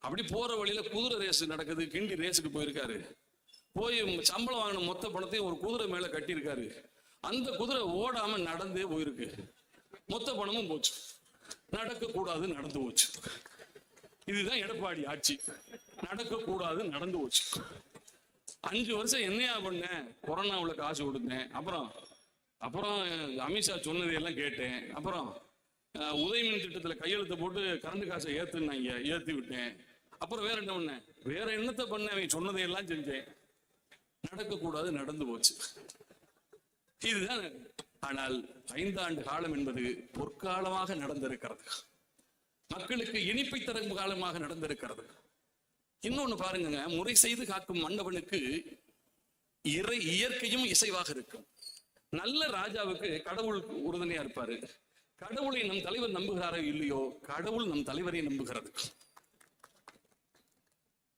அப்படி போற வழியில குதிரை ரேஸ் நடக்குது, கிண்டி ரேஸுக்கு போயிருக்காரு. போய் சம்பளம் வாங்கின மொத்த பணத்தையும் ஒரு குதிரை மேல கட்டியிருக்காரு. அந்த குதிரை ஓடாம நடந்தே போயிருக்கு, மொத்த பணமும் போச்சு. நடக்கக்கூடாது நடந்து போச்சு. இதுதான் எடப்பாடி ஆட்சி. நடக்கக்கூடாது நடந்து போச்சு. 5 வருஷம் என்னையா பண்ணேன், கொரோனாவுல காசு கொடுத்தேன், அப்புறம் அமித்ஷா சொன்னதையெல்லாம் கேட்டேன், அப்புறம் உதயமின் திட்டத்துல கையெழுத்து போட்டு கரண்ட் காசை ஏத்துனாங்க, ஏத்தி விட்டேன், அப்புறம் வேற என்ன பண்ணேன், வேற என்னத்தை பண்ண, அவன் சொன்னதையெல்லாம் செஞ்சேன். நடக்கக்கூடாது நடந்து போச்சு. இதுதான். ஆனால் 5 ஆண்டு காலம் என்பது பொற்காலமாக நடந்திருக்கிறது. மக்களுக்கு இனிப்பை தரும் காலமாக நடந்திருக்கிறது. இன்னொன்னு பாருங்க, முறை செய்து காக்கும் மன்னவனுக்கு இயற்கையும் இசைவாக இருக்கும். நல்ல ராஜாவுக்கு கடவுள் உறுதுணையா இருப்பாரு. கடவுளை நம் தலைவர் நம்புகிறாரோ இல்லையோ, கடவுள் நம் தலைவரை நம்புகிறது.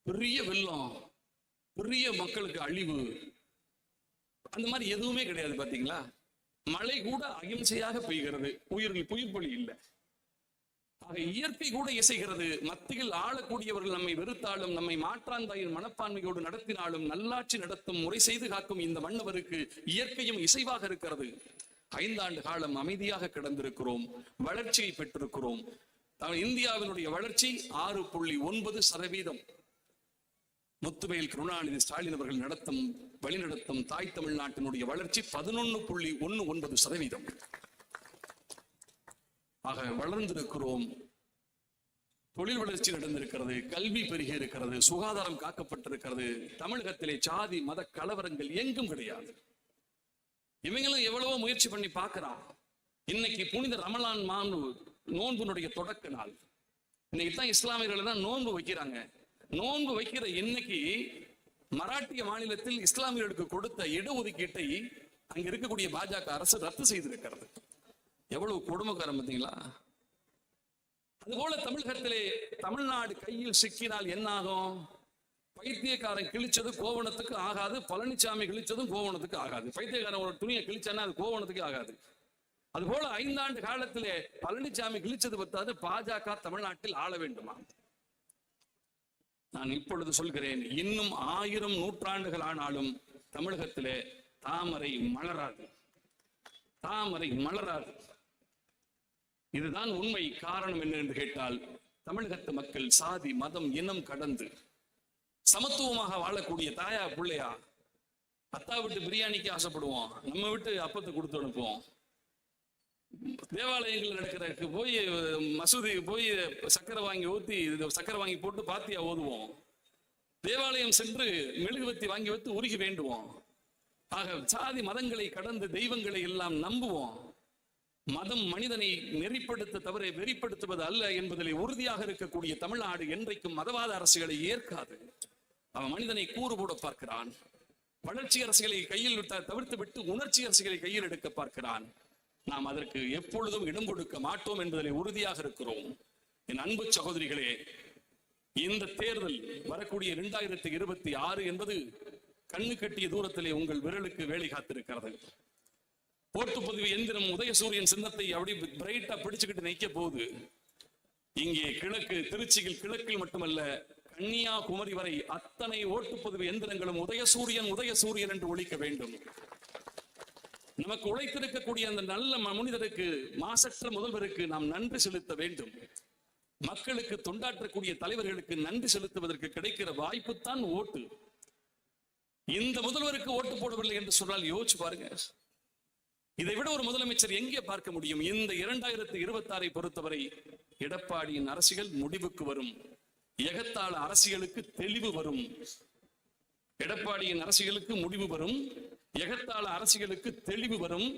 பெரிய வெள்ளம், பெரிய மக்களுக்கு அழிவு, அந்த மாதிரி எதுவுமே கிடையாது. பாத்தீங்களா, மழை கூட அகிம்சையாக பெய்கிறது, உயிர் பலி இல்லை. ஆக இயற்கை கூட இசைகிறது. மத்தியில் ஆளக்கூடியவர்கள் நம்மை வெறுத்தாலும், நம்மை மாற்றாந்தாயின் மனப்பான்மையோடு நடத்தினாலும், நல்லாட்சி நடத்தும் முறை செய்து காக்கும் இந்த மன்னவருக்கு இயற்கையும் இசைவாக இருக்கிறது. 5 ஆண்டு காலம் அமைதியாக கிடந்திருக்கிறோம், வளர்ச்சியை பெற்றிருக்கிறோம். இந்தியாவினுடைய வளர்ச்சி 6.9%. முத்துவேல் கருணாநிதி ஸ்டாலின் அவர்கள் வழிநடத்தும் தாய் தமிழ்நாட்டினுடைய வளர்ச்சி 11.19%. ஆக வளர்ந்திருக்கிறோம். தொழில் வளர்ச்சி நடந்திருக்கிறது, கல்வி பெருகி இருக்கிறது, சுகாதாரம் காக்கப்பட்டிருக்கிறது. தமிழகத்திலே சாதி மத கலவரங்கள் எங்கும் கிடையாது. இவங்களும் எவ்வளவோ முயற்சி பண்ணி பார்க்கிறான். இன்னைக்கு புனித ரமலான் நோன்புனுடைய தொடக்க நாள். இன்னைக்கு தான் இஸ்லாமியர்கள் தான் நோன்பு வைக்கிறாங்க. நோன்பு வைக்கிற இன்னைக்கு மராட்டிய மாநிலத்தில் இஸ்லாமியர்களுக்கு கொடுத்த இடஒதுக்கீட்டை அங்க இருக்கக்கூடிய பாஜக அரசு ரத்து செய்திருக்கிறது. எவ்வளவு கொடுமைக்காரம் பார்த்தீங்களா? அதுபோல தமிழகத்திலே தமிழ்நாடு கையில் சிக்கினால் என்ன ஆகும்? பைத்தியக்காரன் கிழிச்சது கோவணத்துக்கு ஆகாது, பழனிசாமி கிழிச்சதும் கோவணத்துக்கு ஆகாது. பைத்தியக்காரன் ஒரு துணியை கிழிச்சானா அது கோவணத்துக்கு ஆகாது. அதுபோல 5 ஆண்டு காலத்திலே பழனிசாமி கிழிச்சது பத்தாது, பாஜக தமிழ்நாட்டில் ஆள வேண்டுமா? நான் இப்பொழுது சொல்கிறேன், இன்னும் 1000 நூற்றாண்டுகள் ஆனாலும் தமிழகத்திலே தாமரை மலராது, தாமரை மலராது. இதுதான் உண்மை. காரணம் என்ன என்று கேட்டால், தமிழகத்து மக்கள் சாதி மதம் இனம் கடந்து சமத்துவமாக வாழக்கூடிய தாயா பிள்ளையா. அத்தா விட்டு பிரியாணிக்கு ஆசைப்படுவோம், நம்ம விட்டு அப்பத்தை கொடுத்து அனுப்புவோம். தேவாலயங்கள் நடக்கிறதுக்கு போய் மசூதிக்கு போய் சக்கரை வாங்கி ஊத்தி சக்கரை வாங்கி போட்டு பாத்தியா ஓதுவோம். தேவாலயம் சென்று மெழுகுவத்தி வாங்கி வைத்து உருகி வேண்டுவோம். ஆக சாதி மதங்களை கடந்து தெய்வங்களை எல்லாம் நம்புவோம். மதம் மனிதனை நெறிப்படுத்த தவிர வெறிப்படுத்துவது அல்ல என்பதில் உறுதியாக இருக்கக்கூடிய தமிழ்நாடு என்றைக்கும் மதவாத அரசுகளை ஏற்காது. அவன் மனிதனை கூறு போட பார்க்கிறான். வளர்ச்சி அரசுகளை கையில் தவிர்த்து விட்டு உணர்ச்சி அரசுகளை கையில் எடுக்க பார்க்கிறான். நாம் அதற்கு எப்பொழுதும் இடம் கொடுக்க மாட்டோம் என்பதில் உறுதியாக இருக்கிறோம். என் அன்பு சகோதரிகளே, இந்த தேர்தல் வரக்கூடிய 2026 என்பது கண்ணு கட்டிய தூரத்திலே உங்கள் விரலுக்கு வேலை காத்திருக்கிறது. ஓட்டுப்பதிவு எந்திரம் உதயசூரியன் சின்னத்தை அப்படி பிரைட்டா பிடிச்சுக்கிட்டு நிற்க போகுது. இங்கே கிழக்கு திருச்சியில் கிழக்கில் மட்டுமல்ல, கன்னியாகுமரி வரை அத்தனை ஓட்டுப்பதிவு எந்திரங்களும் உதயசூரியன் உதயசூரியன் என்று ஒழிக்க வேண்டும். நமக்கு உழைத்திருக்கக்கூடிய அந்த நல்ல மனிதருக்கு, மாசற்ற முதல்வருக்கு நாம் நன்றி செலுத்த வேண்டும். மக்களுக்கு தொண்டாற்றக்கூடிய தலைவர்களுக்கு நன்றி செலுத்துவதற்கு கிடைக்கிற வாய்ப்பு தான் ஓட்டு. இந்த முதல்வருக்கு ஓட்டு போடவில்லை என்று சொன்னால் யோசிச்சு பாருங்க, இதை விட ஒரு முதலமைச்சர் எங்கே பார்க்க முடியும்? இந்த 2026 பொறுத்தவரை எடப்பாடியின் அரசியல் முடிவுக்கு வரும். எகத்தாள அரசியலுக்கு தெளிவு வரும். எடப்பாடியின் அரசியலுக்கு முடிவு வரும். எகத்தாள அரசியலுக்கு தெளிவு வரும்.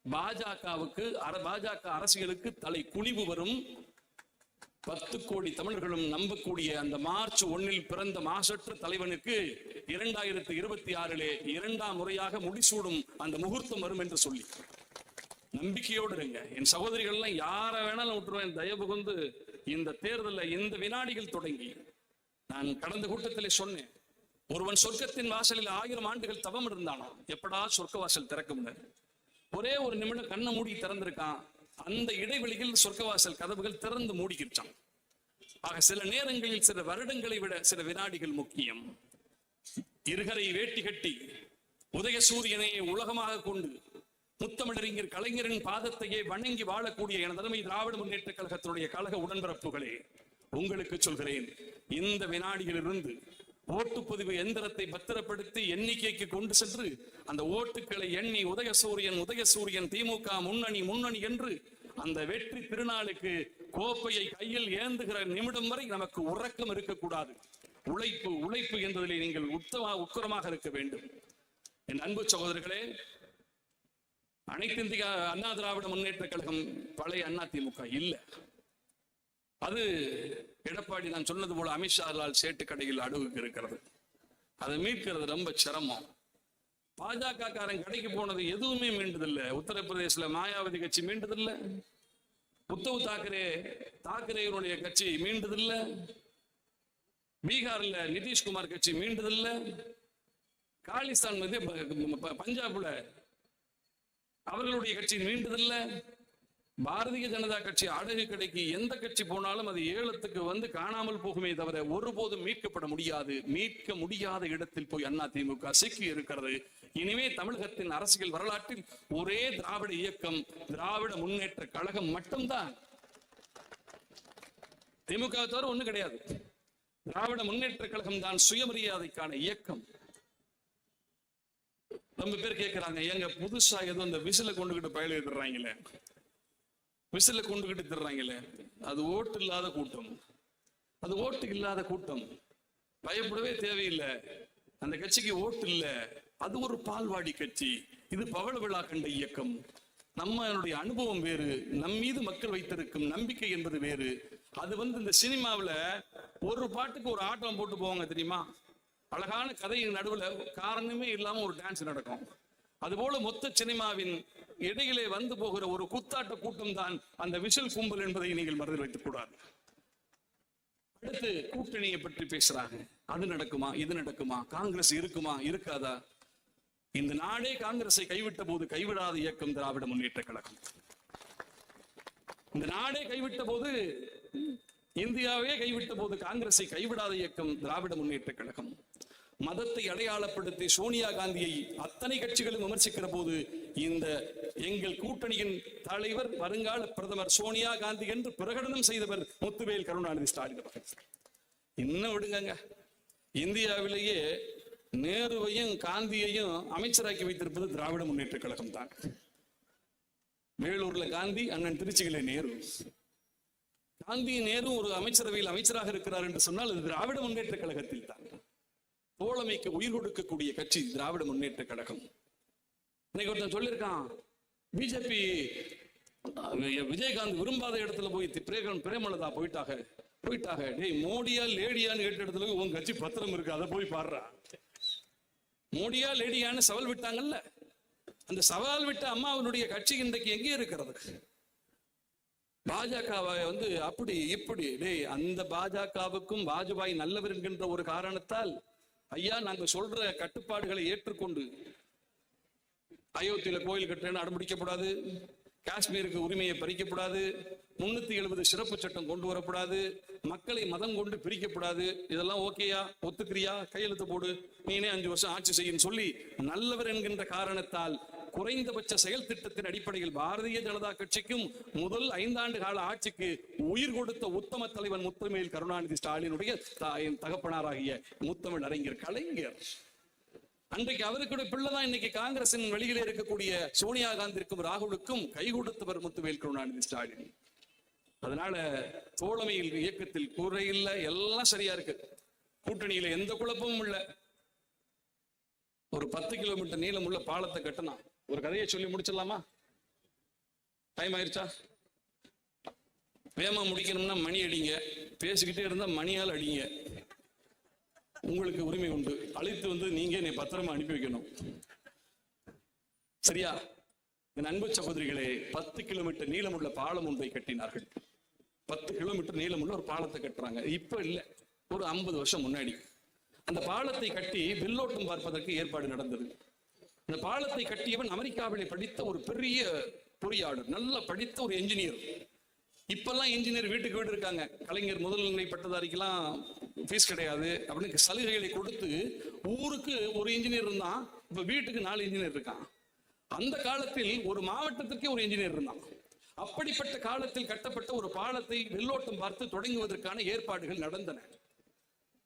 பாஜக அரசியலுக்கு தலை குனிவு வரும். 10 கோடி தமிழர்களும் நம்பக்கூடிய அந்த மார்ச் 1 பிறந்த மாசற்ற தலைவனுக்கு 2026 2ஆம் முறையாக முடிசூடும் அந்த முகூர்த்தம் வரும் என்று சொல்லி நம்பிக்கையோடு இருங்க. என் சகோதரிகள் எல்லாம் யார வேணாலும் விட்டுருவேன். தயவு கொண்டு இந்த தேர்தலில் இந்த வினாடிகள் தொடங்கி, நான் கடந்த கூட்டத்திலே சொன்னேன், ஒருவன் சொர்க்கத்தின் வாசலில் 1000 ஆண்டுகள் தவம் இருந்தானோ, எப்படா சொர்க்க வாசல் திறக்க முடியாது. ஒரே ஒரு நிமிடம் கண்ணை மூடி திறந்திருக்கான். அந்த இடைவெளியில் சொர்க்கவாசல் கதவுகள் திறந்து மூடிக்கிட்டான். ஆக சில நேரங்களில் சில வருடங்களை விட சில வினாடிகள் முக்கியம். இருகரை வேட்டி கட்டி உதயசூரியனை உலகமாக கொண்டு முத்தமிழறிஞர் கலைஞரின் பாதத்தையே வணங்கி வாழக்கூடிய எனதருமை திராவிட முன்னேற்ற கழகத்தினுடைய கழக உடன்பிறப்புகளே, உங்களுக்கு சொல்கிறேன், இந்த வினாடியிலிருந்து ஓட்டுப்பதிவு எந்திரத்தை பத்திரப்படுத்தி எண்ணிக்கைக்கு கொண்டு சென்று அந்த ஓட்டுக்களை எண்ணி உதயசூரியன் திமுக முன்னணி என்று அந்த வெற்றி திருநாளுக்கு கோப்பையை கையில் ஏந்துகிற நிமிடம் வரை நமக்கு உறக்கம் இருக்கக்கூடாது. உழைப்பு என்பதிலே நீங்கள் உக்கரமாக இருக்க வேண்டும். என் அன்பு சகோதரர்களே, அனைத்து இந்திய அண்ணா திராவிட முன்னேற்ற கழகம் பழைய அதிமுக இல்ல. அது எடப்பாடி நான் சொன்னது போல அமித்ஷா லால் சேட்டு கடையில் அடகுக்கு இருக்கிறது. அதை மீட்கிறது ரொம்ப சிரமம். பாஜக காரன் கடைக்கு போனது எதுவுமே மீண்டதில்லை. உத்தரப்பிரதேசல மாயாவதி கட்சி மீண்டதில்லை. உத்தவ் தாக்கரேனுடைய கட்சி மீண்டதில்லை. பீகார்ல நிதிஷ்குமார் கட்சி மீண்டதில்லை. காலிஸ்தான் பஞ்சாப்ல அவர்களுடைய கட்சி மீண்டதில்லை. பாரதிய ஜனதா கட்சி அடகு கடைக்கு எந்த கட்சி போனாலும் அது ஏலத்துக்கு வந்து காணாமல் போகுமே தவிர ஒருபோதும் மீட்கப்பட முடியாது. மீட்க முடியாத இடத்தில் போய் அதிமுக சிக்கி இருக்கிறது. இனிமே தமிழகத்தின் அரசியல் வரலாற்றில் ஒரே திராவிட இயக்கம், திராவிட முன்னேற்ற கழகம் மட்டும்தான். திமுக தவிர ஒண்ணு கிடையாது. திராவிட முன்னேற்ற கழகம் தான் சுயமரியாதைக்கான இயக்கம். ரொம்ப பேர் கேட்கிறாங்க, எங்க புதுசா ஏதோ இந்த விசில கொண்டுகிட்டு பயல எடுத்துறாங்களே, விசில கொண்டுகிட்டு திடுறாங்களே, அது ஓட்டு இல்லாத கூட்டம். அது ஓட்டு இல்லாத கூட்டம். பயப்படவே தேவையில்லை. அந்த கட்சிக்கு ஓட்டு இல்லை. அது ஒரு பால்வாடி கட்சி. இது பவள விழா கண்ட இயக்கம். நம்மளுடைய அனுபவம் வேறு. நம் மீது மக்கள் வைத்திருக்கும் நம்பிக்கை என்பது வேறு. அது இந்த சினிமாவில் ஒரு பாட்டுக்கு ஒரு ஆட்டம் போட்டு போவாங்க தெரியுமா? அழகான கதையின் நடுவில் காரணமே இல்லாம ஒரு டான்ஸ் நடக்கும். அதுபோல மொத்த சினிமாவின் இடையிலே வந்து போகிற ஒரு குத்தாட்ட கூட்டம் தான் அந்த விசில் கும்பல் என்பதை நீங்கள் மறந்து வைத்துக் கூடாது. அடுத்து கூட்டணியை பற்றி பேசுறாங்க. அது நடக்குமா, இது நடக்குமா, காங்கிரஸ் இருக்குமா, இருக்காதா? இந்த நாடே காங்கிரஸை கைவிட்ட போது கைவிடாத இயக்கம் திராவிட முன்னேற்ற கழகம். இந்த நாடே கைவிட்ட போது, இந்தியாவே கைவிட்ட போது காங்கிரஸை கைவிடாத இயக்கம் திராவிட முன்னேற்ற கழகம். மதத்தை அடையாளப்படுத்தி சோனியா காந்தியை அத்தனை கட்சிகளும் விமர்சிக்கிற போது இந்த எங்கள் கூட்டணியின் தலைவர் வருங்கால பிரதமர் சோனியா காந்தி என்று பிரகடனம் செய்தவர் முத்துவேல் கருணாநிதி ஸ்டாலின் அவர்கள். இன்னும் விடுங்க, இந்தியாவிலேயே நேருவையும் காந்தியையும் அமைச்சராக்கி வைத்திருப்பது திராவிட முன்னேற்ற கழகம் தான். வேலூர்ல காந்தி, அண்ணன் திருச்சியிலே நேரு. காந்தி நேரு ஒரு அமைச்சரவையில் அமைச்சராக இருக்கிறார் என்று சொன்னால் அது திராவிட முன்னேற்ற கழகத்தில் தான். தோழமைக்கு உயிர் கொடுக்கக்கூடிய கட்சி திராவிட முன்னேற்ற கழகம். இன்னைக்கு ஒருத்தன் சொல்லியிருக்கான், பிஜேபி விஜயகாந்த் விரும்பாத இடத்துல போய் பிரேமலதா போயிட்டாக டேய் மோடியா லேடியான்னு கேட்ட இடத்துல உன் கட்சி பத்திரம் இருக்கு, அதை போய் பாடுறா. மோடியா லேடியான்னு சவால் விட்டாங்கல்ல, அந்த சவால் விட்ட அம்மாவனுடைய கட்சி இன்றைக்கு எங்கே இருக்கிறது? பாஜகவை அப்படி இப்படி டேய், அந்த பாஜகவுக்கும் வாஜ்பாய் நல்லவர் என்கின்ற ஒரு காரணத்தால் ஐயா நாங்க சொல்ற கட்டுப்பாடுகளை ஏற்றுக்கொண்டு அயோத்தியில கோயில் கட்டுறேன்னு அடம்பிடிக்கப்படாது, காஷ்மீருக்கு உரிமையை பறிக்கப்படாது, 370 சிறப்பு சட்டம் கொண்டு வரப்படாது, மக்களை மதம் கொண்டு பிரிக்கப்படாது, இதெல்லாம் ஓகேயா, ஒத்துக்கிறியா, கையெழுத்து போடு, நீனே 5 வருஷம் ஆட்சி செய்யும் சொல்லி நல்லவர் என்கின்ற காரணத்தால் குறைந்தபட்ச செயல் திட்டத்தின் அடிப்படையில் பாரதிய ஜனதா கட்சிக்கும் முதல் 5 ஆண்டு கால ஆட்சிக்கு உயிர் கொடுத்த உத்தம தலைவன் முத்துவேல் கருணாநிதி ஸ்டாலினுடைய தகப்பனாராகிய முத்தமிழ் அறிஞர் கலைஞர். அன்றைக்கு அவருக்குடைய பிள்ளைதான் இன்னைக்கு காங்கிரசின் வெளியிலே இருக்கக்கூடிய சோனியா காந்திக்கும் ராகுலுக்கும் கை கொடுத்தவர் முத்துவேல் கருணாநிதி ஸ்டாலின். அதனால தோழமையில் இயக்கத்தில் குறையில்லை, எல்லாம் சரியா இருக்கு. கூட்டணியில எந்த குழப்பமும் இல்லை. ஒரு 10 கிலோமீட்டர் நீளம் உள்ள பாலத்தை கட்டினா, ஒரு கதையை சொல்லி முடிச்சிடலாமா? டைம் ஆயிருச்சா? வேகமா முடிக்கணும்னா மணி அடிங்க, பேசிக்கிட்டே இருந்தா மணியால் அடிங்க. உங்களுக்கு உரிமை உண்டு, அழைத்து நீங்க என்னை பத்திரமா அனுப்பி வைக்கணும், சரியா? என் அன்பு சகோதரிகளே, 10 கிலோமீட்டர் நீளமுள்ள பாலம் ஒன்றை கட்டினார்கள். 10 கிலோமீட்டர் நீளமுள்ள ஒரு பாலத்தை கட்டுறாங்க. இப்ப இல்ல, ஒரு 50 வருஷம் முன்னாடி அந்த பாலத்தை கட்டி வெள்ளோட்டம் பார்ப்பதற்கு ஏற்பாடு நடந்தது. அந்த பாலத்தை கட்டியவன் அமெரிக்காவிலே படித்த ஒரு பெரிய பொறியாளர், நல்லா படித்த ஒரு என்ஜினியர். இப்பெல்லாம் இன்ஜினியர் வீட்டுக்கு வீடு இருக்காங்க. கலைஞர் முதல்நிலை பட்டதாரிக்கெல்லாம் ஃபீஸ் கிடையாது அப்படின்னு சலுகைகளை கொடுத்து ஊருக்கு ஒரு இன்ஜினியர் இருந்தான். இப்ப வீட்டுக்கு 4 இன்ஜினியர் இருக்கான். அந்த காலத்தில் ஒரு மாவட்டத்திற்கே ஒரு இன்ஜினியர் இருந்தான். அப்படிப்பட்ட காலத்தில் கட்டப்பட்ட ஒரு பாலத்தை வெள்ளோட்டம் பார்த்து தொடங்குவதற்கான ஏற்பாடுகள் நடந்தன.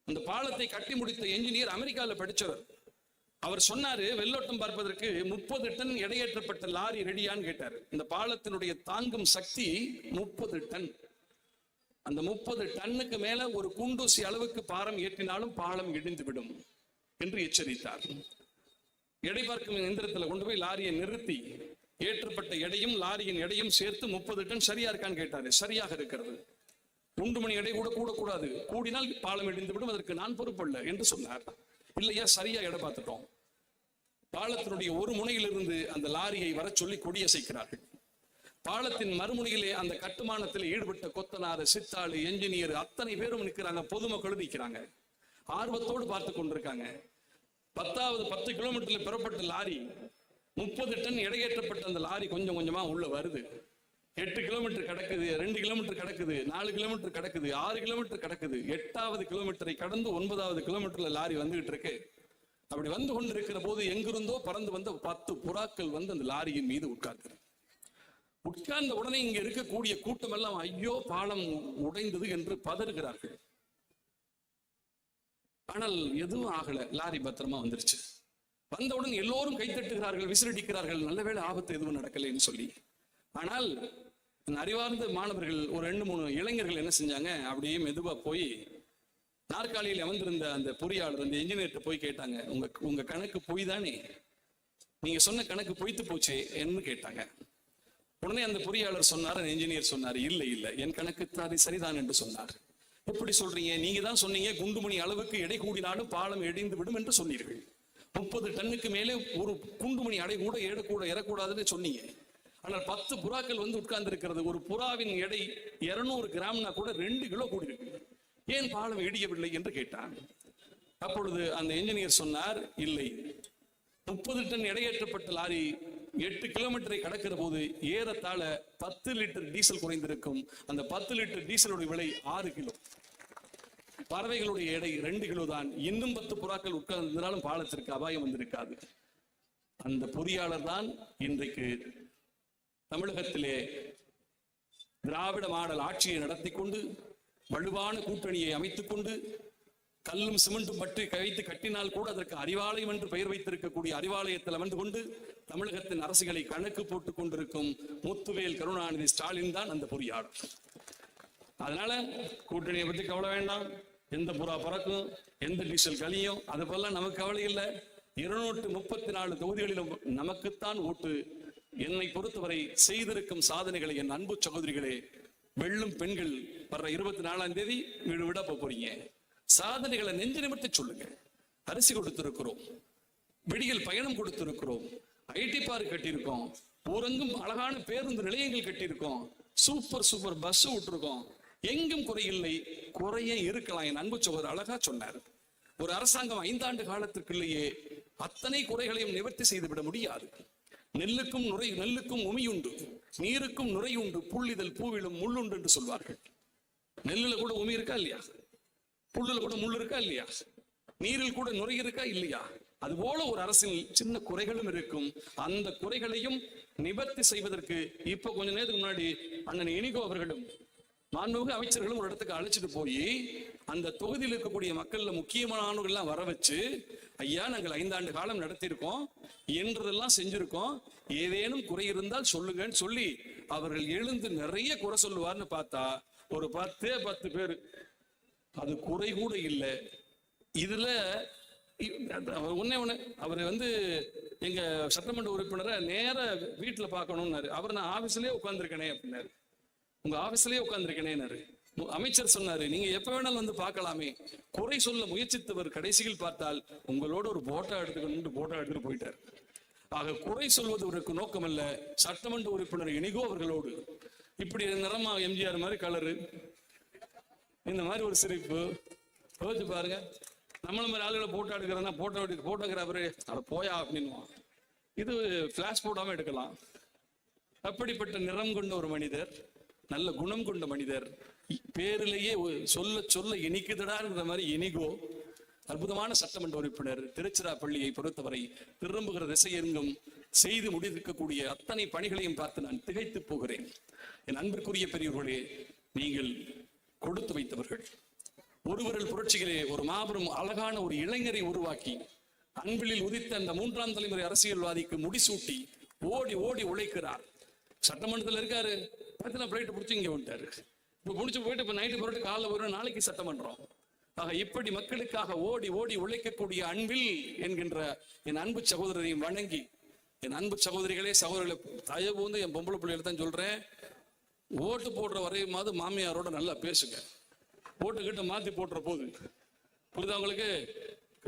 அந்த பாலத்தை கட்டி முடித்த என்ஜினியர் அமெரிக்காவில் படிச்சவர். அவர் சொன்னாரு, வெள்ளோட்டம் பார்ப்பதற்கு 30 டன் எடையேற்றப்பட்ட லாரி ரெடியான்னு கேட்டாரு. இந்த பாலத்தினுடைய தாங்கும் சக்தி 30 டன். அந்த 30 டன்னுக்கு மேல ஒரு குண்டூசி அளவுக்கு பாரம் ஏற்றினாலும் பாலம் இடிந்துவிடும் என்று எச்சரித்தார். எடை பார்க்கும் எந்திரத்துல கொண்டு போய் லாரியை நிறுத்தி ஏற்றப்பட்ட எடையும் லாரியின் எடையும் சேர்த்து 30 டன் சரியா இருக்கான்னு கேட்டாரு. சரியாக இருக்கிறது. 1 மணி எடை கூட கூடக்கூடாது, கூடினால் பாலம் இடிந்துவிடும், அதற்கு நான் பொறுப்பல்ல என்று சொன்னார். இல்லையா, சரியா எடை பார்த்துட்டோம். பாலத்தினுடைய ஒரு முனையிலிருந்து அந்த லாரியை வர சொல்லி கொடியசைக்கிறார்கள். பாலத்தின் மறுமுனையிலே அந்த கட்டுமானத்தில் ஈடுபட்ட கொத்தனார், சித்தாளு, என்ஜினியர் அத்தனை பேரும் நிற்கிறாங்க. பொதுமக்களும் நிற்கிறாங்க, ஆர்வத்தோடு பார்த்து கொண்டிருக்காங்க. 10 கிலோமீட்டர்ல பெறப்பட்ட லாரி, 30 டன் எடையேற்றப்பட்ட அந்த லாரி கொஞ்சம் கொஞ்சமா உள்ள வருது. 8 கிலோமீட்டர் கிடக்குது, 2 கிலோமீட்டர் கிடக்குது, 4 கிலோமீட்டர் கிடக்குது, 6 கிலோமீட்டர் கிடக்குது. 8வது கிலோமீட்டரை கடந்து 9வது கிலோமீட்டர்ல லாரி வந்துகிட்டு இருக்கு. அப்படி வந்து கொண்டிருக்கிற போது எங்கிருந்தோ பறந்து வந்த 10 புறாக்கள் அந்த லாரியின் மீது உட்கார்ந்த உடனே இங்க இருக்கக்கூடிய கூட்டம் எல்லாம் ஐயோ பாலம் உடைந்தது என்று பதறுகிறார்கள். ஆனால் எதுவும் ஆகல, லாரி பத்திரமா வந்துருச்சு. வந்தவுடன் எல்லோரும் கைத்தட்டுகிறார்கள், விசிலடிக்கிறார்கள், நல்ல வேளை ஆபத்து எதுவும் நடக்கலைன்னு சொல்லி. ஆனால் அறிவார்ந்த மாணவர்கள் ஒரு 2-3 இளைஞர்கள் என்ன செஞ்சாங்க, அப்படியே மெதுவா போய் நாற்காலியில் அமர்ந்திருந்த அந்த பொறியாளர், அந்த என்ஜினியர்கிட்ட போய் கேட்டாங்க, உங்க கணக்கு பொய் தானே, நீங்க சொன்ன கணக்கு பொய்த்து போச்சே என்று கேட்டாங்க. உடனே அந்த பொறியாளர் சொன்னார், அந்த என்ஜினியர் சொன்னார், இல்லை இல்லை, என் கணக்கு சரிதான் என்று சொன்னார். எப்படி சொல்றீங்க? நீங்க தான் சொன்னீங்க குண்டுமணி அளவுக்கு எடை கூடினாலும் பாலம் இடிந்து விடும் என்று சொன்னீர்கள். 30 டன்னுக்கு மேலே ஒரு குண்டுமணி அடை கூட ஏறக்கூடாதுன்னு சொன்னீங்க. ஆனால் 10 புறாக்கள் உட்கார்ந்து இருக்கிறது. ஒரு புறாவின் எடை 200 கிராம்னா கூட 2 கிலோ கூடி இருக்கு. ஏன் பாலம் இடியவில்லை என்று கேட்டான். அப்பொழுது அந்த என்ஜினியர் சொன்னார், இல்லை, 30 டன் எடையேற்றப்பட்ட லாரி 8 கிலோமீட்டரை கடக்கிற போது ஏறத்தாழ 10 லிட்டர் டீசல் குறைந்திருக்கும். அந்த 10 லிட்டர் டீசலுடைய விலை 6 கிலோ. பறவைகளுடைய எடை 2 கிலோ தான். இன்னும் 10 புறாக்கள் உட்கார்ந்திருந்தாலும் பாலத்திற்கு அபாயம் வந்திருக்காது. அந்த பொறியாளர் தான் இன்றைக்கு தமிழகத்திலே திராவிட மாடல் ஆட்சியை நடத்தி கொண்டு வலுவான கூட்டணியை அமைத்துக் கொண்டு கல்லும் சிமெண்ட்டும் பற்றி கவைத்து கட்டினால் கூட அதற்கு அறிவாலயம் என்று பெயர் வைத்திருக்கக்கூடிய அறிவாலயத்தில் அமர்ந்து கொண்டு தமிழகத்தின் அரசுகளை கணக்கு போட்டுக் கொண்டிருக்கும் முத்துவேல் கருணாநிதி ஸ்டாலின் தான் அந்த பொறியாளர். அதனால கூட்டணியை பத்தி கவலை வேண்டாம். எந்த புறா பறக்கும், எந்த டீசல் கலியும், அது போல நமக்கு கவலை இல்லை. 234 தொகுதிகளிலும் நமக்குத்தான் ஓட்டு. என்னை பொறுத்தவரை செய்திருக்கும் சாதனைகளை என் அன்பு சகோதரிகளே, வெள்ளும் பெண்கள் வர்ற 24ஆம் தேதி வீடு விட போறீங்க. சாதனைகளை நெஞ்சு நிமிர்த்தி சொல்லுங்க. அரிசி கொடுத்திருக்கிறோம், விடியல் பயணம் கொடுத்திருக்கிறோம், ஐடி பார்க் கட்டியிருக்கோம், ஊரெங்கும் அழகான பேருந்து நிலையங்கள் கட்டியிருக்கோம், சூப்பர் பஸ் விட்டுருக்கோம். எங்கும் குறையில்லை, குறைய இருக்கலாம். என் அன்பு சகோதரர் அழகா சொன்னார். ஒரு அரசாங்கம் 5 ஆண்டு காலத்திற்குள்ளேயே அத்தனை குறைகளையும் நிவர்த்தி செய்துவிட முடியாது. நெல்லுக்கும் உமியுண்டு, நீருக்கும் நுரையுண்டு, புள்ளிதழ் பூவிலும் முள்ளுண்டு என்று சொல்வார்கள். நெல்லுல கூட உமி இருக்கா இல்லையா? புல்லுல கூட முள் இருக்கா இல்லையா? நீரில் கூட நுரை இருக்கா இல்லையா? அதுபோல ஒரு அரசின் சின்ன குறைகளும் இருக்கும். அந்த குறைகளையும் நிவர்த்தி செய்வதற்கு இப்ப கொஞ்ச நேரத்துக்கு முன்னாடி அண்ணன் இனிகோ அவர்களும் மாண்புமிகு அமைச்சர்களும் ஒரு இடத்துக்கு அழைச்சிட்டு போய் அந்த தொகுதியில் இருக்கக்கூடிய மக்கள்ல முக்கியமானவர்கள்லாம் வர வச்சு, ஐயா நாங்கள் 5 ஆண்டு காலம் நடத்தியிருக்கோம், என்றதெல்லாம் செஞ்சிருக்கோம், ஏதேனும் குறை இருந்தால் சொல்லுங்கன்னு சொல்லி அவர்கள் எழுந்து நிறைய குறை சொல்லுவார்னு பார்த்தா ஒரு 10 பேர். அது குறை கூட இல்லை. இதுல ஒன்னே அவர் எங்க சட்டமன்ற உறுப்பினரை நேர வீட்டுல பார்க்கணும்னாரு. அவர் நான் ஆபீஸ்லயே உட்கார்ந்துருக்கேனே அப்படின்னாரு. உங்க ஆபீஸ்லயே உட்கார்ந்துருக்கேனேனாரு. அமைச்சர் சொன்னாரு, நீங்க எப்ப வேணாலும் பார்க்கலாமே. குறை சொல்ல முயற்சித்தவர் கடைசியில் பார்த்தால் உங்களோட ஒரு போட்டோ எடுத்துட்டு போயிட்டார். ஆக குறை சொல்வது ஒரு நோக்கம் அல்ல. சட்டமன்ற உறுப்பினர் இனிகோ அவர்களோடு இப்படி நிறமா எம்ஜிஆர் மாதிரி கலரு, இந்த மாதிரி ஒரு சிரிப்பு யோசிச்சு பாருங்க. நம்மள மாதிரி ஆளுகளை போட்டோ எடுக்கிறதுனா போட்டோகிராஃபரு அதை போயா அப்படின்வான். இது பிளாஷ் போடாம எடுக்கலாம். அப்படிப்பட்ட நிறம் கொண்ட ஒரு மனிதர், நல்ல குணம் கொண்ட மனிதர், பேரிலேயே சொல்ல இனிக்குதடாங்கிற மாதிரி இனிகோ அற்புதமான சட்டமன்ற உறுப்பினர். திருச்சிராப்பள்ளியை பொறுத்தவரை திரும்புகிற திசையெங்கும் செய்து முடிந்திருக்கக்கூடிய அத்தனை பணிகளையும் பார்த்து நான் திகைத்து போகிறேன். என் அன்பிற்குரிய பெரியவர்களே, நீங்கள் கொடுத்து வைத்தவர்கள். ஒருவரில் புரட்சிகளே ஒரு மாபெரும் அழகான ஒரு இளைஞரை உருவாக்கி அன்பிலில் உதித்த அந்த 3ஆம் தலைமுறை அரசியல்வாதிக்கு முடிசூட்டி ஓடி ஓடி உழைக்கிறார். சட்டமன்றத்தில் இருக்காரு, பிளைட் பிடிச்சி இங்க வந்துட்டாரு. இப்ப முடிச்சு போயிட்டு இப்ப நைட்டு போயிட்டு காலைல வரும், நாளைக்கு சட்டமன்றம். ஆக இப்படி மக்களுக்காக ஓடி ஓடி உழைக்கக்கூடிய அன்பில் என்கின்ற என் அன்பு சகோதரரையும் வணங்கி, என் அன்பு சகோதரிகளே சகோதரிகளை தயவு என் பொம்பளை பிள்ளைகளை தான் சொல்றேன், ஓட்டு போடுற வரையுமாவது மாமியாரோட நல்லா பேசுங்க. ஓட்டுக்கிட்ட மாத்தி போட்டுற போது புரியுதா உங்களுக்கு?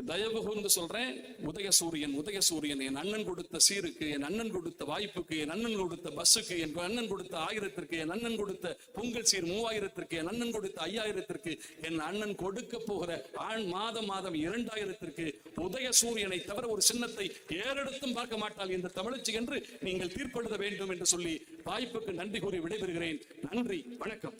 தயவு கூர்ந்து சொல்றேன், உதயசூரியன் என் அண்ணன் கொடுத்த சீருக்கு, என் அண்ணன் கொடுத்த வாய்ப்புக்கு, என் அண்ணன் கொடுத்த பஸ்ஸுக்கு, என் அண்ணன் கொடுத்த 1000க்கு, என் அண்ணன் கொடுத்த பொங்கல் சீர் 3000க்கு, என் அண்ணன் கொடுத்த 5000க்கு, என் அண்ணன் கொடுக்க போகிற மாதம் 2000க்கு உதயசூரியனை தவிர ஒரு சின்னத்தை ஏறெடுத்தும் பார்க்க மாட்டாள் இந்த தமிழச்சி என்று நீங்கள் தீர்ப்பெழுத வேண்டும் என்று சொல்லி வாய்ப்புக்கு நன்றி கூறி விடைபெறுகிறேன். நன்றி, வணக்கம்.